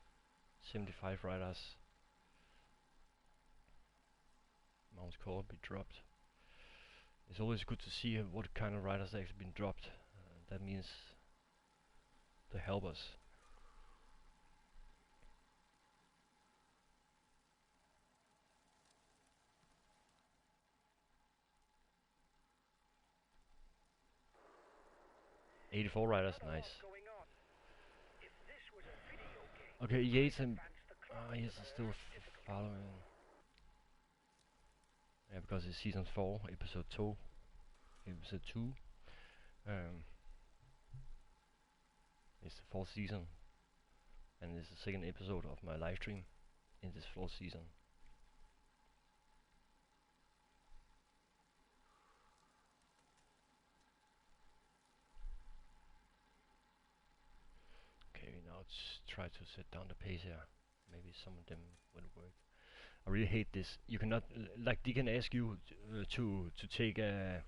75 riders. Mount's call be dropped. It's always good to see what kind of riders actually been dropped. That means they help us. $84 riders, nice. Okay, Yates and Yates is still following. Yeah, because it's season 4, episode 2. It's the 4th season, and it's the 2nd episode of my live stream in this 4th season. Okay, now let's try to set down the pace here. Maybe some of them will work. I really hate this. You cannot, like, they can ask you to take a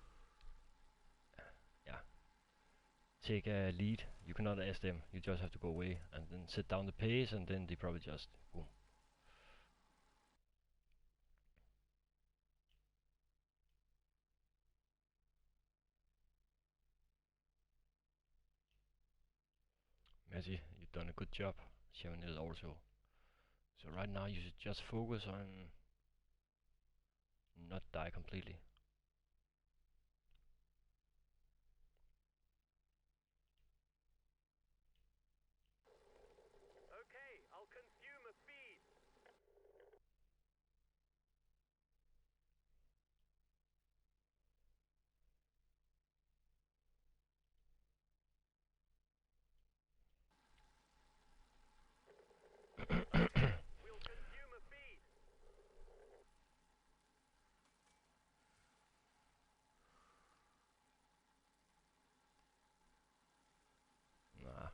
take a lead. You cannot ask them. You just have to go away and then set down the pace, and then they probably just boom. Messi, you've done a good job. Chevenel also. So right now you should just focus on not die completely. Okay, I'll consume a feed. We'll consume a feed. Nah.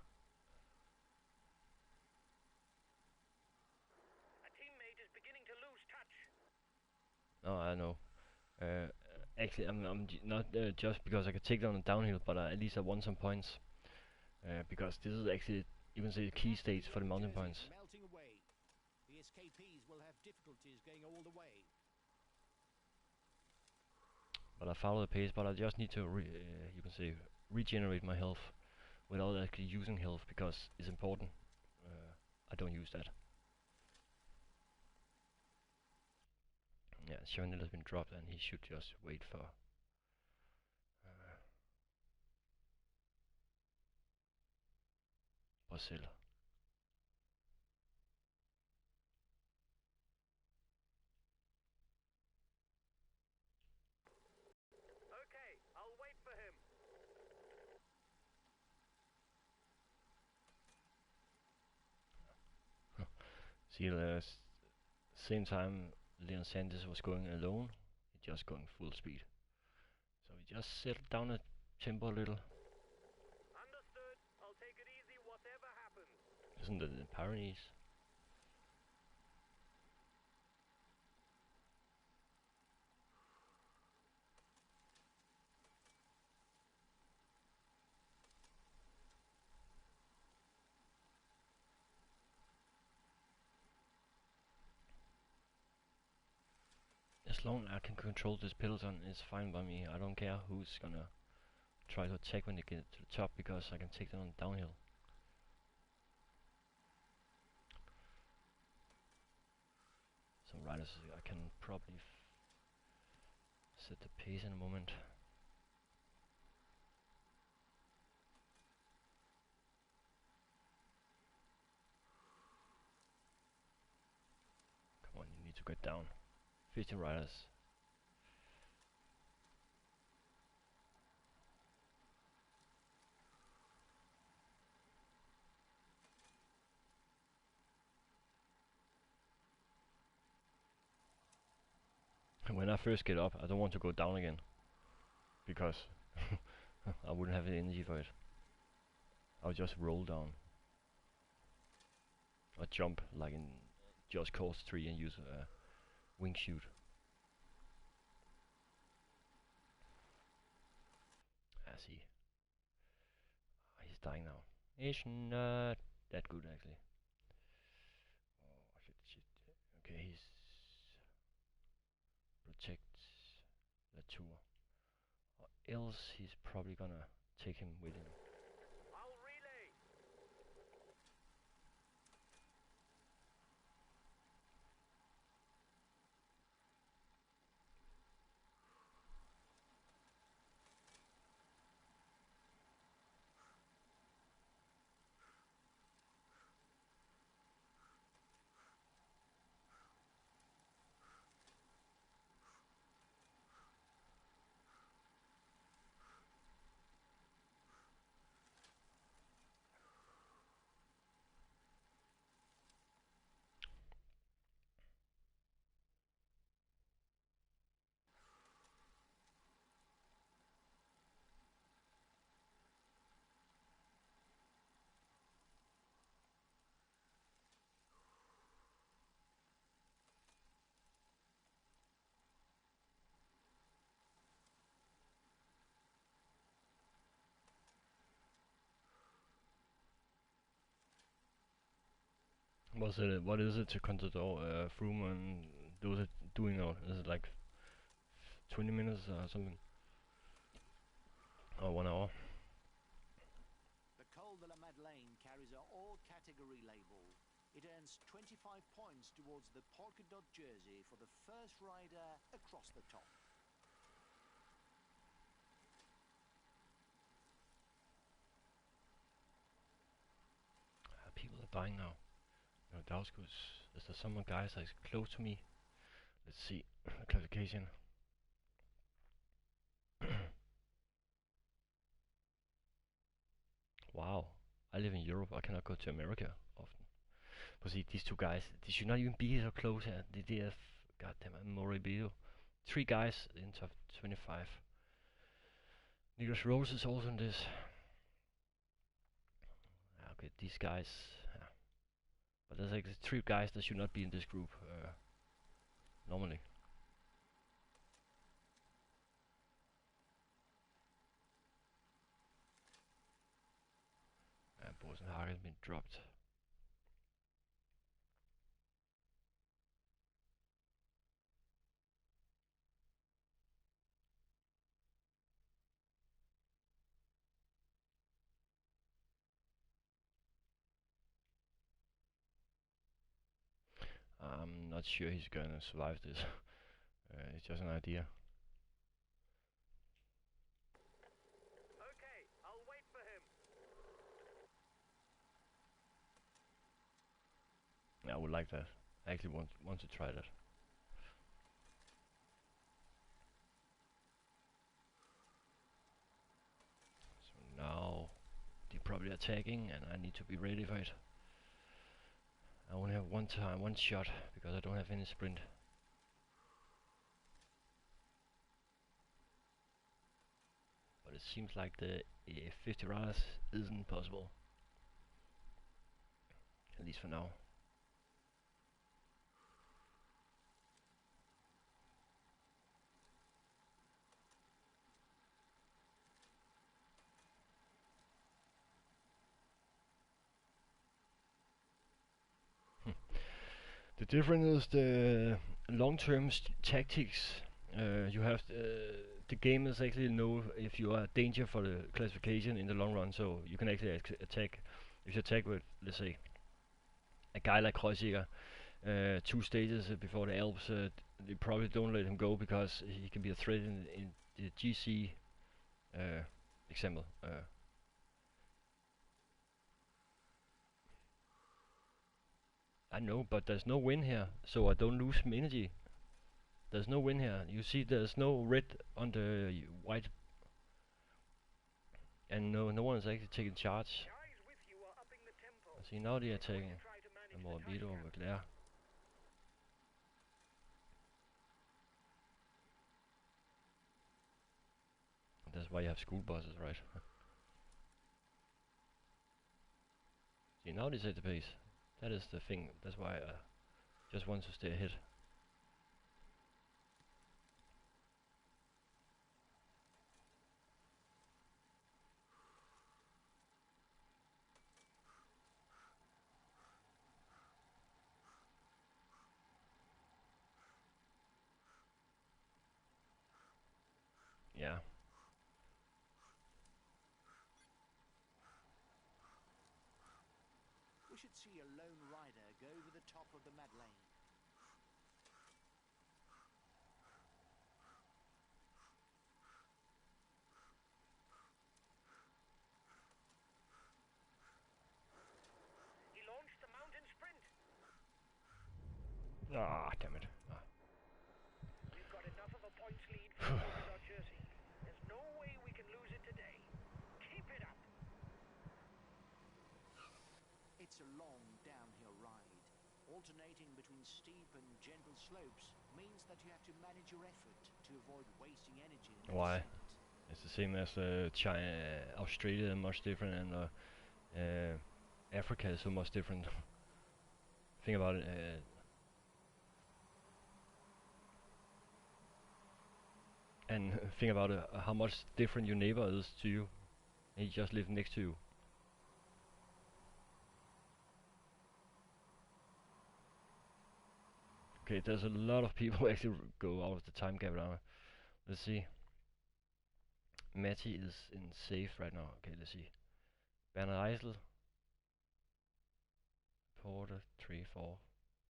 A teammate is beginning to lose touch. No, I know. Actually, I'm not just because I could take down the downhill, but at least I won some points. Because this is actually, you can say, the key stage for the mountain points. Melting away. The escapees will have difficulties going all the way. But I follow the pace, but I just need to, you can say, regenerate my health without actually using health, because it's important. I don't use that. Yeah, Chevenel has been dropped, and he should just wait for Basil. Okay, I'll wait for him. See, same time Leon Sanders was going alone, he just going full speed. So he just settled down the tempo a little. Understood. I'll take it easy whatever happens. Isn't it the Pyrenees? As long as I can control this peloton, it's fine by me. I don't care who's gonna try to attack when they get to the top, because I can take them on downhill. Some riders I can probably set the pace in a moment. Come on, you need to get down. 15 riders. And when I first get up, I don't want to go down again, because I wouldn't have the energy for it. I'll just roll down. Or jump like in Just Cause 3 and use a wing shoot. I see. He's dying now. He's not that good actually. Oh shit. Okay, he's protects the tour. Or else he's probably gonna take him with him. I'll relay. What is it to Contador, Froome and those are doing now? Is it like 20 minutes or something? Or 1 hour? The Col de la Madeleine carries a all-category label. It earns 25 points towards the polka dot jersey for the first rider across the top. People are dying now. No doubt, cause is there some guys that's close to me? Let's see. Classification. Wow. I live in Europe. I cannot go to America often. But see, these two guys, they should not even be so close here. They have, goddamn, Moribio. 3 guys in top 25. Nicholas Rose is also in this. Okay, these guys. Yeah. But there's like 3 guys that should not be in this group normally. Bosenhagen has been dropped. I'm not sure he's gonna survive this. It's just an idea. Okay, I'll wait for him. Yeah, I would like that. I actually want to try that. So now they're probably attacking, and I need to be ready for it. I only have one shot because I don't have any sprint. But it seems like the 50 riders isn't possible. At least for now. The difference is the long-term tactics. You have the game is actually know if you are a danger for the classification in the long run, so you can actually attack. If you attack with, let's say, a guy like Kreuziger, 2 stages before the Alps, they probably don't let him go because he can be a threat in the GC example. I know, but there's no win here, so I don't lose some energy. There's no win here. You see, there's no red on the white, and no one is actually taking charge. Guys with you are upping the tempo. See, now they are taking Try to manage a the more time Vito gap. with Leclerc. That's why you have school buses, right? See, now they set the pace. That is the thing. That's why I just want to stay ahead. yeah. We should see a lone rider go over the top of the mad lane. He launched the mountain sprint. Ah, damn it. Ah. We've got enough of a points lead for the polka dot jersey. There's no way we can lose it today. Keep it up. It's a long downhill ride. Alternating between steep and gentle slopes means that you have to manage your effort to avoid wasting energy in the Why? descent. It's the same as China, Australia, much different, and Africa is so much different. Think about it. And think about how much different your neighbor is to you. And he just lives next to you. Okay, there's a lot of people actually go out of the time gap now. Let's see. Matty is in safe right now. Okay, let's see. Banner Eisel. Porter 3, 4,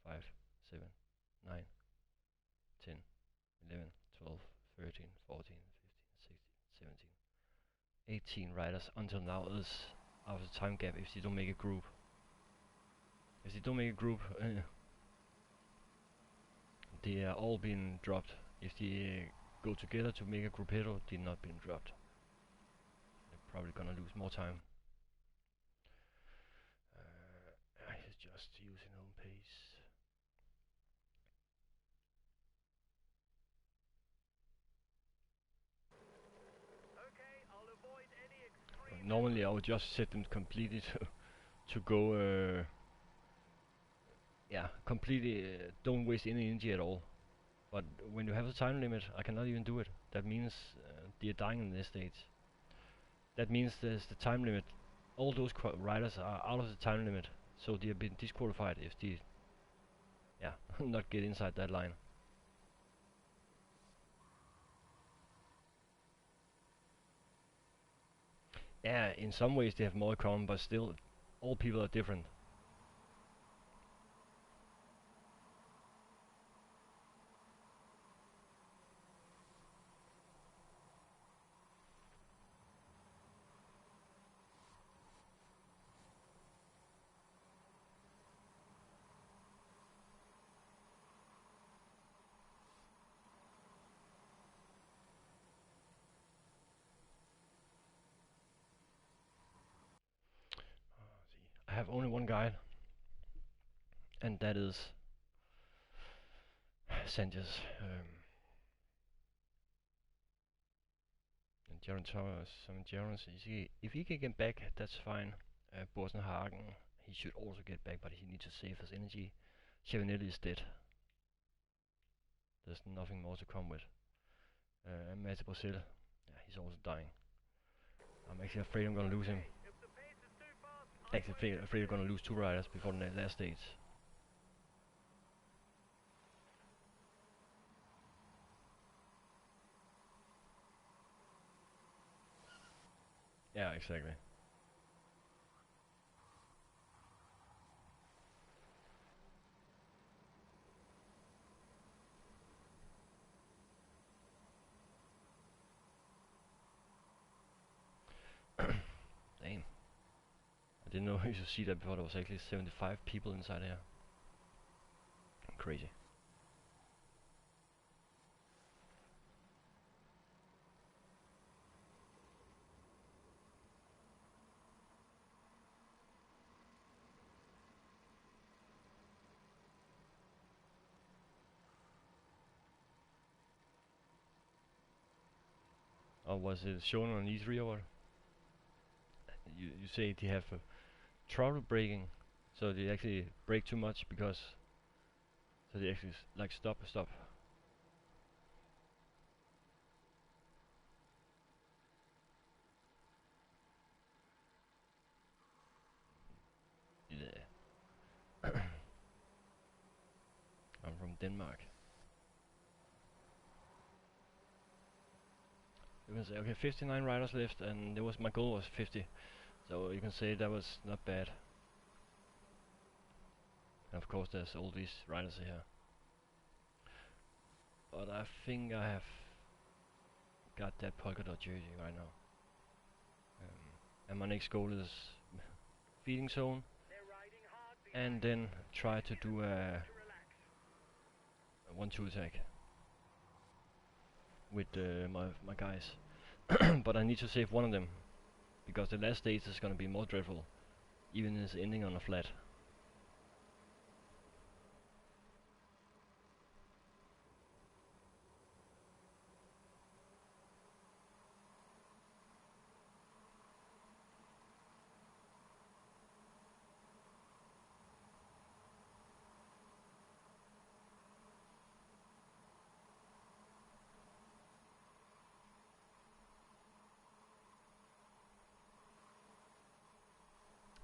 5, 7, 9, 10, 11, 12, 13, 14, 15, 16, 17, 18 riders until now is out of the time gap if they don't make a group. If they don't make a group, they are all being dropped. If they go together to make a gruppetto, they're not being dropped. They're probably gonna lose more time. He's just using home pace. Okay, I'll avoid any extreme. Normally I would just set them completely to go yeah, completely don't waste any energy at all. But when you have a time limit, I cannot even do it. That means they're dying in this stage. That means there's the time limit. All those riders are out of the time limit, so they have been disqualified if they, yeah, not get inside that line. Yeah, in some ways they have more common, but still, all people are different. I have only one guide, and that is Sanchez. And Jaron Thomas, if he can get back, that's fine. Borsenhagen, he should also get back, but he needs to save his energy. Chiavinelli is dead. There's nothing more to come with. Mate Brazil, yeah, he's also dying. I'm actually afraid I'm gonna lose him. Actually afraid I'm gonna lose 2 riders before the last stage. Yeah, exactly. Damn. I didn't know you should see that before. There was actually 75 people inside here. Crazy. Or was it shown on E3 or what? You say they have throttle braking, so they actually brake too much because, so they actually like stop. Yeah. I'm from Denmark. you can say, okay, 59 riders left, and there was my goal was 50, so you can say that was not bad. And of course, there's all these riders here, but I think I have got that polka dot jersey right now. And my next goal is feeding zone, and then try to do a 1-2 attack with my guys. But I need to save one of them, because the last stage is gonna be more dreadful, even if it's ending on a flat.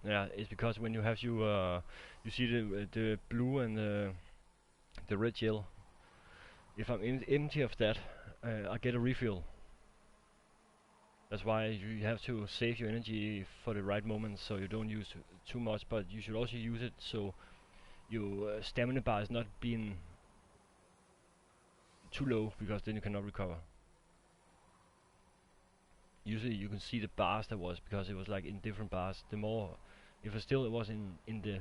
Yeah, it's because when you have you see the blue and the red gel. If I'm empty of that, I get a refill. That's why you have to save your energy for the right moment, so you don't use too much. But you should also use it so your stamina bar is not being too low, because then you cannot recover. Usually you can see the bars that was, because it was like in different bars. The more, if it still was in the,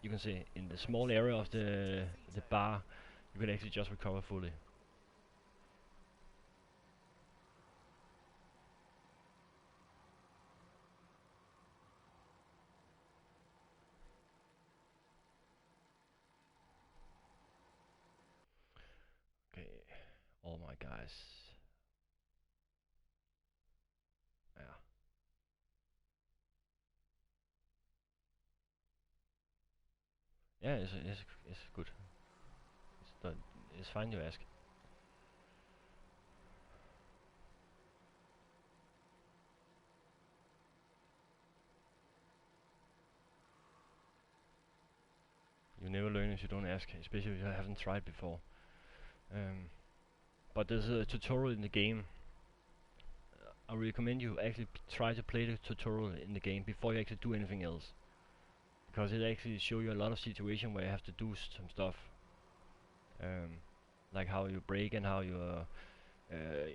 you can say in the small area of the bar, you can actually just recover fully. Okay, all my guys. Yeah. Yeah, it's good. It's fine, you ask. You never learn if you don't ask, especially if you haven't tried before. But there's a tutorial in the game. I recommend you actually try to play the tutorial in the game before you actually do anything else, because it actually shows you a lot of situations where you have to do some stuff, like how you brake and how you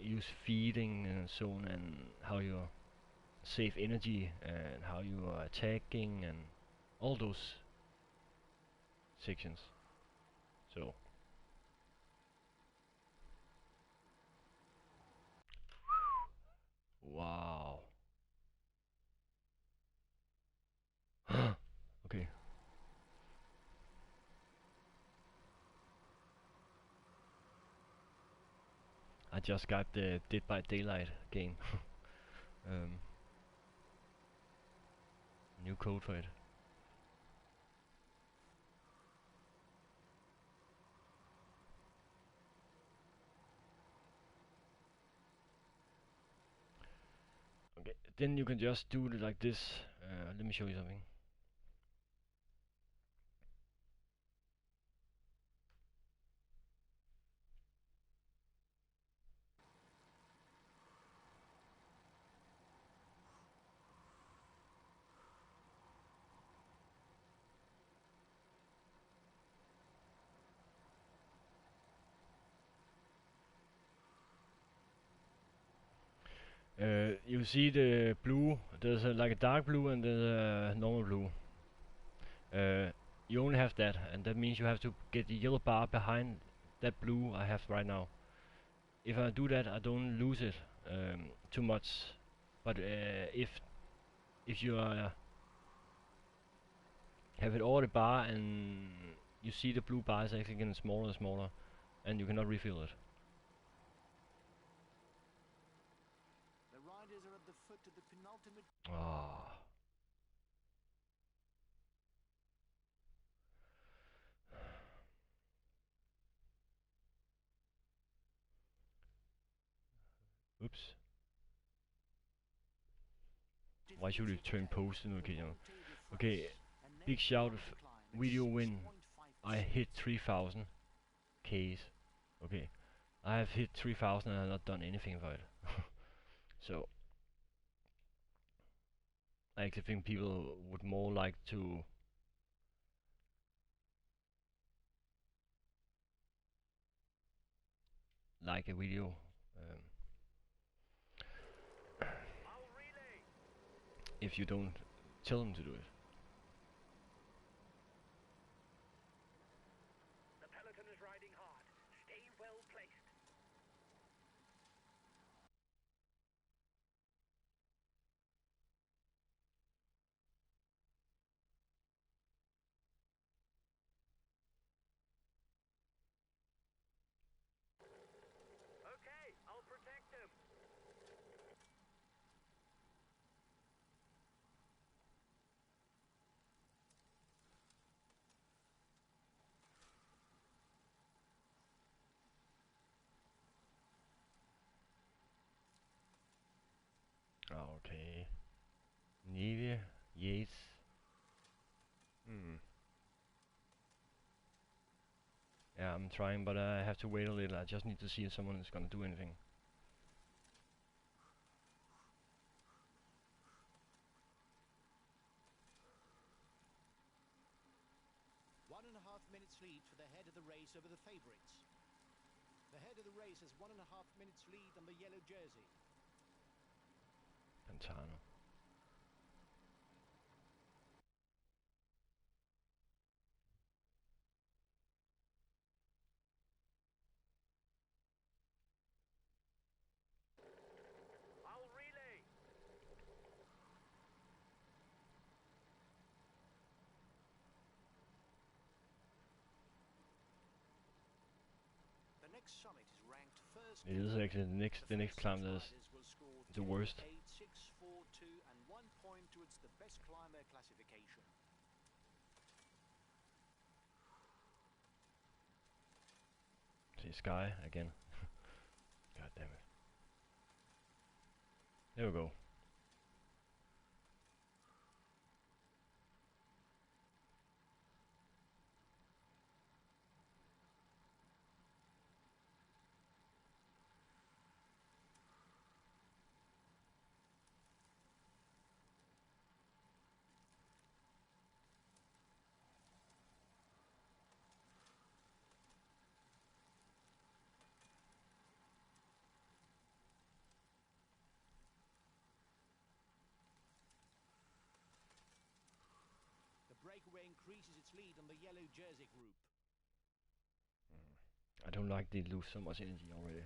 use feeding and so on, and how you save energy and how you are attacking and all those sections. So wow. Okay. I just got the Dead by Daylight game. New code for it. Okay, then you can just do it like this. Let me show you something. You see the blue, there's like a dark blue and there's a normal blue. You only have that, and that means you have to get the yellow bar behind that blue I have right now. If I do that, I don't lose it too much. But if you have it over the bar and you see the blue bar is actually getting smaller and smaller, and you cannot refill it. The riders are at the foot of the penultimate. Ah. Oops. Why should we turn post notification? Okay, big shout, video win. I hit 3000 Ks. Okay, I have hit 3000 and I have not done anything for it. So I actually think people would more like to like a video I'll relay. if you don't tell them to do it. The peloton is riding hard. Stay well placed. Okay, I'll protect him. Okay. Nivea, Yates. Yeah, I'm trying, but I have to wait a little. I just need to see if someone is gonna do anything. 1.5 minutes lead for the head of the race over the favourites. The head of the race has 1.5 minutes lead on the yellow jersey. Pantano. I'll relay. The next summit is ranked first. It is actually the next climb that is riders will score the worst. 10, 8, 6, 4, 2 and 1 point towards the best climber classification. See Sky again. God damn it. There we go. The breakaway increases its lead on the yellow jersey group. I don't like they lose so much energy already.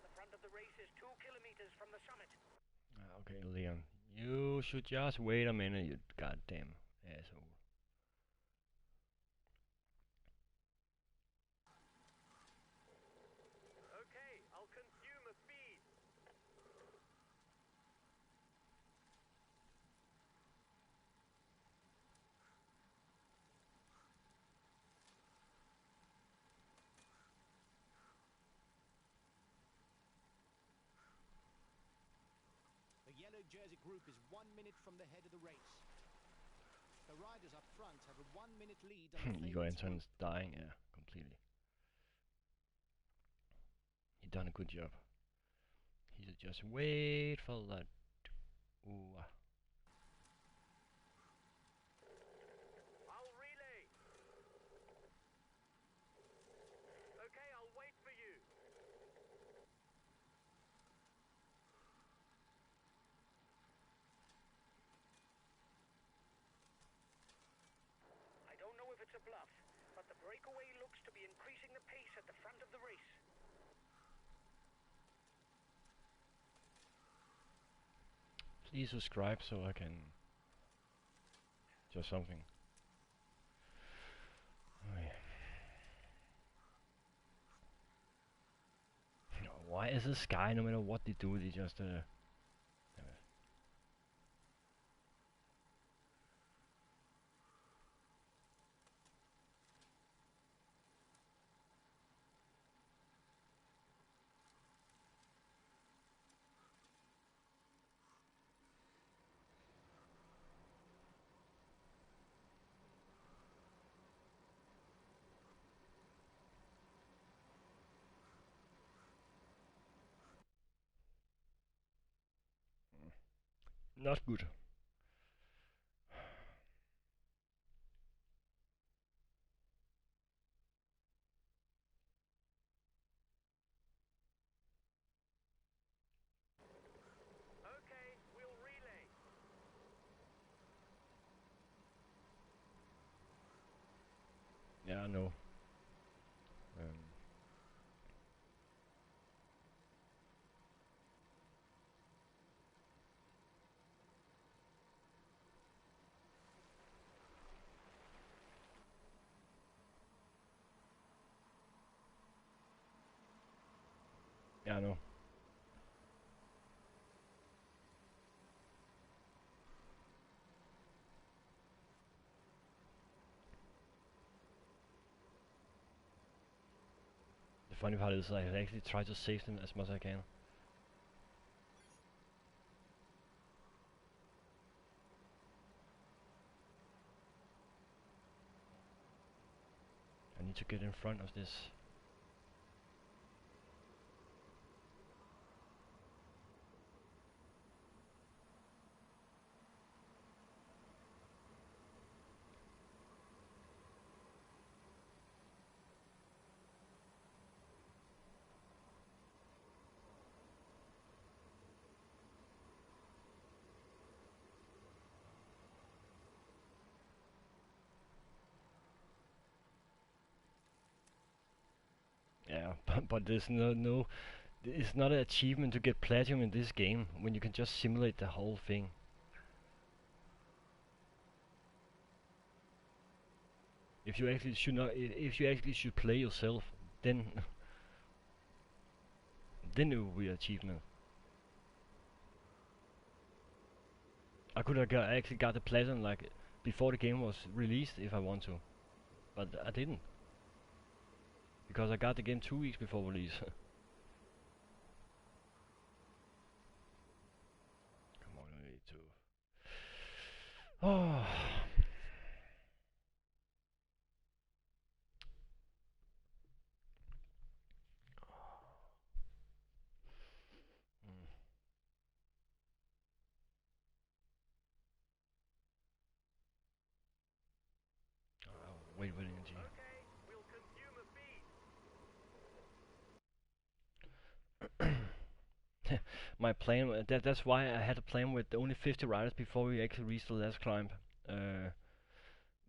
The front of the race is 2 kilometers from the summit. Okay, Leon. You should just wait a minute, you goddamn asshole. Okay, I'll consume a feed. The yellow jersey group is 1 minute from the head of the race. The riders up front have a 1 minute lead on the Igor favourites group. Anton's dying, yeah, completely. He done a good job. He should just wait for that. Ooh. I'll relay. Okay, I'll wait for you. I don't know if it's a bluff, but the breakaway looks to be increasing the pace at the front of the race. Please subscribe so I can do something. Why is the sky, no matter what they do, they just not good. Okay, we'll relay. Yeah, I know. Yeah, I know. The funny part is I actually try to save them as much as I can. I need to get in front of this. Yeah, but there's no, it's not an achievement to get platinum in this game when you can just simulate the whole thing. If you actually should not, if you actually should play yourself, then then it will be an achievement. I could have actually got the platinum like before the game was released if I want to, but I didn't because I got the game 2 weeks before release. Come on, I need to. Oh. Wait, energy. Okay, we'll consume a feed. My plan, that's why I had a plan with only 50 riders before we actually reached the last climb.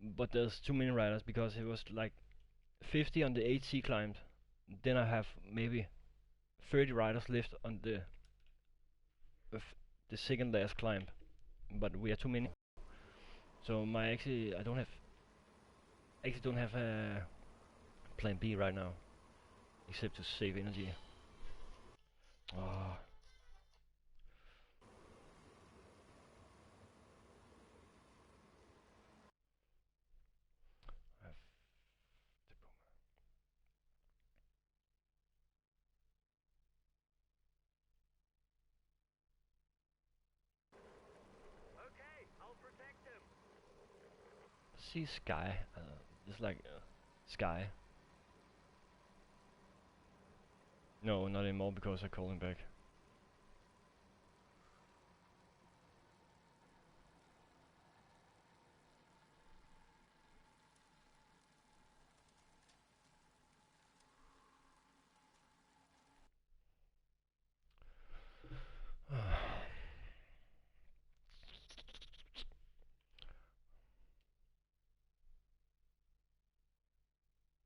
But there's too many riders because it was like 50 on the 8C climb. Then I have maybe 30 riders left on the second last climb. But we are too many. So my I don't have a plan B right now, except to save energy. Oh. Okay, I'll protect him. See sky, it's like sky. No, not anymore because I called him back.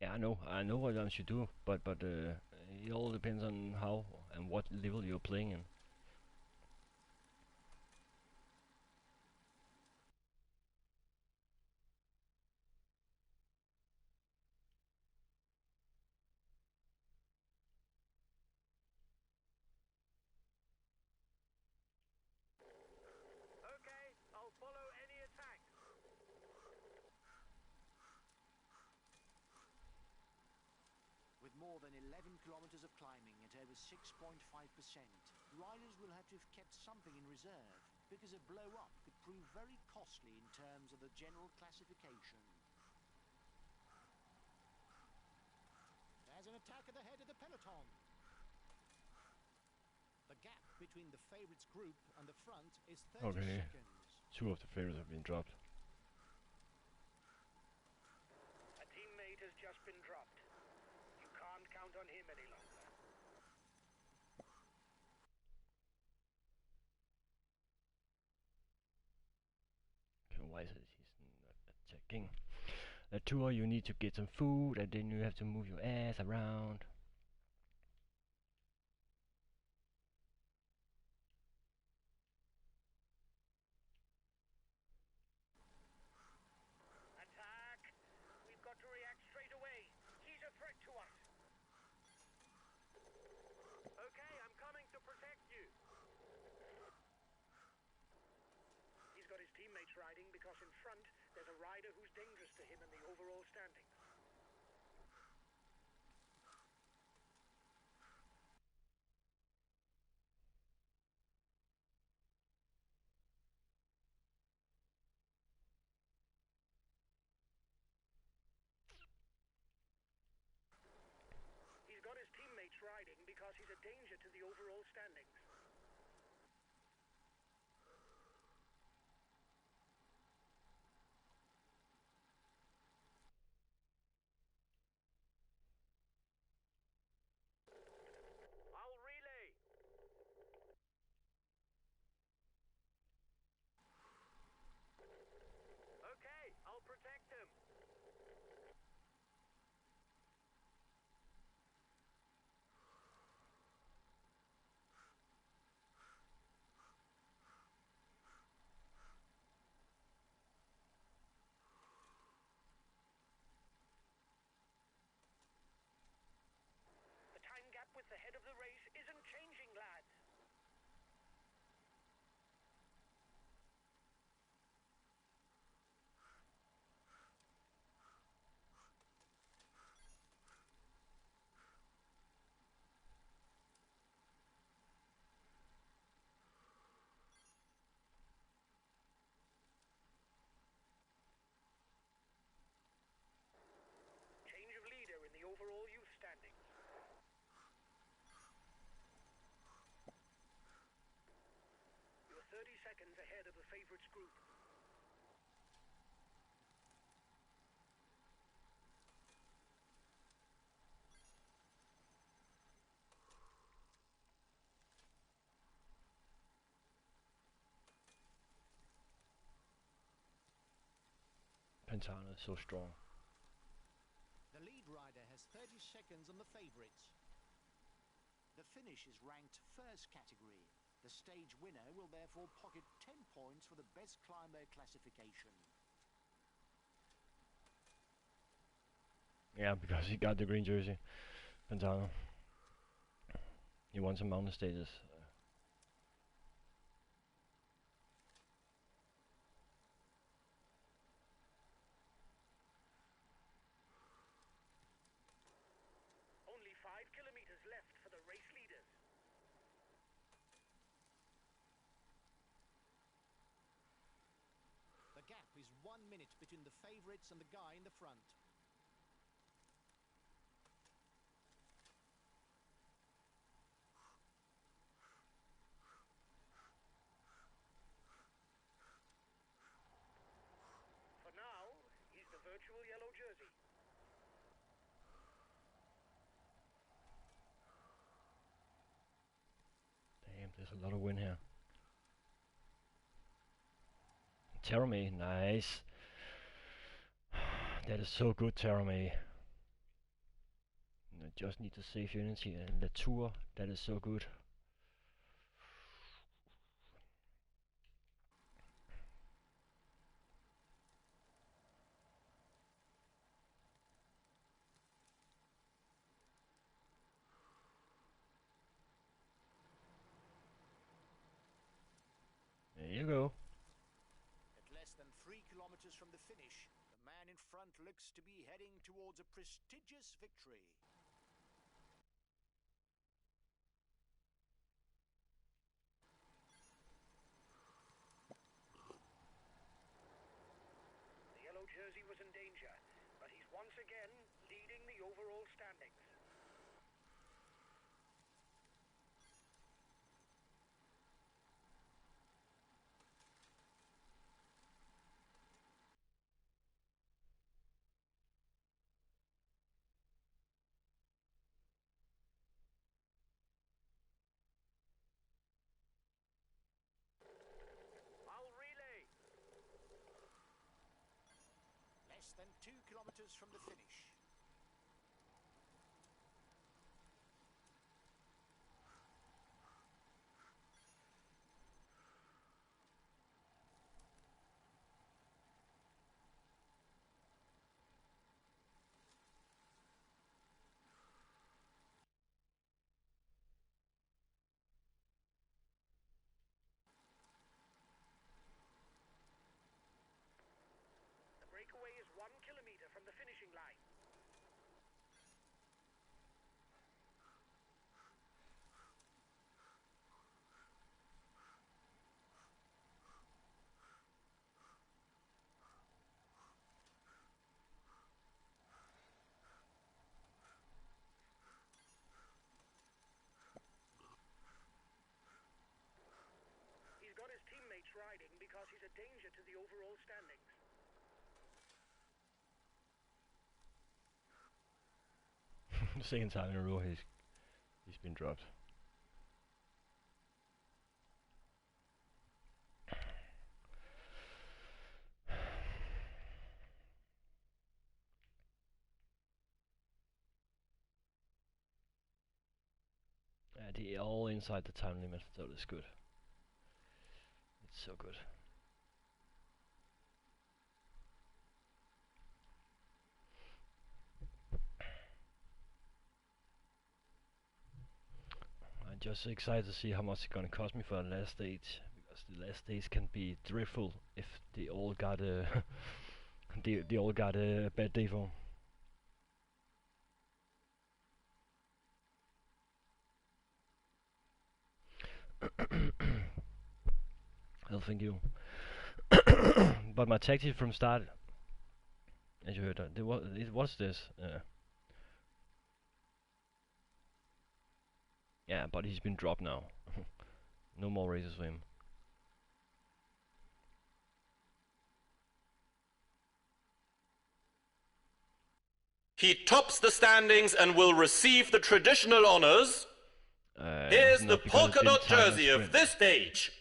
Yeah, I know what I should do, but it all depends on how and what level you're playing in. more than 11 kilometers of climbing at over 6.5%, riders will have to have kept something in reserve, because a blow-up could prove very costly in terms of the general classification. There's an attack at the head of the peloton. The gap between the favourites group and the front is 30 Okay. seconds. 2 of the favorites have been dropped. A teammate has just been dropped. You can't count on him any longer. Okay, why is it he's not attacking? A tour, you need to get some food, and then you have to move your ass around. Attack! We've got to react straight away. He's a threat to us. Okay, I'm coming to protect you. He's got his teammates riding because in front there's a rider who's dangerous to him in the overall standings. He's got his teammates riding because he's a danger to the overall standings. I'll relay. Okay, I'll protect him. The time gap with the head of the race isn't changing, lads. Change of leader in the overall youth standings. You're 30 seconds ahead of the favorites group. Pantana is so strong. The lead rider has 30 seconds on the favourites. The finish is ranked first category. The stage winner will therefore pocket 10 points for the best climber classification. Yeah, because he got the green jersey. Pantana. He won some mountain stages. Only 5 kilometers left for the race leaders. The gap is 1 minute between the favourites and the guy in the front. For now, he's the virtual yellow jersey. Damn, there's a lot of wind here. Terame, nice. That is so good, Terame. I just need to save Unity and the tour. That is so good. There you go. At less than 3 kilometers from the finish, the man in front looks to be heading towards a prestigious victory. he was in danger, but he's once again leading the overall standings. I'll relay. Less than 2 kilometers from the finish. The breakaway is 1 kilometer from the finishing line. He's got his teammates riding because he's a danger to the overall standings. The second time in a row he's been dropped. They're all inside the time limit, so that's good. It's so good. I'm just excited to see how much it's gonna cost me for the last stage, because the last stage can be dreadful if they all got a they all got a bad day for. Well, thank you. But my tactic from start, as you heard, it was this. Yeah, but he's been dropped now. No more races for him. He tops the standings and will receive the traditional honors. Here's the polka dot jersey of this stage.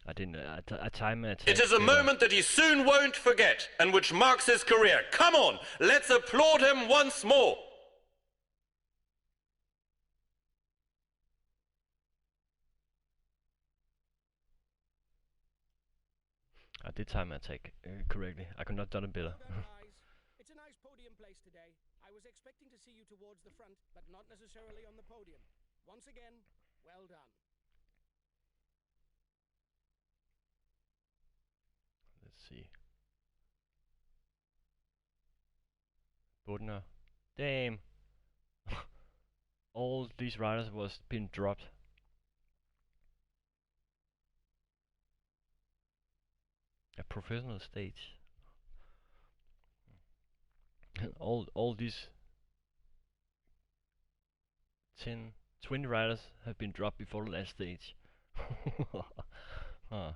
I didn't. I time attack. It is a moment that he soon won't forget, and which marks his career. Come on, let's applaud him once more. I did time attack correctly. I could not done it better. Well done, guys. It's a nice podium place today. I was expecting to see you towards the front, but not necessarily on the podium. Once again, well done. Let's see. Bodner. Damn. All these riders was been dropped. A professional stage. all these 10, 20 riders have been dropped before the last stage. Huh.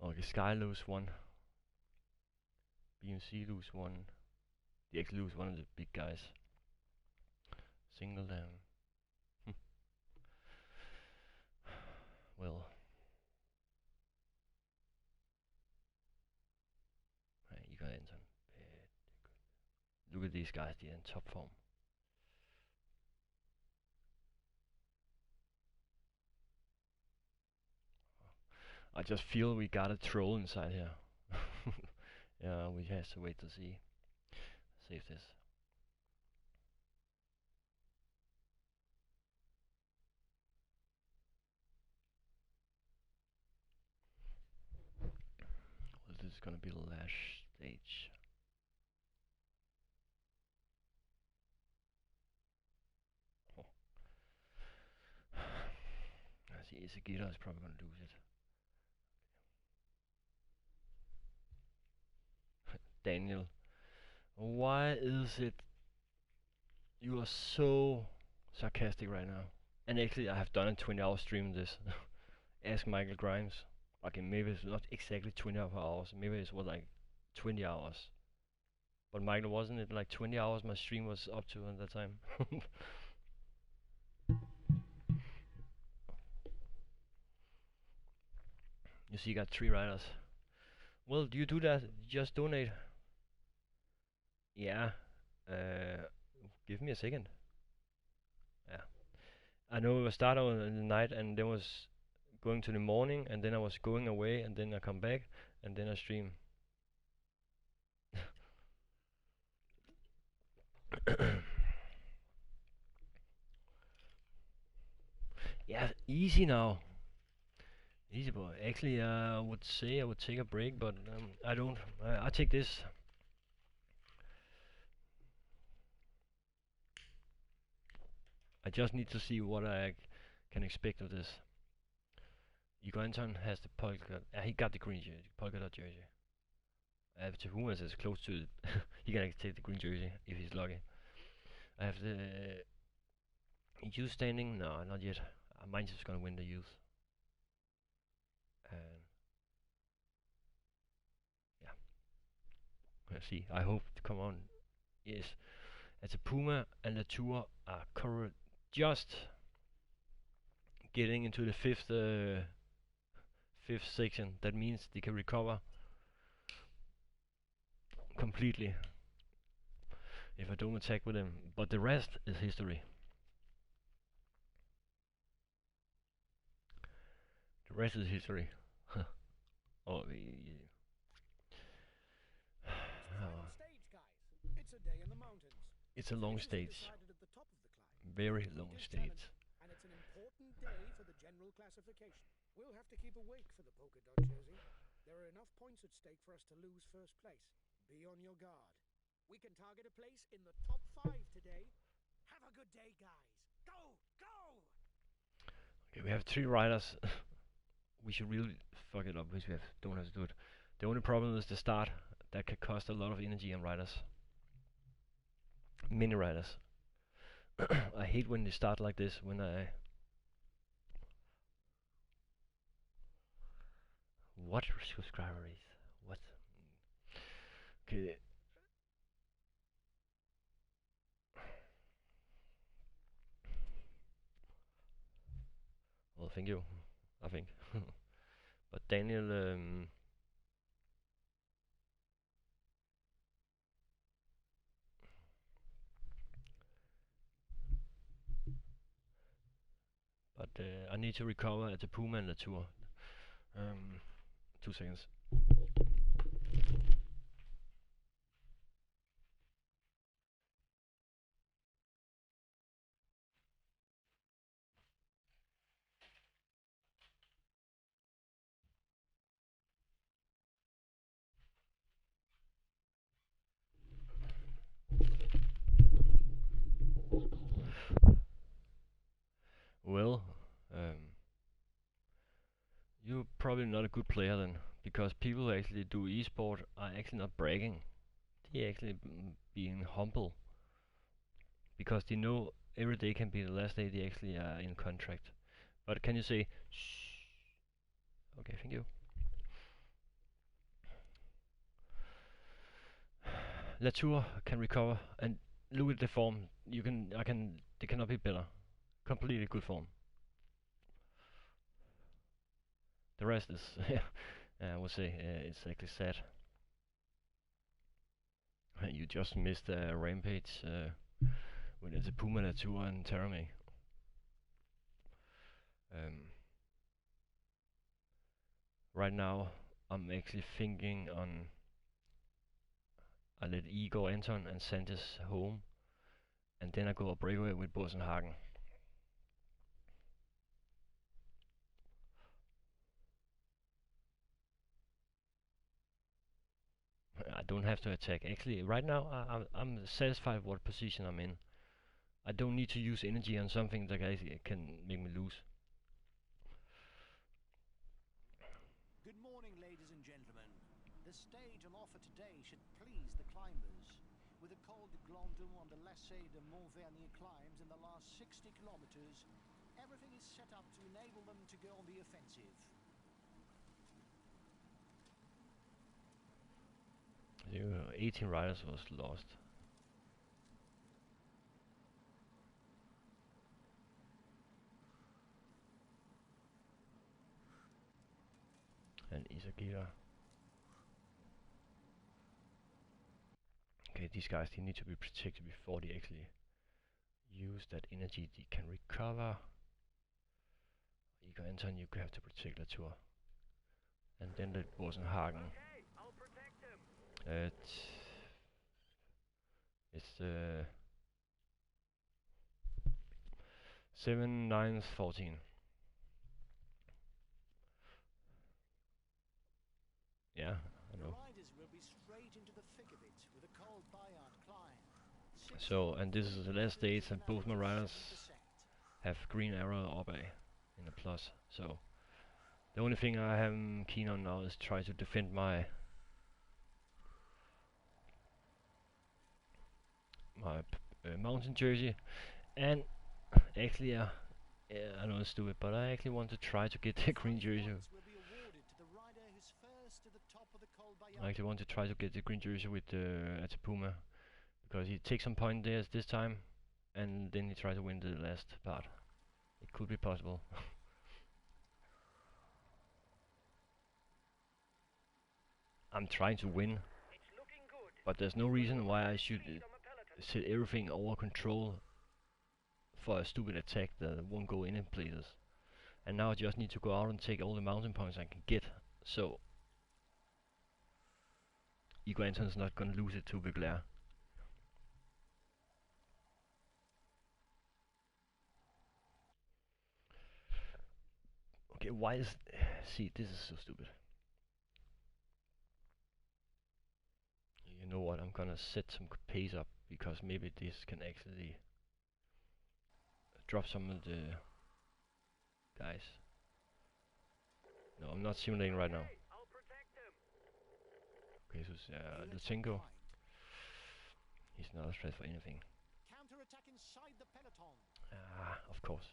Okay, Sky lose one. BMC lose one. DX lose one of the big guys. Single down. Well. Right, you got Anton. Look at these guys, they're in top form. I just feel we got a troll inside here. Yeah, we have to wait to see. Save this. Well, this is gonna be the last stage. Oh. I see Isagita is probably gonna lose it. Daniel, why is it you are so sarcastic right now? And actually, I have done a 20-hour stream this. Ask Michael Grimes. Okay, maybe it's not exactly 20 hours. Maybe it was like 20 hours. But Michael, wasn't it like 20 hours my stream was up to at that time? You see, you got 3 riders. Well, do you do that? Just donate. Yeah. Give me a second. Yeah. I know I started on in the night and then was going to the morning and then I was going away and then I come back and then I stream. Yeah, easy now. Easy boy. Actually, I would say I would take a break, but I don't. I take this. I just need to see what I can expect of this. Igor Anton has the polka. He got the green jersey, polka dot jersey. If Tahumas is close to it, he can take the green jersey if he's lucky. I have the youth standing. No, not yet. Mine's just gonna win the youth. Yeah. Let's see. I hope to come on. Yes. As a Puma and the Tour are covered just getting into the fifth section. That means they can recover completely if I don't attack with them. But the rest is history. The rest is history. Oh, it's a long stage. Very long stage. And it's an important day for the general classification. We'll have to keep awake for the polka dot jersey. There are enough points at stake for us to lose first place. Be on your guard. We can target a place in the top 5 today. Have a good day, guys. Go! Go! Okay, we have 3 riders. We should really fuck it up if we don't have to do it. The only problem is the start. That could cost a lot of energy on riders. Mini riders. I hate when they start like this. When I what subscriber is what? Okay. Well, thank you. I think. But Daniel, but I need to recover at the Puma and the Tour. 2 seconds. Well, you're probably not a good player then, because people who actually do esport are actually not bragging. They're actually being humble, because they know every day can be the last day they actually are in contract. But can you say, shh? Okay, thank you. Latour can recover, and look at the form. They cannot be better. Completely good form. The rest is, I would say, it's actually sad. You just missed a rampage when it's a Puma, Latour, and Terame. Right now, I'm actually thinking on I let Igor Anton and Sanchez home, and then I go a breakaway with Bosenhagen. I don't have to attack. Actually, right now I'm satisfied with what position I'm in. I don't need to use energy on something that can make me lose. Good morning, ladies and gentlemen. The stage stage on offer today should please the climbers. With the Col de Glandon on the Lassay de Montvernier climbs in the last 60 kilometers, everything is set up to enable them to go on the offensive. 18 riders was lost. And Isagira. Okay, these guys, they need to be protected before they actually use that energy they can recover. Igor Anton, you have to protect Latour. And then that wasn't Hagen. Okay, I'll protect him. It's 7, 9, 14. Yeah, I know. Riders will be straight into the thick of it with a Col Bayard climb. So, and this is the last stage, and both my riders have green arrow up in the plus. So, the only thing I am keen on now is try to defend my mountain jersey, and actually, I know it's stupid, but I actually want to try to get the green jersey. I actually want to try to get the green jersey with Atapuma, because he takes some point there this time, and then he tries to win the last part. It could be possible. I'm trying to win, but there's no reason why I should set everything over control for a stupid attack that won't go any places. And now I just need to go out and take all the mountain points I can get, so Igor Anton's not gonna lose it to Vugler. Okay, why is... See, this is so stupid. You know what, I'm gonna set some pace up, because maybe this can actually drop some of the guys. No, I'm not simulating right now. Okay, so Lutsenko. He's not a threat for anything. Counter-attack inside the peloton. Ah, of course.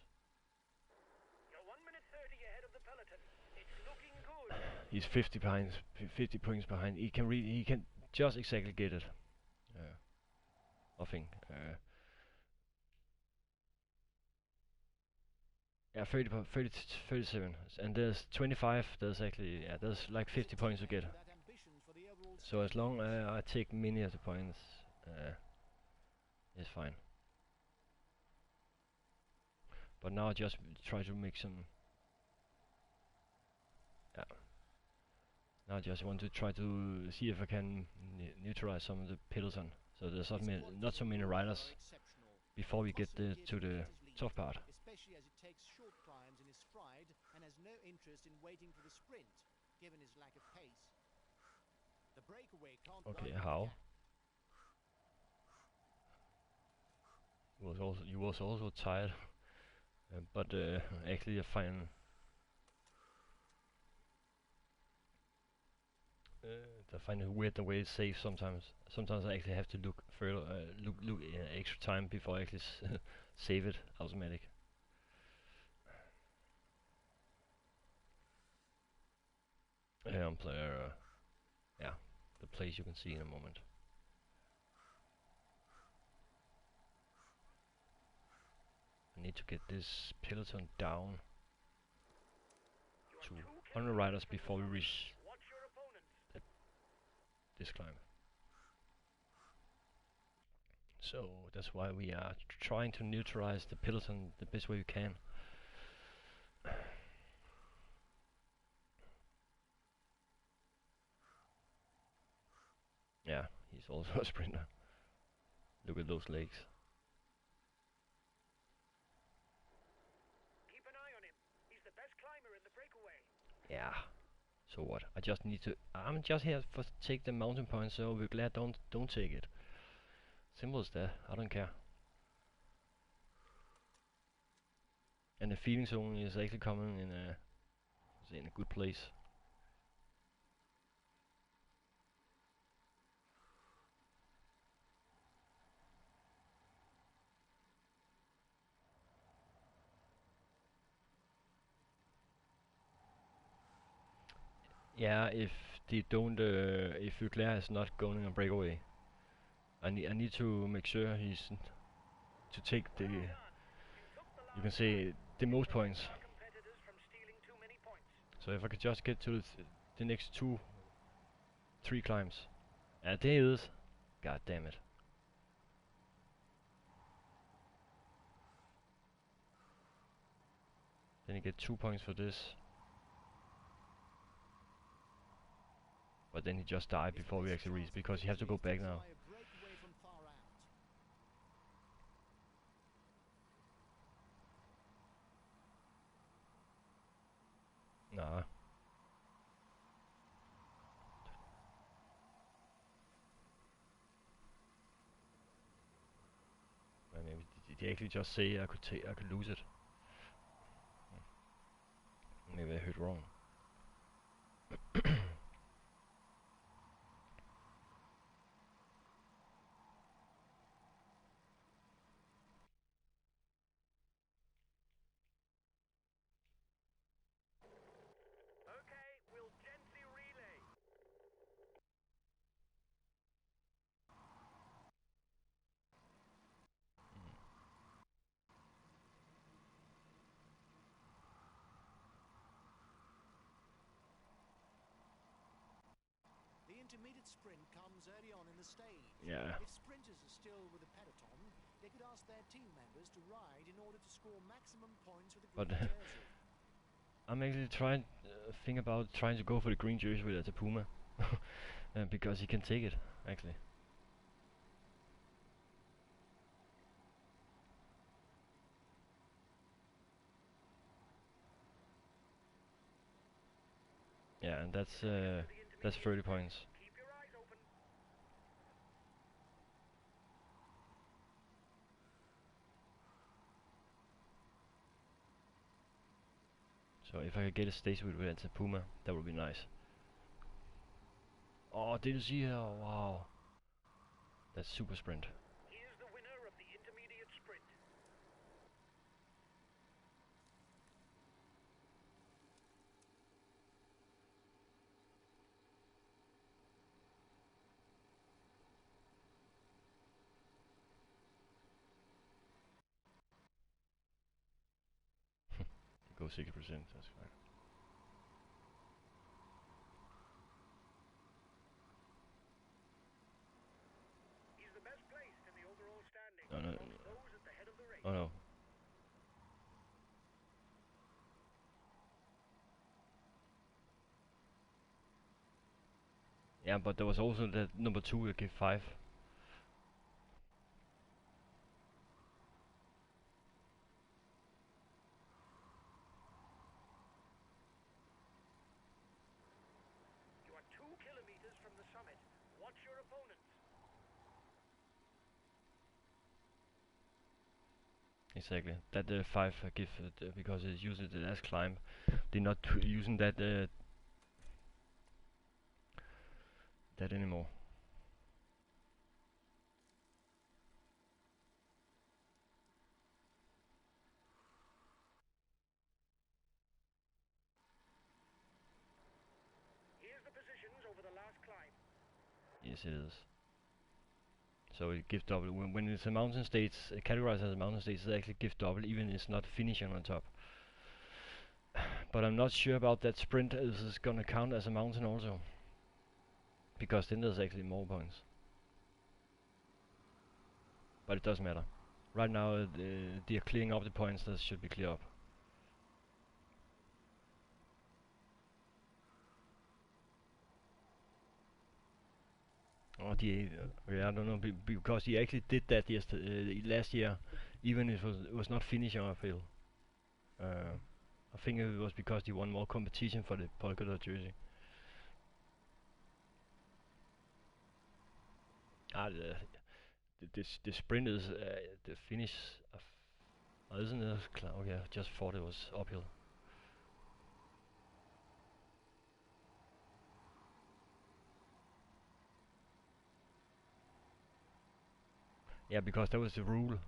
You're 1 minute 30 ahead of the peloton. It's looking good. He's 50 behind, 50 points behind. He can just exactly get it. I think. Yeah, 37, and there's 25. There's actually, yeah, there's like 50 points to get. So as long as I take many of the points, it's fine. But now I just try to make some. Yeah. Now I just want to try to see if I can neutralize some of the peloton. So there's not so many riders before we get to the tough part. Especially as it takes short climbs in his stride and has no interest in waiting for the sprint, given his lack of pace. The breakaway can't. Okay, how? You was also tired, but actually I find it weird the way it's safe sometimes. Sometimes I actually have to look further, look extra time before I actually save it automatic. Player, yeah, the place you can see in a moment. I need to get this peloton down to 100 riders before we reach this climb. So that's why we are trying to neutralize the peloton the best way we can. Yeah, he's also a sprinter. Look at those legs. Keep an eye on him. He's the best climber in the breakaway. Yeah. So what? I just need to. I'm just here for take the mountain points. So we're glad don't take it. Simple as that. I don't care. And the feeding zone is actually coming in a good place. Yeah, if they don't, if Leclerc is not going on breakaway, I need to make sure he's to take the, you can say, the most points. Competitors from stealing too many points. So if I could just get to the next 3 climbs. And det is, god damn it. Then you get 2 points for this. But then he just died before we actually reached, because he has to go back now. Nah. I mean, did he actually just say I could lose it? Maybe I heard wrong. Okay, we'll gently relay. The intermediate sprint comes early on in the stage. Yeah. If sprinters are still with the peloton, they could ask their team members to ride in order to score maximum points with the green But jersey. I'm actually think about trying to go for the green jersey with the Puma. Because he can take it, actually. Yeah, and that's 30 points. Keep your eyes open. So if I could get a stage with the Puma, that would be nice. Oh, did you see her? Wow. That's super sprint. Here's the winner of the intermediate sprint. Go 60%, that's fine. He's the best placed in the overall standing. No, no, amongst those at the head of the race. oh no. Yeah, but there was also that number 2 will give 5. You are 2 kilometers from the summit. Watch your opponents. Exactly. That 5 give because it's usually the last climb. They're not using that that anymore. Here's the positions over the last climb. Yes, it is. So it gives double when it's a mountain stage, categorized as a mountain stage. It actually gives double, even if it's not finishing on top. But I'm not sure about that sprint. Is this gonna count as a mountain also? Because then there's actually more points. But it doesn't matter. Right now they are clearing up the points that should be cleared up. Oh, yeah, I don't know, because he actually did that last year, even if it was not finishing, I feel. I think it was because he won more competition for the polka dot jersey. The sprint is the finish. Isn't it? Okay, I just thought it was uphill. Yeah, because that was the rule.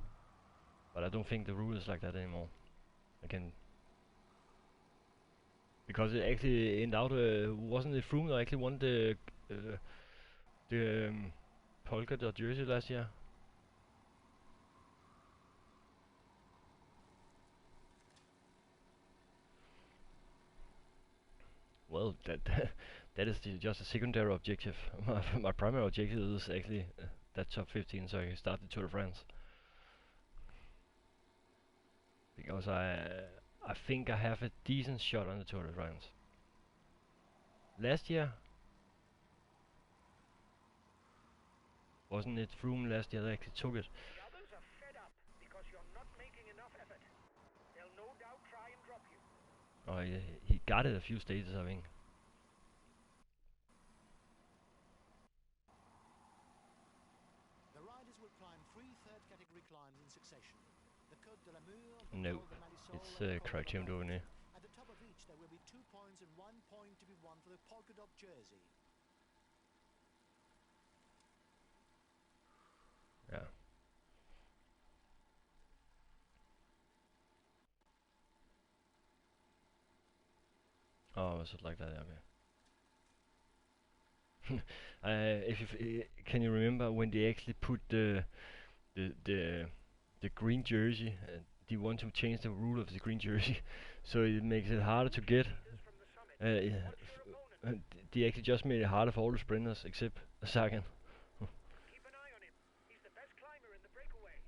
But I don't think the rule is like that anymore. Again. because it actually ended out. Wasn't it Froome that actually won the polka dot jersey last year? Well, that is just a secondary objective. My primary objective is actually that top 15, so I can start the Tour de France. Because I think I have a decent shot on the Tour de France. Last year, wasn't it Froome last year that actually took it? The others are fed up because you're not making enough effort. They'll no doubt try and drop you. Oh, he got it a few stages, I think. The riders will climb 3 third-category climbs in succession. The Côte de la Mure, the No, Col de Marisol, it's and the Col de Criterium la d'Auvergne. At the top of each, there will be 2 points and 1 point to be won for the polka dot jersey. Yeah. Oh, was it like that? Okay. If can you remember when they actually put the green jersey? They want to change the rule of the green jersey, so it makes it harder to get. They actually just made it harder for all the sprinters except Sagan. Keep an eye on him. He's the best climber in the breakaway.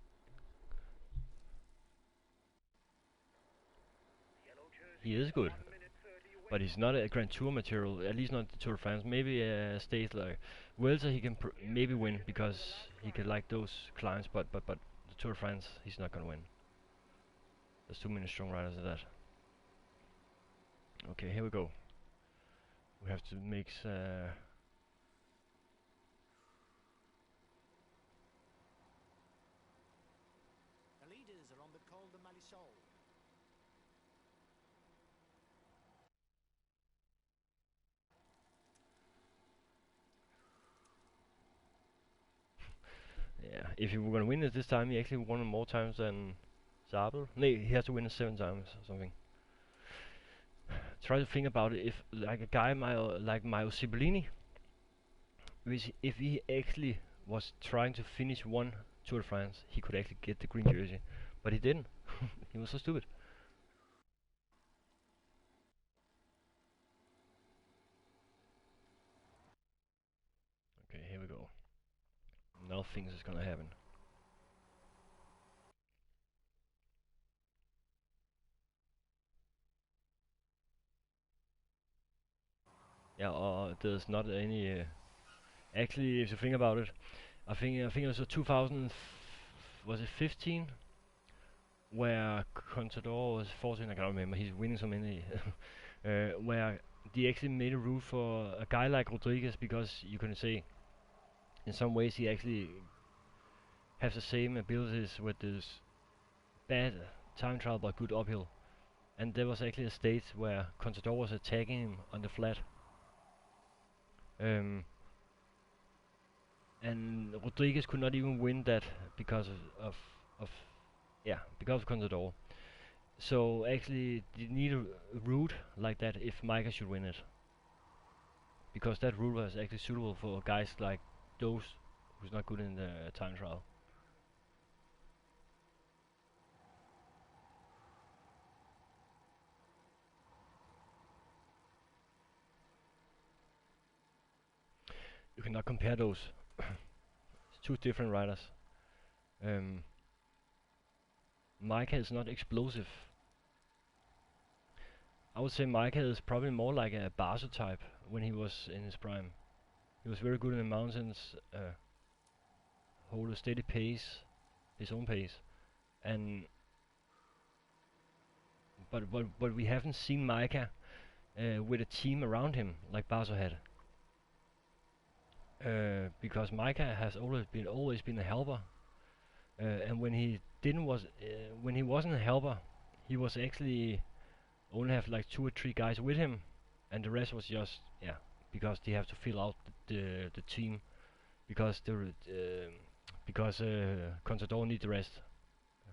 Yellow jersey. He is good, 1 minute 30 away. but he's not a Grand Tour material. At least not the Tour de France. Maybe a stage like Vuelta he can maybe win because he can like those climbs. But the Tour de France he's not gonna win. There's too many strong riders in that. Okay, here we go. We have to mix. The leaders are on the Col de Marisol. Yeah, if he were gonna win it this time, he actually won it more times than Zabel. No, he has to win it 7 times or something. Try to think about it. If like a guy like Mario Cipollini, if he actually was trying to finish one Tour de France, he could actually get the green jersey, but he didn't. He was so stupid. Okay, here we go. Now things is gonna happen. Yeah, there's not any. Actually, if you think about it, I think it was 2000. Was it 15? Where Contador was 14. I can't remember. He's winning so many. Where they actually made a rule for a guy like Rodriguez because you can say, in some ways, he actually has the same abilities with this bad time trial but good uphill. And there was actually a stage where Contador was attacking him on the flat. And Rodriguez could not even win that because of because of Contador. So actually you need a route like that if Micah should win it. Because that route was actually suitable for guys like those who's not good in the time trial. You cannot compare those. It's 2 different riders. Micah is not explosive. I would say Micah is probably more like a Barso type when he was in his prime. He was very good in the mountains, hold a steady pace, his own pace, and but we haven't seen Micah with a team around him like Barso had. Because Micah has always been a helper, and when he wasn't a helper, he was actually only have like 2 or 3 guys with him, and the rest was just because they have to fill out the team because Contador need the rest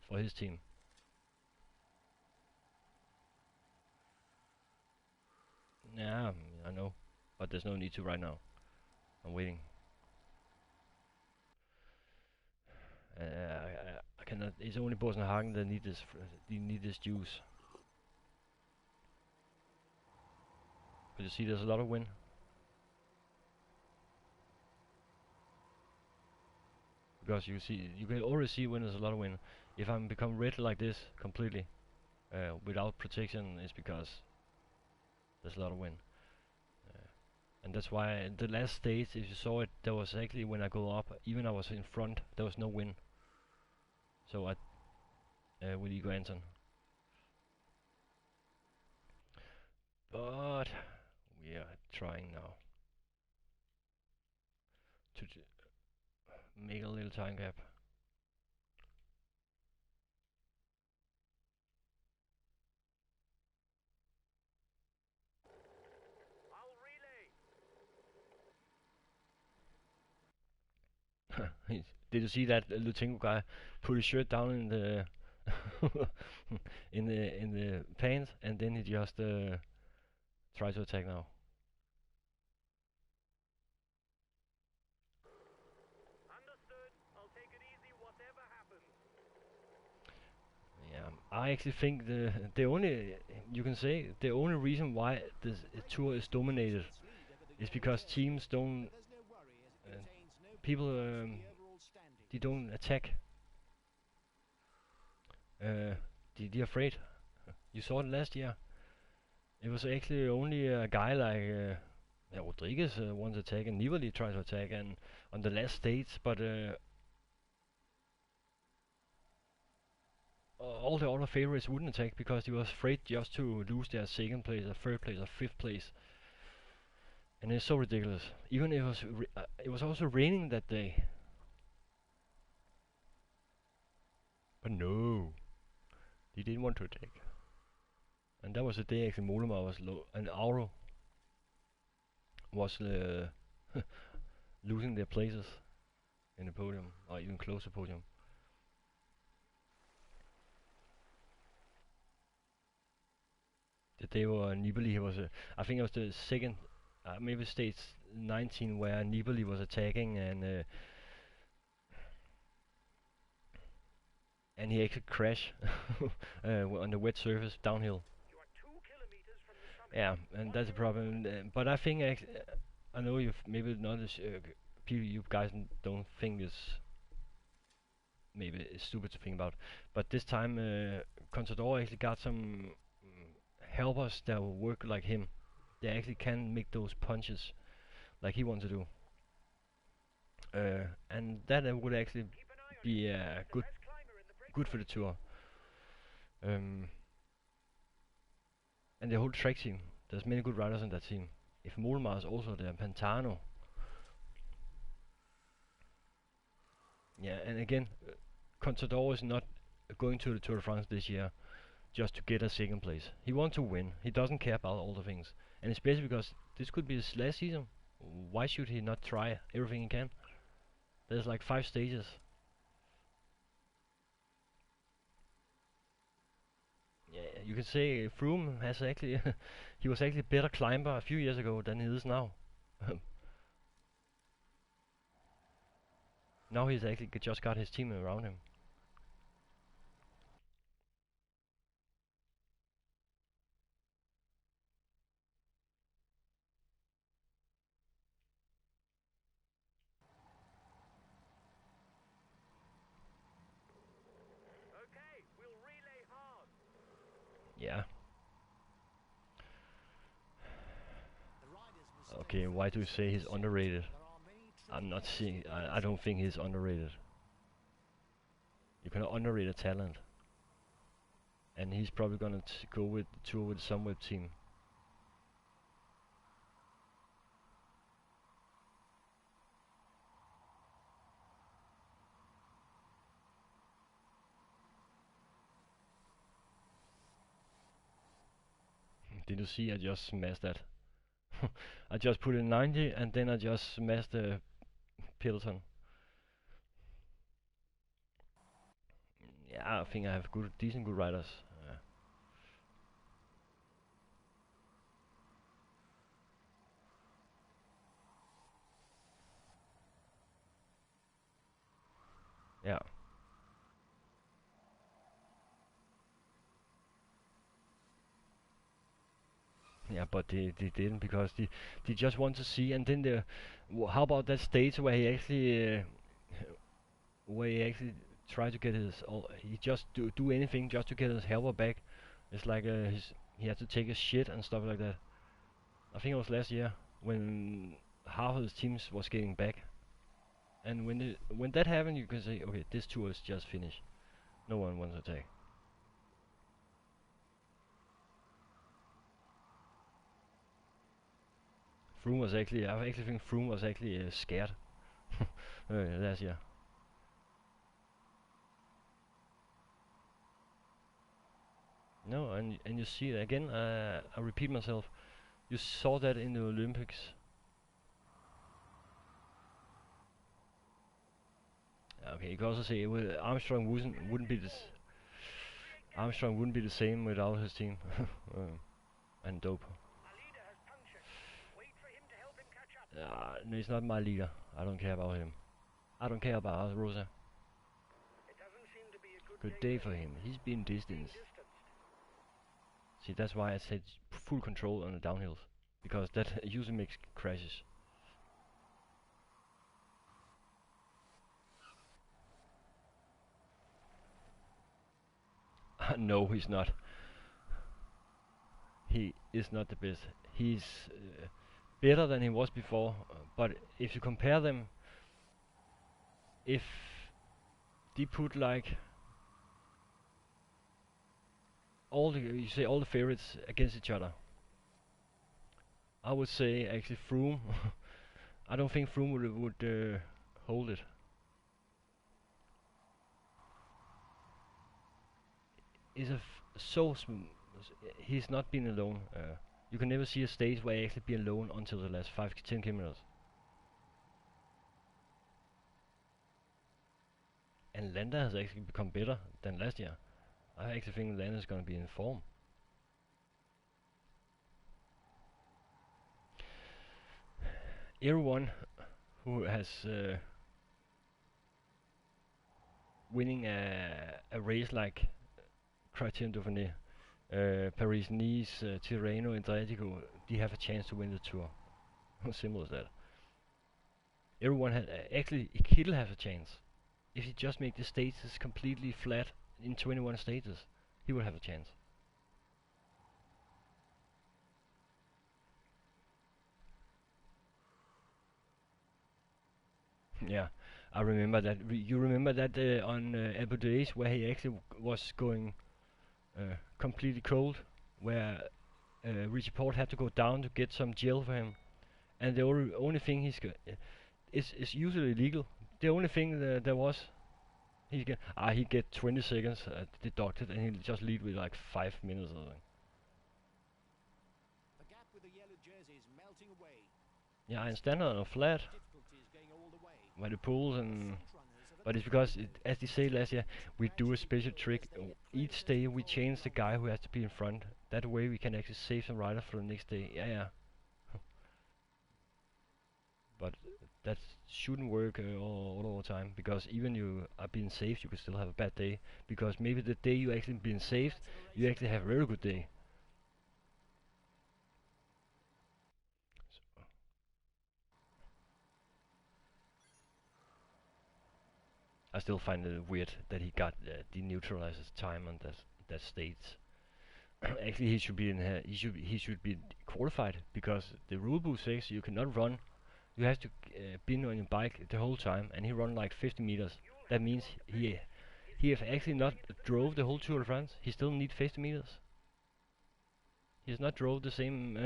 for his team. Yeah, I know, but there's no need to right now. I'm waiting. I cannot. It's only Bosenhagen that need this. They need this juice. But you see, there's a lot of wind. Because you can already see when there's a lot of wind. If I'm become red like this completely, without protection, it's because there's a lot of wind. And that's why the last stage, if you saw it, there was actually when I go up, even I was in front, there was no wind. So I, with Ego Anton. But we are trying now to make a little time gap. I'll relay. Did you see that Lutenko guy put his shirt down in the in the pants, and then he just tried to attack now? Understood. I'll take it easy, whatever happens. Yeah, I actually think the only you can say the only reason why this tour is dominated is because teams don't people they don't attack. They're afraid. You saw it last year. It was actually only a guy like Rodriguez wanted to attack, and Nibali tried to attack, and on the last stage, but all the other favorites wouldn't attack because they were afraid just to lose their second place, or third place, or fifth place. And it's so ridiculous. Even it was also raining that day. But no, they didn't want to attack. And that was the day actually Mollema was low, and Auro was losing their places in the podium, or even close to podium. The day where Nibali was, I think it was the second, maybe stage 19 where Nibali was attacking, and he actually crashed on the wet surface downhill. You are 2 kilometers from the summit. Yeah, and that's a problem. But I think I know you've maybe not people you guys don't think is maybe it's stupid to think about. But this time, Contador actually got some helpers that will work like him. They actually can make those punches like he wants to do. And that would actually be good for the tour. And the whole track team. There's many good riders in that team. If Mollema is also there, Pantano. Yeah, and again, Contador is not going to the Tour de France this year just to get a second place. He wants to win. He doesn't care about all the things. And especially because this could be his last season. Why should he not try everything he can? There's like 5 stages. Yeah, you can say Froome has actually he was actually a better climber a few years ago than he is now. Now he's actually just got his team around him. Okay, we'll relay hard. Yeah. Okay, why do you say he's underrated? I'm not seeing. I don't think he's underrated. You cannot underrate a talent. And he's probably gonna go with the tour with some web team. Did you see? I just smashed that. I just put in 90 and then I just smashed the peloton. Yeah, I think I have decent good riders. Yeah. Yeah, but they didn't because they just want to see. And then how about that stage where he actually tried to get he just do anything just to get his helper back. It's like he had to take a shit and stuff like that. I think it was last year when half of his teams was getting back. And when that happened, you can say, okay, this tour is just finished. No one wants to attack. I actually think Froome was actually scared last year. No, and you see it again. I repeat myself. You saw that in the Olympics. Okay, you can also say Armstrong wouldn't be Armstrong wouldn't be the same without his team and dope. No, he's not my leader. I don't care about him. I don't care about Rosa. Good day for him. He's been distanced. See, that's why I said full control on the downhills, because that usually makes crashes. No, he's not. He is not the best. He's better than he was before, but if you compare them, if they put like all the favorites against each other, I would say actually Froome. I don't think Froome would hold it. Is he's not been alone. You can never see a stage where he actually be alone until the last 5-10 kilometers. And Landa has actually become better than last year. I actually think Landa is going to be in form. Everyone who has winning a race like Criterion Dauphiné, Paris-Nice, Tirreno, and Adriatico, they have a chance to win the tour. Simple as that. Everyone had actually Kittel has a chance. If he just make the stages completely flat in 21 stages, he will have a chance. Yeah, I remember that. You remember that on Abu Dhabi where he actually was going completely cold, where Richie Port had to go down to get some gel for him, and the only thing is usually illegal. The only thing there was he get 20 seconds deducted, and he'll just lead with like 5 minutes or something. The gap with the yellow jersey is melting away. Yeah, and standard on a flat, where the pools and. But it's because, as they say last year, we do a special trick. Each day we change the guy who has to be in front. That way we can actually save some riders for the next day. Yeah. But that shouldn't work all the time, because even you are being saved, you could still have a bad day. Because maybe the day you actually been saved, you actually have a very good day. I still find it weird that he got deneutralized his time on that stage. Actually, he should be in. He should be qualified, because the rule book says you cannot run. You have to be on your bike the whole time, and he run like 50 meters. That means he have actually not drove the whole Tour de France. He still need 50 meters. He has not drove the same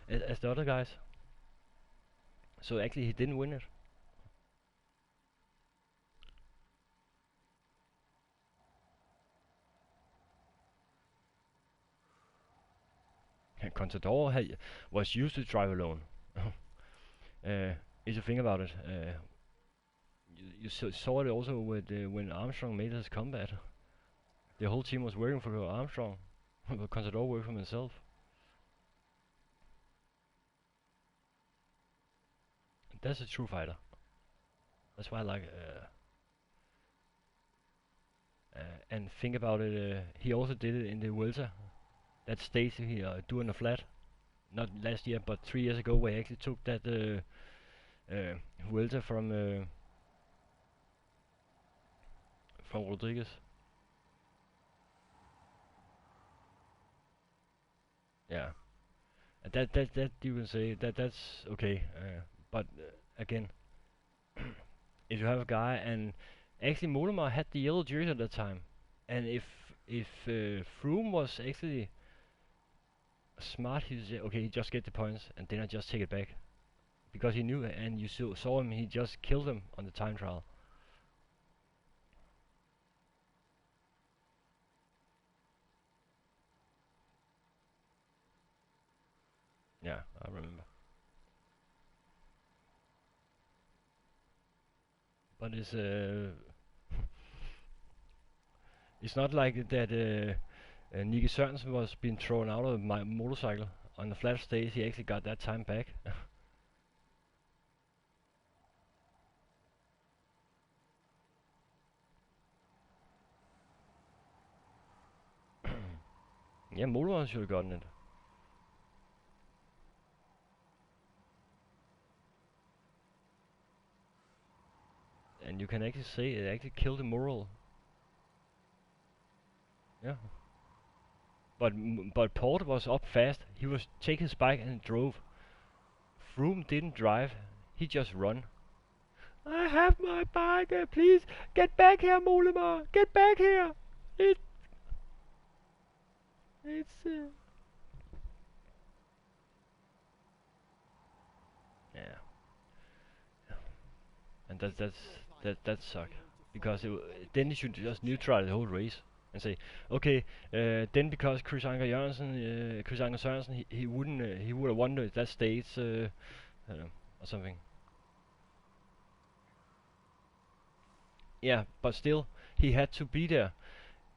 as the other guys. So actually, he didn't win it. Contador was used to drive alone. If you think about it, you saw it also with when Armstrong made his comeback. The whole team was working for Armstrong, but Contador worked for himself. That's a true fighter. That's why I like. and think about it, he also did it in the Vuelta. That stage he doing a flat, not last year but 3 years ago, where he actually took that Vuelta from Rodriguez. Yeah, and that you can say that's okay. But again, if you have a guy, and actually Mollema had the yellow jersey at that time, and if Froome was actually smart, he said, okay, he just get the points, and then I just take it back, because he knew, and you saw him, he just killed him on the time trial. Yeah, I remember. But it's it's not like that Nicky Sørensen was being thrown out of my motorcycle on the flat stage. He actually got that time back. Yeah, Mollema should have gotten it. And you can actually say it actually killed the moral. Yeah. But Port was up fast. He was taking his bike and drove. Froome didn't drive. He just run. I have my bike. Please get back here, Mollema. Get back here. It's yeah. And that suck, because then you should just neutralize the whole race and say, okay, then because Chris Anker Sørensen, he wouldn't, he would have won that stage, or something. Yeah, but still, he had to be there.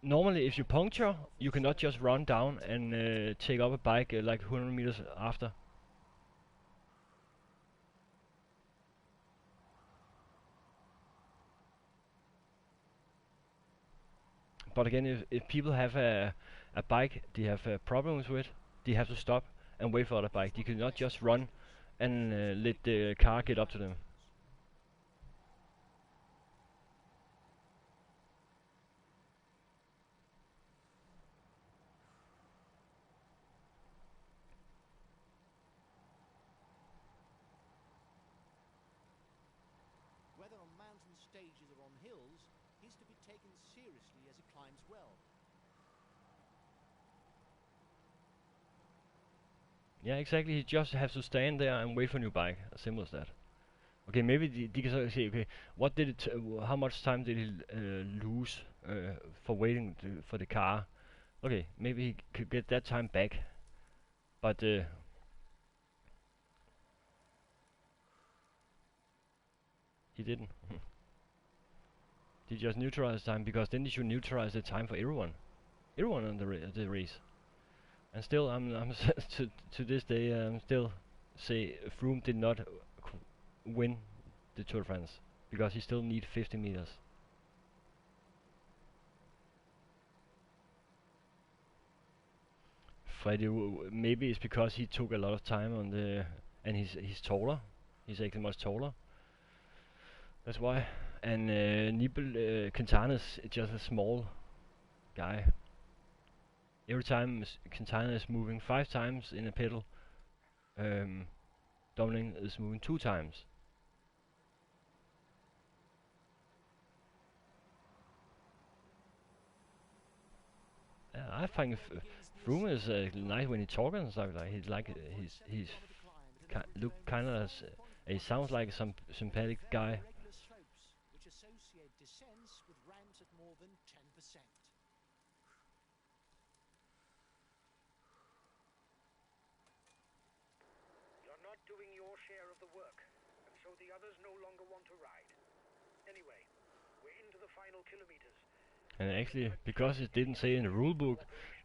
Normally, if you puncture, you cannot just run down and take up a bike like 100 meters after. But again, if people have a bike they have problems with, they have to stop and wait for the bike. They cannot just run and let the car get up to them. Whether on mountain stages or on hills, he's to be taken seriously as he climbs well. Yeah, exactly. He just has to stand there and wait for a new bike. As simple as that. Okay, maybe they can say, okay, what did it? How much time did he lose for waiting for the car? Okay, maybe he could get that time back, but he didn't. He just neutralized time, because then he should neutralize the time for everyone on the race. And still, I'm to this day, still say Froome did not win the Tour de France, because he still need 50 meters. Freddy, maybe it's because he took a lot of time on the, and he's taller. He's actually much taller. That's why. And Quintana is just a small guy. Every time Quintana is moving 5 times in a pedal, Dominic is moving 2 times. I find Froome is nice when he talks and stuff like. He's like he's look kind of as he sounds like some sympathetic guy. Regular slopes, which associate descents with ramps at more than 10%. You're not doing your share of the work, and so the others no longer want to ride. Anyway, we're into the final kilometers. And actually, because it didn't say in the rule book,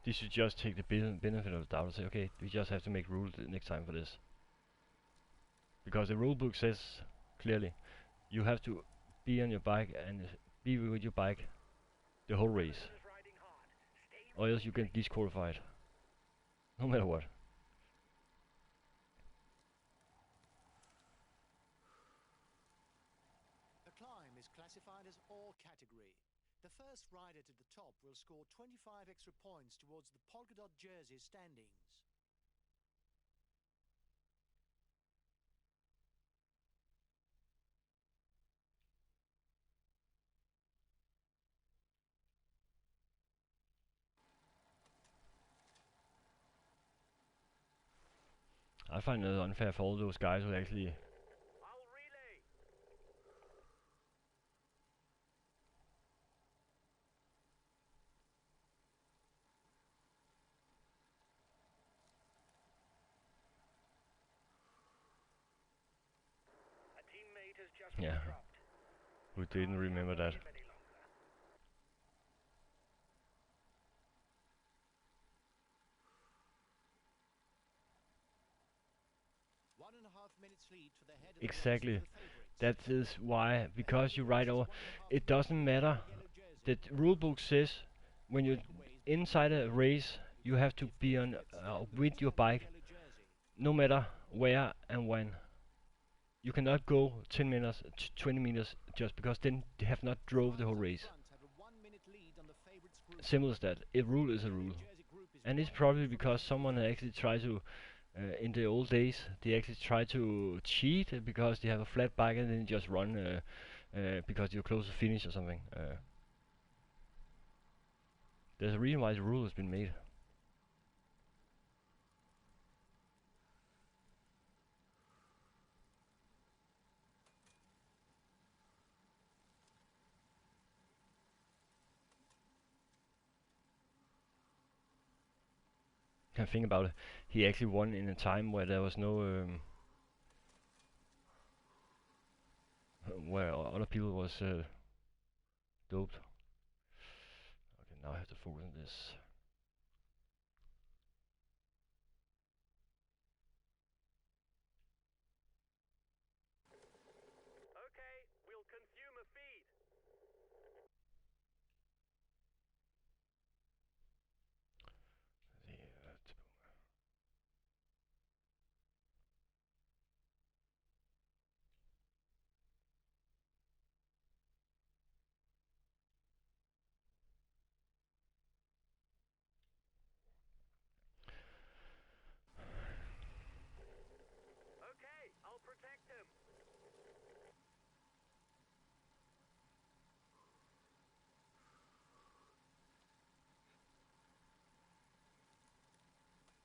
they should just take the benefit of the doubt and say, okay, we just have to make rules next time for this. Because the rule book says clearly, you have to be on your bike and be with your bike the whole race, Is riding hard. Stay or else you get disqualified. No matter what. The climb is classified as all category. The first rider to the top will score 25 extra points towards the polka dot jersey standings. I find it unfair for all those guys who actually I'll relay. A teammate has just been Yeah. dropped. who didn't remember that. Any longer. One and a half minutes lead for the head of Exactly. the race for the favourites. That is why, because you ride over, it doesn't matter. The rule book says when you're inside a race, you have to be on with your bike, no matter where and when. You cannot go 10 meters, 20 meters, just because then they have not drove the whole race. Simple as that. A rule is a rule, and it's probably because someone actually tried to. In the old days, they actually try to cheat because they have a flat bike and then just run because you're close to finish or something. There's a reason why the rule has been made. Can think about it. He actually won in a time where there was no where other people was doped. Okay, now I have to focus on this. Okay, we'll consume a feed. Okay, I'll protect him.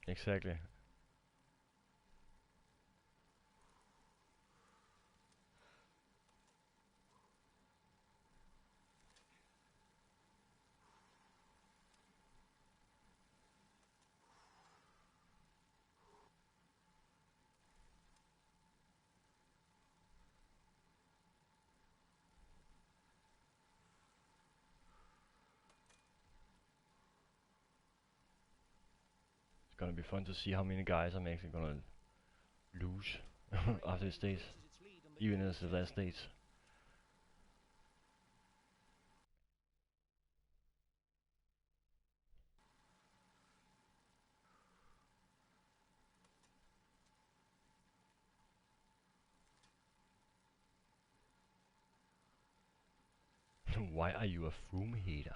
Exactly. It's gonna be fun to see how many guys I'm actually gonna lose after this stage, even as the last stage. Why are you a Froome hater?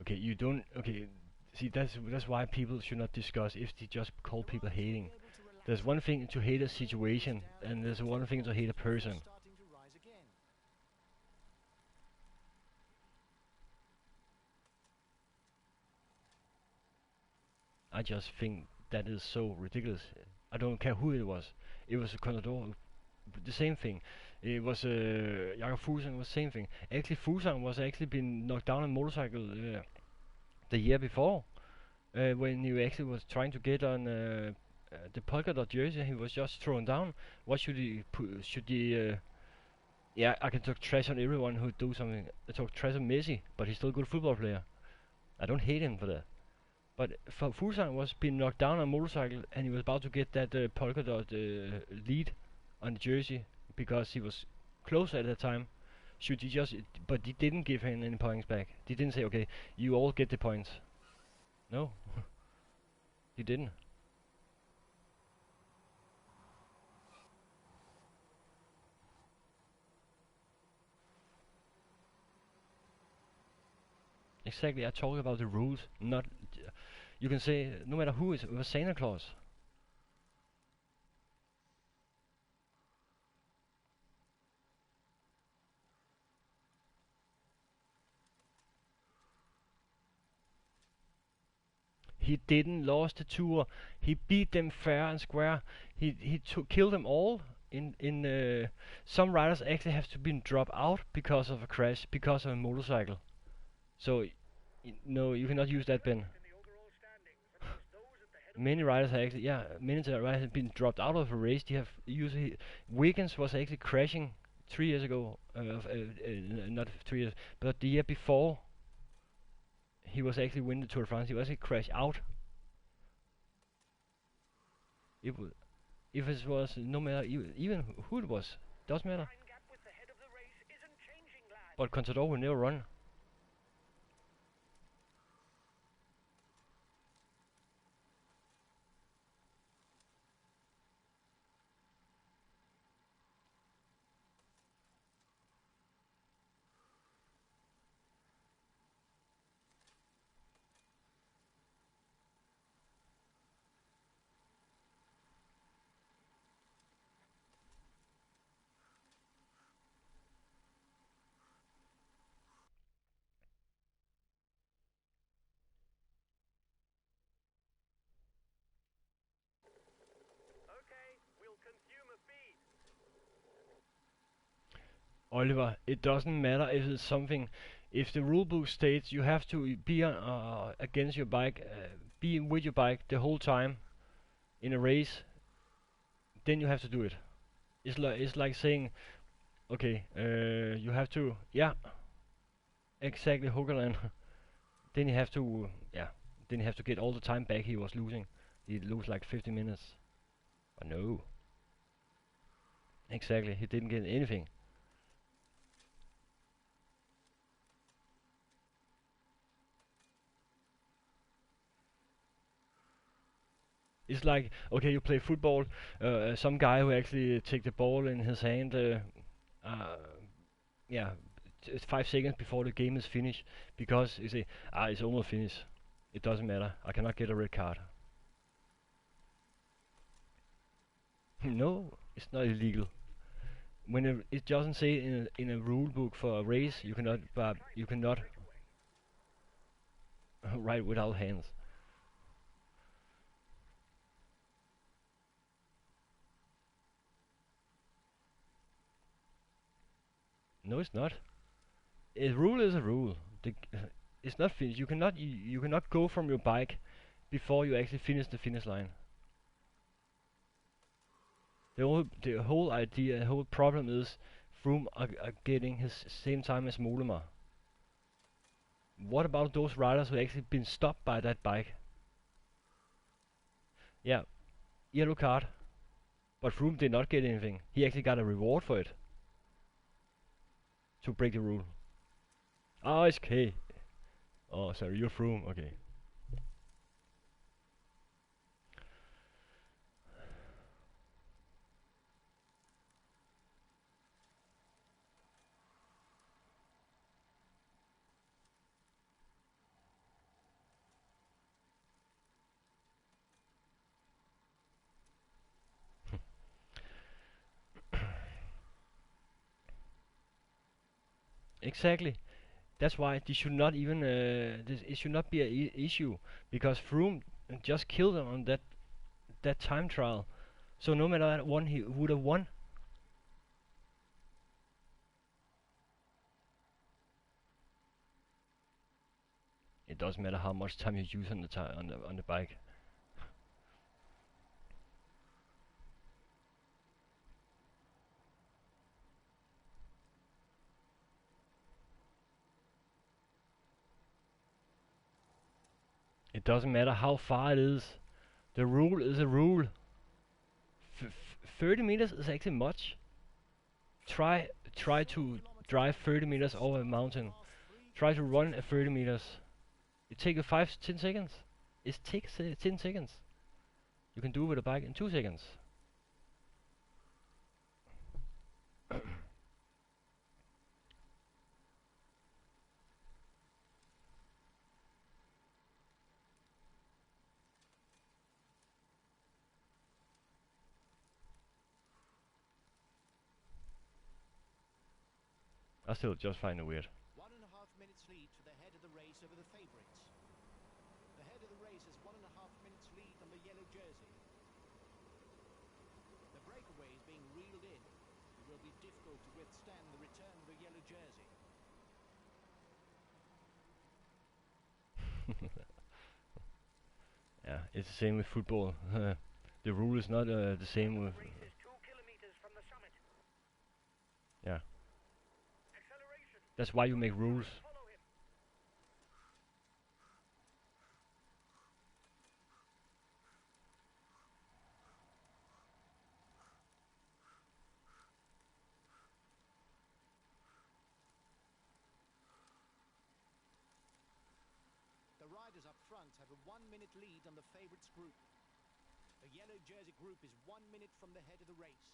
Okay, you don't. Okay, see that's why people should not discuss if they just call people hating. There's one thing to hate a situation, and there's one thing to hate a person. I just think that is so ridiculous. I don't care who it was. It was a Contador, the same thing. It was Jakob Fuglsang was the same thing. Actually, Fuglsang was actually been knocked down on a motorcycle the year before, when he actually was trying to get on the polka dot jersey. He was just thrown down. What should he put? Should he? Yeah, I can talk trash on everyone who do something. I talk trash on Messi, but he's still a good football player. I don't hate him for that. But for Fuglsang was being knocked down on a motorcycle, and he was about to get that polka dot lead on the jersey because he was close at that time. Should he just? But he didn't give him any points back. He didn't say, okay, you all get the points. No, he didn't. Exactly, I talk about the rules, not. You can say no matter who it was Santa Claus. He didn't lost the tour. He beat them fair and square. He killed them all. Some riders actually have to be dropped out because of a crash, because of a motorcycle. So no, you cannot use that Ben. Many riders have actually, many riders have been dropped out of a race. They have usually Wiggins was actually crashing 3 years ago. Not 3 years, but the year before. He was actually winning the Tour de France. He was actually crashed out. If it was no matter even who it was, doesn't matter. But Contador will never run. Oliver, it doesn't matter if it's something. If the rulebook states you have to be against your bike, be with your bike the whole time in a race, then you have to do it. It's like saying, okay, you have to, exactly, Hookerland. Then you have to, then you have to get all the time back he was losing. He lose like 50 minutes. But no. Exactly, he didn't get anything. It's like, okay, you play football, some guy who actually take the ball in his hand, 5 seconds before the game is finished, because you say, it's almost finished. It doesn't matter, I cannot get a red card. No, it's not illegal. When it doesn't say in a rule book for a race, you cannot ride without hands. No, it's not. A rule is a rule. It's not finished. You cannot go from your bike before you actually finish the finish line. The whole idea, the whole problem is Froome are getting his same time as Mollema. What about those riders who actually been stopped by that bike? Yeah, yellow card. But Froome did not get anything. He actually got a reward for it. To break the rule. It's K. Oh, sorry, you're Froome. Okay. Exactly. That's why this should not even it should not be an issue, because Froome just killed him on that time trial. So no matter that one, he would have won. It doesn't matter how much time you use on the bike. It doesn't matter how far it is. The rule is a rule. 30 meters is actually much. Try to drive 30 meters over a mountain. Try to run at 30 meters. It takes you 5-10 seconds. It takes 10 seconds. You can do with a bike in 2 seconds. I still just find it weird. 1.5 minutes lead to the head of the race over the favourites. The head of the race has 1.5 minutes lead on the yellow jersey. The breakaway is being reeled in. It will be difficult to withstand the return of the yellow jersey. Yeah, it's the same with football. The rule is not the same with. Race is 2 kilometers from the summit. Yeah, Acceleration. that's why you make rules. Follow him. The riders up front have a 1 minute lead on the favourites group. The yellow jersey group is 1 minute from the head of the race.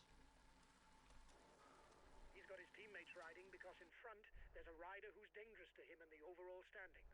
He's got his teammates riding because in front there's a rider who's dangerous to him in the overall standings.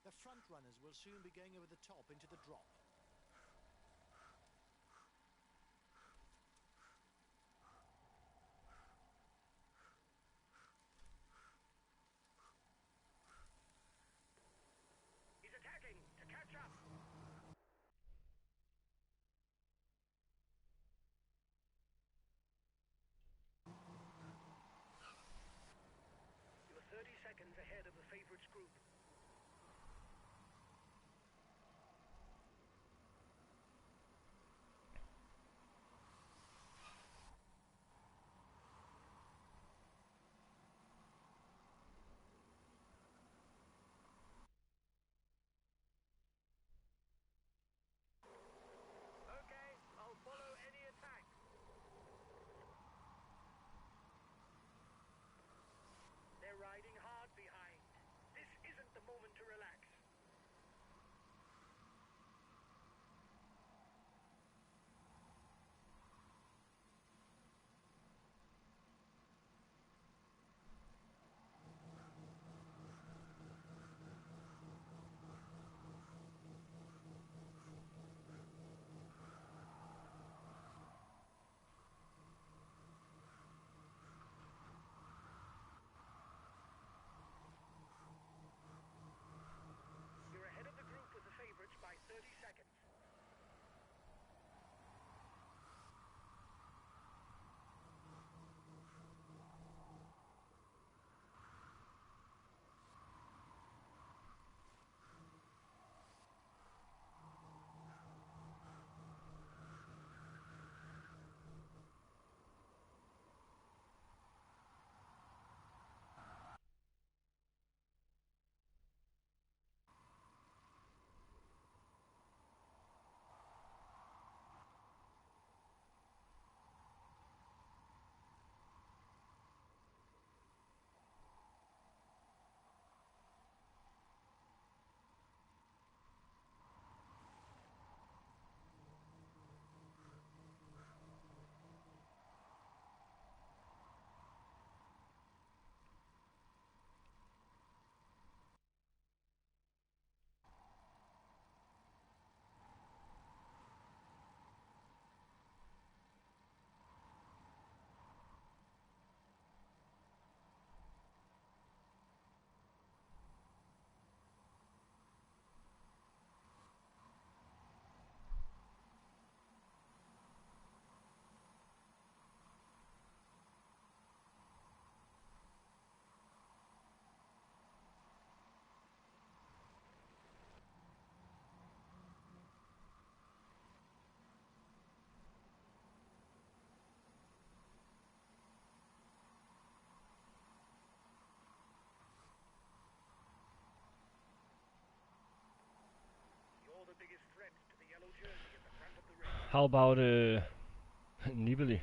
The front runners will soon be going over the top into the drop. He's attacking to catch up. You're 30 seconds ahead of the favourites group. How about Nibali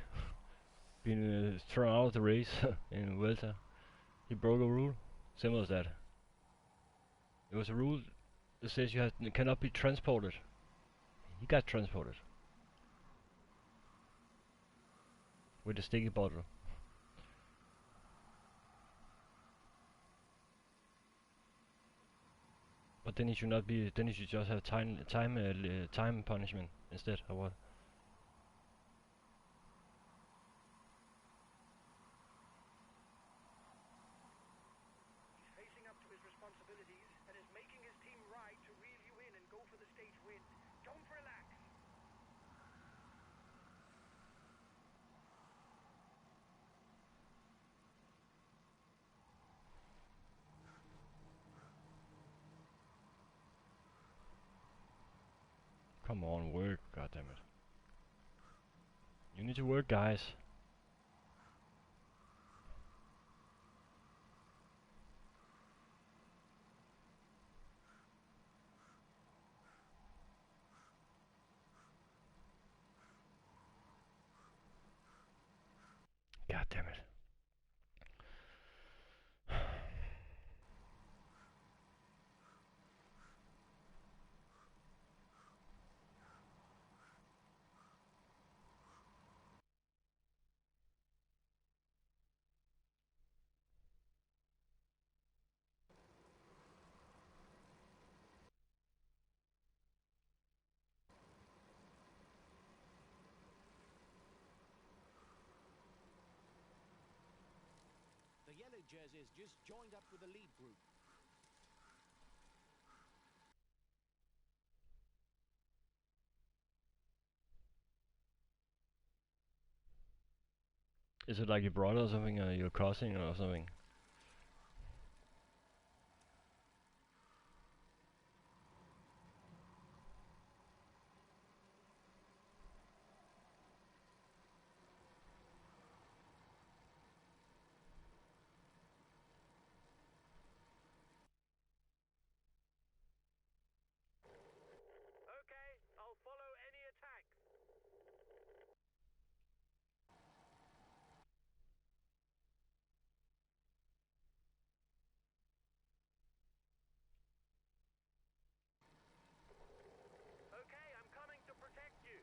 being thrown out of the race in Vuelta? He broke a rule, simple as that. It was a rule that says you cannot be transported. He got transported with a sticky bottle. But then he should not be. Then he should just have time punishment instead, or what? He's facing up to his responsibilities and is making his team ride to reel you in and go for the stage win. Don't relax. Come on, work, goddammit. You need to work, guys. God damn it. The yellow jerseys just joined up with the lead group. Is it like your brother or something, or your cousin or something? Okay, I'll follow any attacks. Okay, I'm coming to protect you.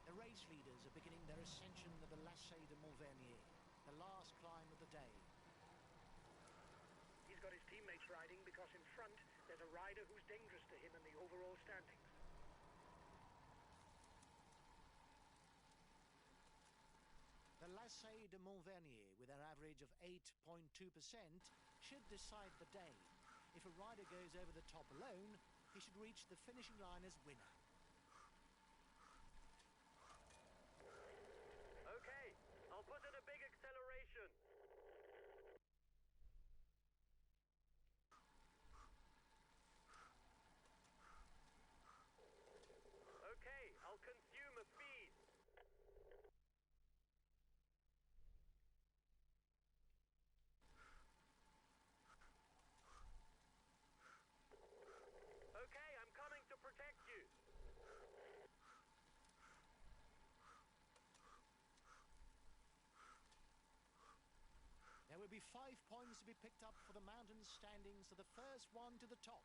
The race leaders are beginning their ascension of the Lasset de Montvernier, the last climb of the day. He's got his teammates riding because in front there's a rider who's dangerous to him in the overall standings. The Lasset de Montvernier, with an average of 8.2%, should decide the day. If a rider goes over the top alone, he should reach the finishing line as winner. Okay, I'll put in a big acceleration. Okay, I'll consume a speed. Okay, I'm coming to protect you. There will be 5 points to be picked up for the mountain standings to the first one to the top.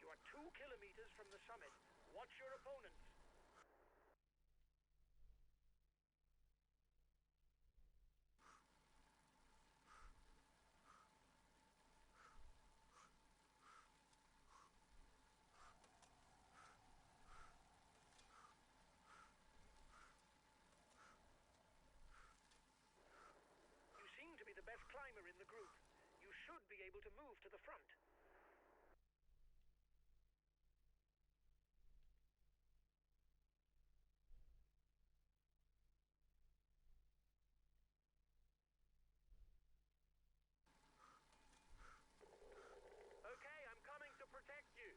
You are 2 kilometers from the summit. Watch your opponents. You seem to be the best climber in the group. You should be able to move to the front. Okay, I'm coming to protect you.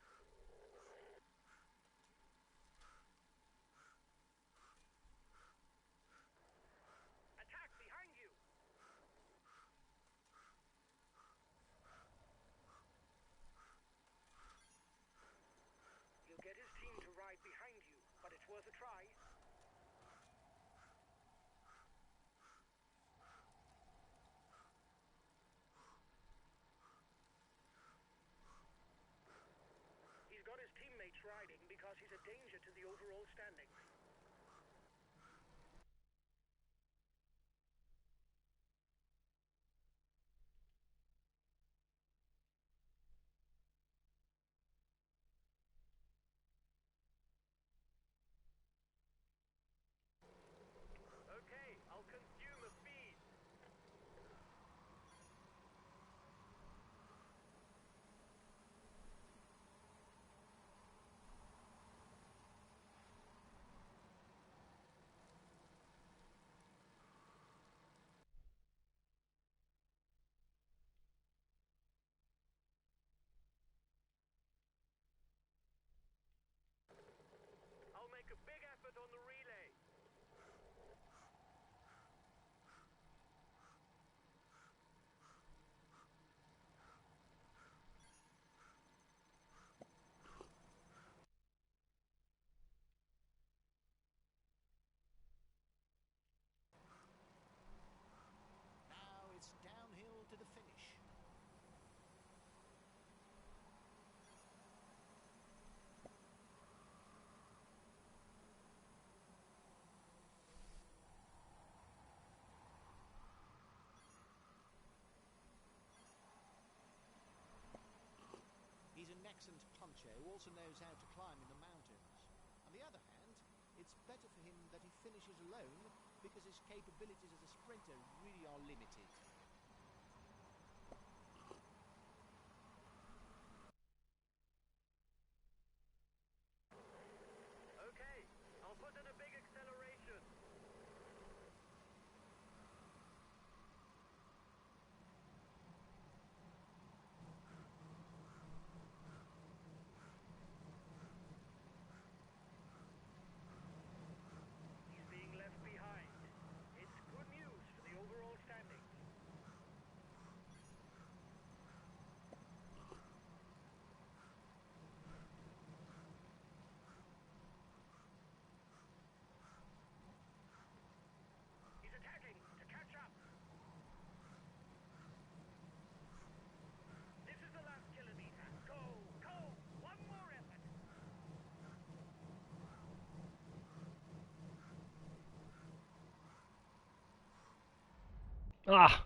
the overall standings. Okay, I'll consume a feed. I'll make a big effort on the relay. Now it's downhill to the finish. He's an excellent puncher who also knows how to climb in the mountains. On the other hand, it's better for him that he finishes alone because his capabilities as a sprinter really are limited. Okay, I'll put in a big acceleration. He's being left behind. It's good news for the overall standings. He's attacking to catch up. This is the last kilometer. Go, go! One more effort. Ah!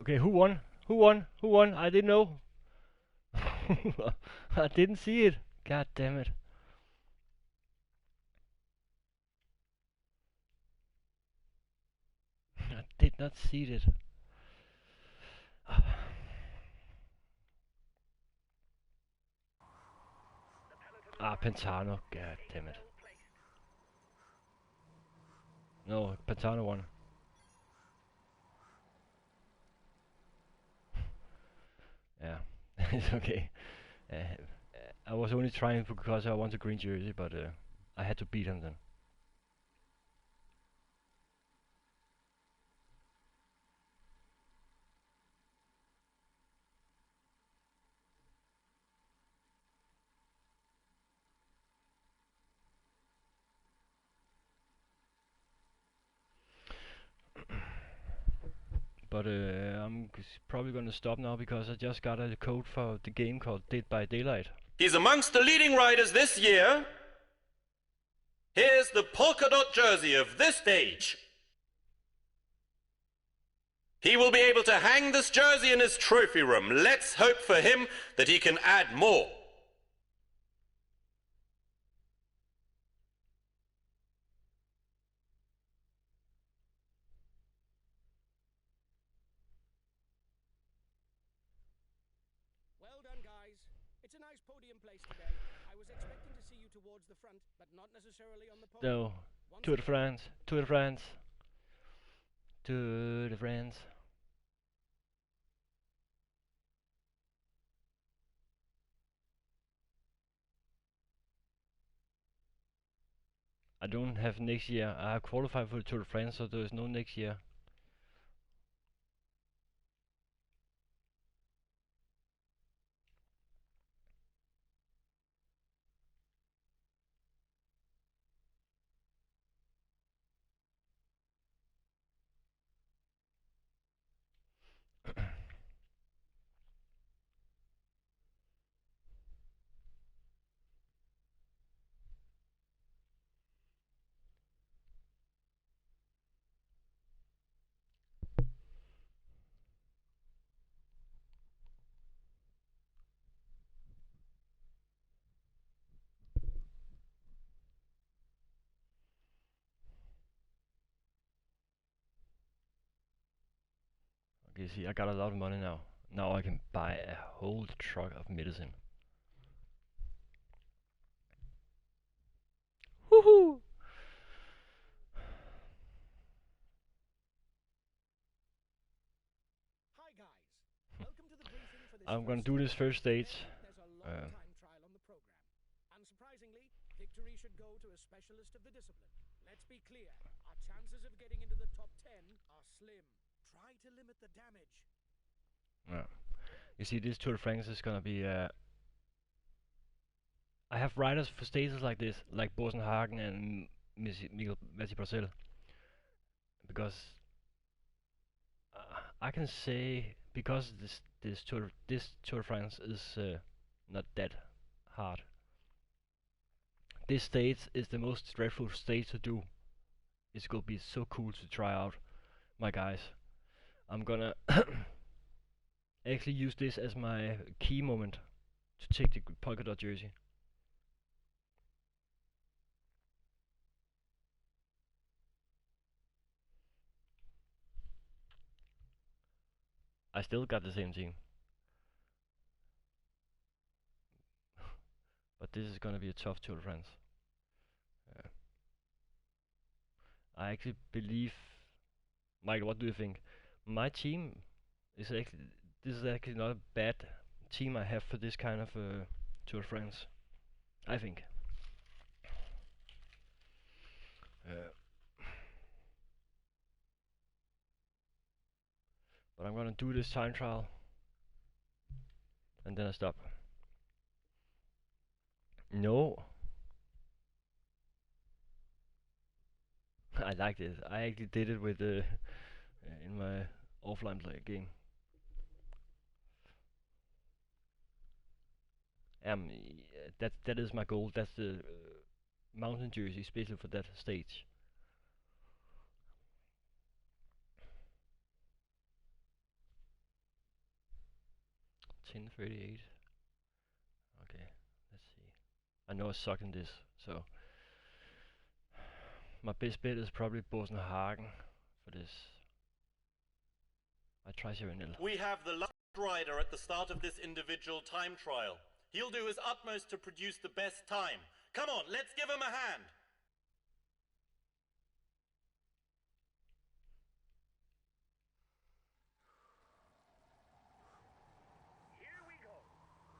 Okay, who won? Who won? Who won? I didn't know. I didn't see it. God damn it. I did not see it. Ah, Pantano. God damn it. Well placed. No, Pantano won. Yeah, it's okay. I was only trying because I want a green jersey, but I had to beat him then. But I'm probably gonna stop now because I just got a code for the game called Dead by Daylight. He's amongst the leading riders this year. Here's the polka dot jersey of this stage. He will be able to hang this jersey in his trophy room. Let's hope for him that he can add more. Well done, guys. It's a nice podium place today. I was expecting to see you towards the front, but not necessarily on the podium. No, Once Tour de again, France, Tour de France, Tour de France. I don't have next year. I have qualified for the Tour de France, so there is no next year. You see, I got a lot of money now. Now I can buy a whole truck of medicine. Woohoo! Hi guys, welcome to the briefing for this. I'm gonna do this first stage. There's a long time trial on the program. Unsurprisingly, victory should go to a specialist of the discipline. Let's be clear, our chances of getting into the top 10 are slim. Try to limit the damage. Yeah. You see, this Tour de France is gonna be. I have riders for stages like this, like Bosenhagen and Messi Bracel, because I can say because this Tour de France is not that hard. This stage is the most dreadful stage to do. It's gonna be so cool to try out, my guys. I'm gonna actually use this as my key moment to take the polka dot jersey. I still got the same team. But this is gonna be a tough Tour de France. I actually believe, Michael, what do you think? My team is actually, this is actually not a bad team I have for this kind of Tour de France, I think. But I'm gonna do this time trial and then I stop. No. I like this. I actually did it with in my offline play game. That is my goal. That's the mountain jersey, especially for that stage. $10.38. Okay, let's see. I know I suck in this, so my best bet is probably Bosenhagen for this. I try 7L. We have the last rider at the start of this individual time trial. He'll do his utmost to produce the best time. Come on, let's give him a hand. Here we go.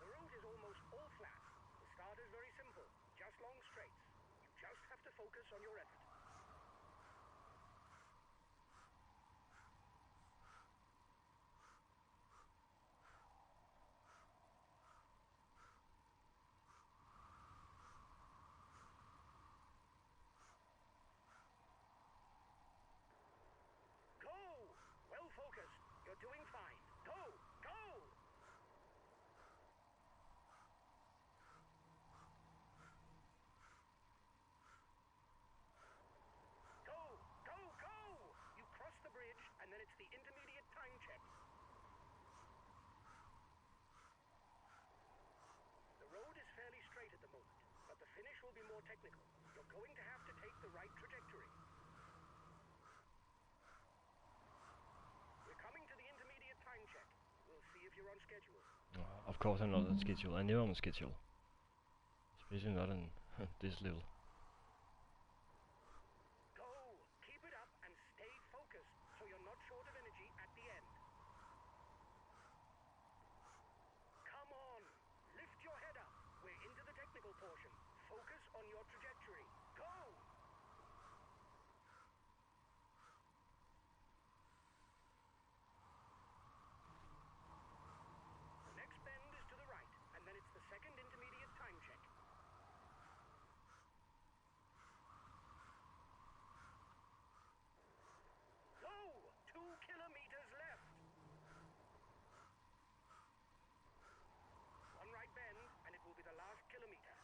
The route is almost all flat. The start is very simple, just long straights. You just have to focus on your effort. Go! Well focused. You're doing fine. Go! Go! Go! Go! Go! You cross the bridge, and then it's the intermediate time check. The road is fairly straight at the moment, but the finish will be more technical. You're going to have to take the right trajectory. We're coming to the intermediate time check. We'll see if you're on schedule. Of course I'm not on schedule. I never on schedule. Especially not on this level. Go! Keep it up and stay focused so you're not short of energy at the end. Come on! Lift your head up. We're into the technical portion. Focus on your trajectory. Go! The next bend is to the right, and then it's the second intermediate time check. Whoa! 2 kilometers left. One right bend, and it will be the last kilometer.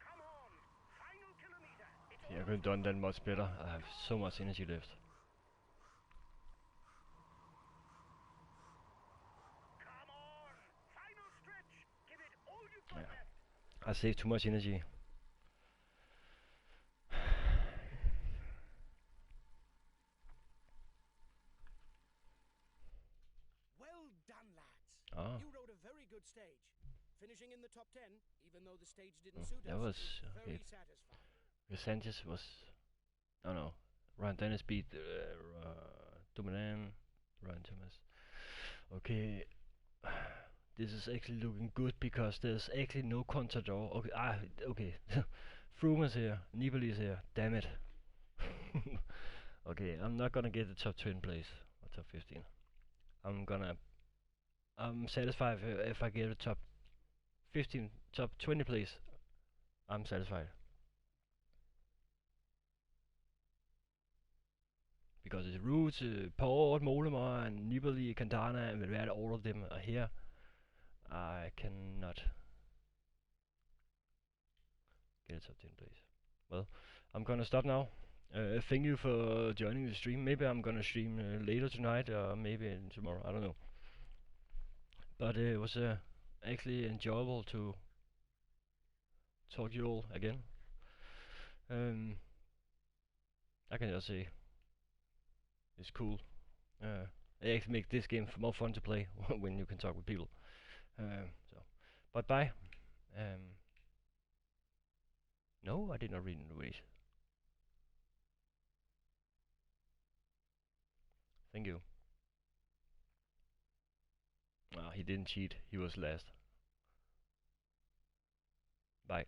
Come on! Final kilometer. It's Yeah, I could have done that much better. I have so much energy left. Come on! Final stretch! Give it all you've got Yeah. left. I saved too much energy. Oh, You rode a very good stage. Finishing in the top 10, even though the stage didn't suit that us, was is very okay. satisfying. Sanchez was, oh no, Ryan Dennis beat Dumoulin, Ryan Thomas. Okay, this is actually looking good because there's actually no Contador. Okay, okay. Froome is here, Nibali is here. Damn it. Okay, I'm not gonna get the top 10 place or top 15. I'm satisfied if I get a top 15, top 20 place. I'm satisfied. Because it's Roots, Port, Mollema, and Nibali, Candana, and Valverde, all of them are here. I cannot get a top 10 place. Well, I'm gonna stop now. Thank you for joining the stream. Maybe I'm gonna stream later tonight, or maybe tomorrow. I don't know. But it was actually enjoyable to talk to you all again. I can just say it's cool. It actually makes this game more fun to play when you can talk with people. But bye. No, I did not read the ways. Thank you. He didn't cheat. He was last. Bye.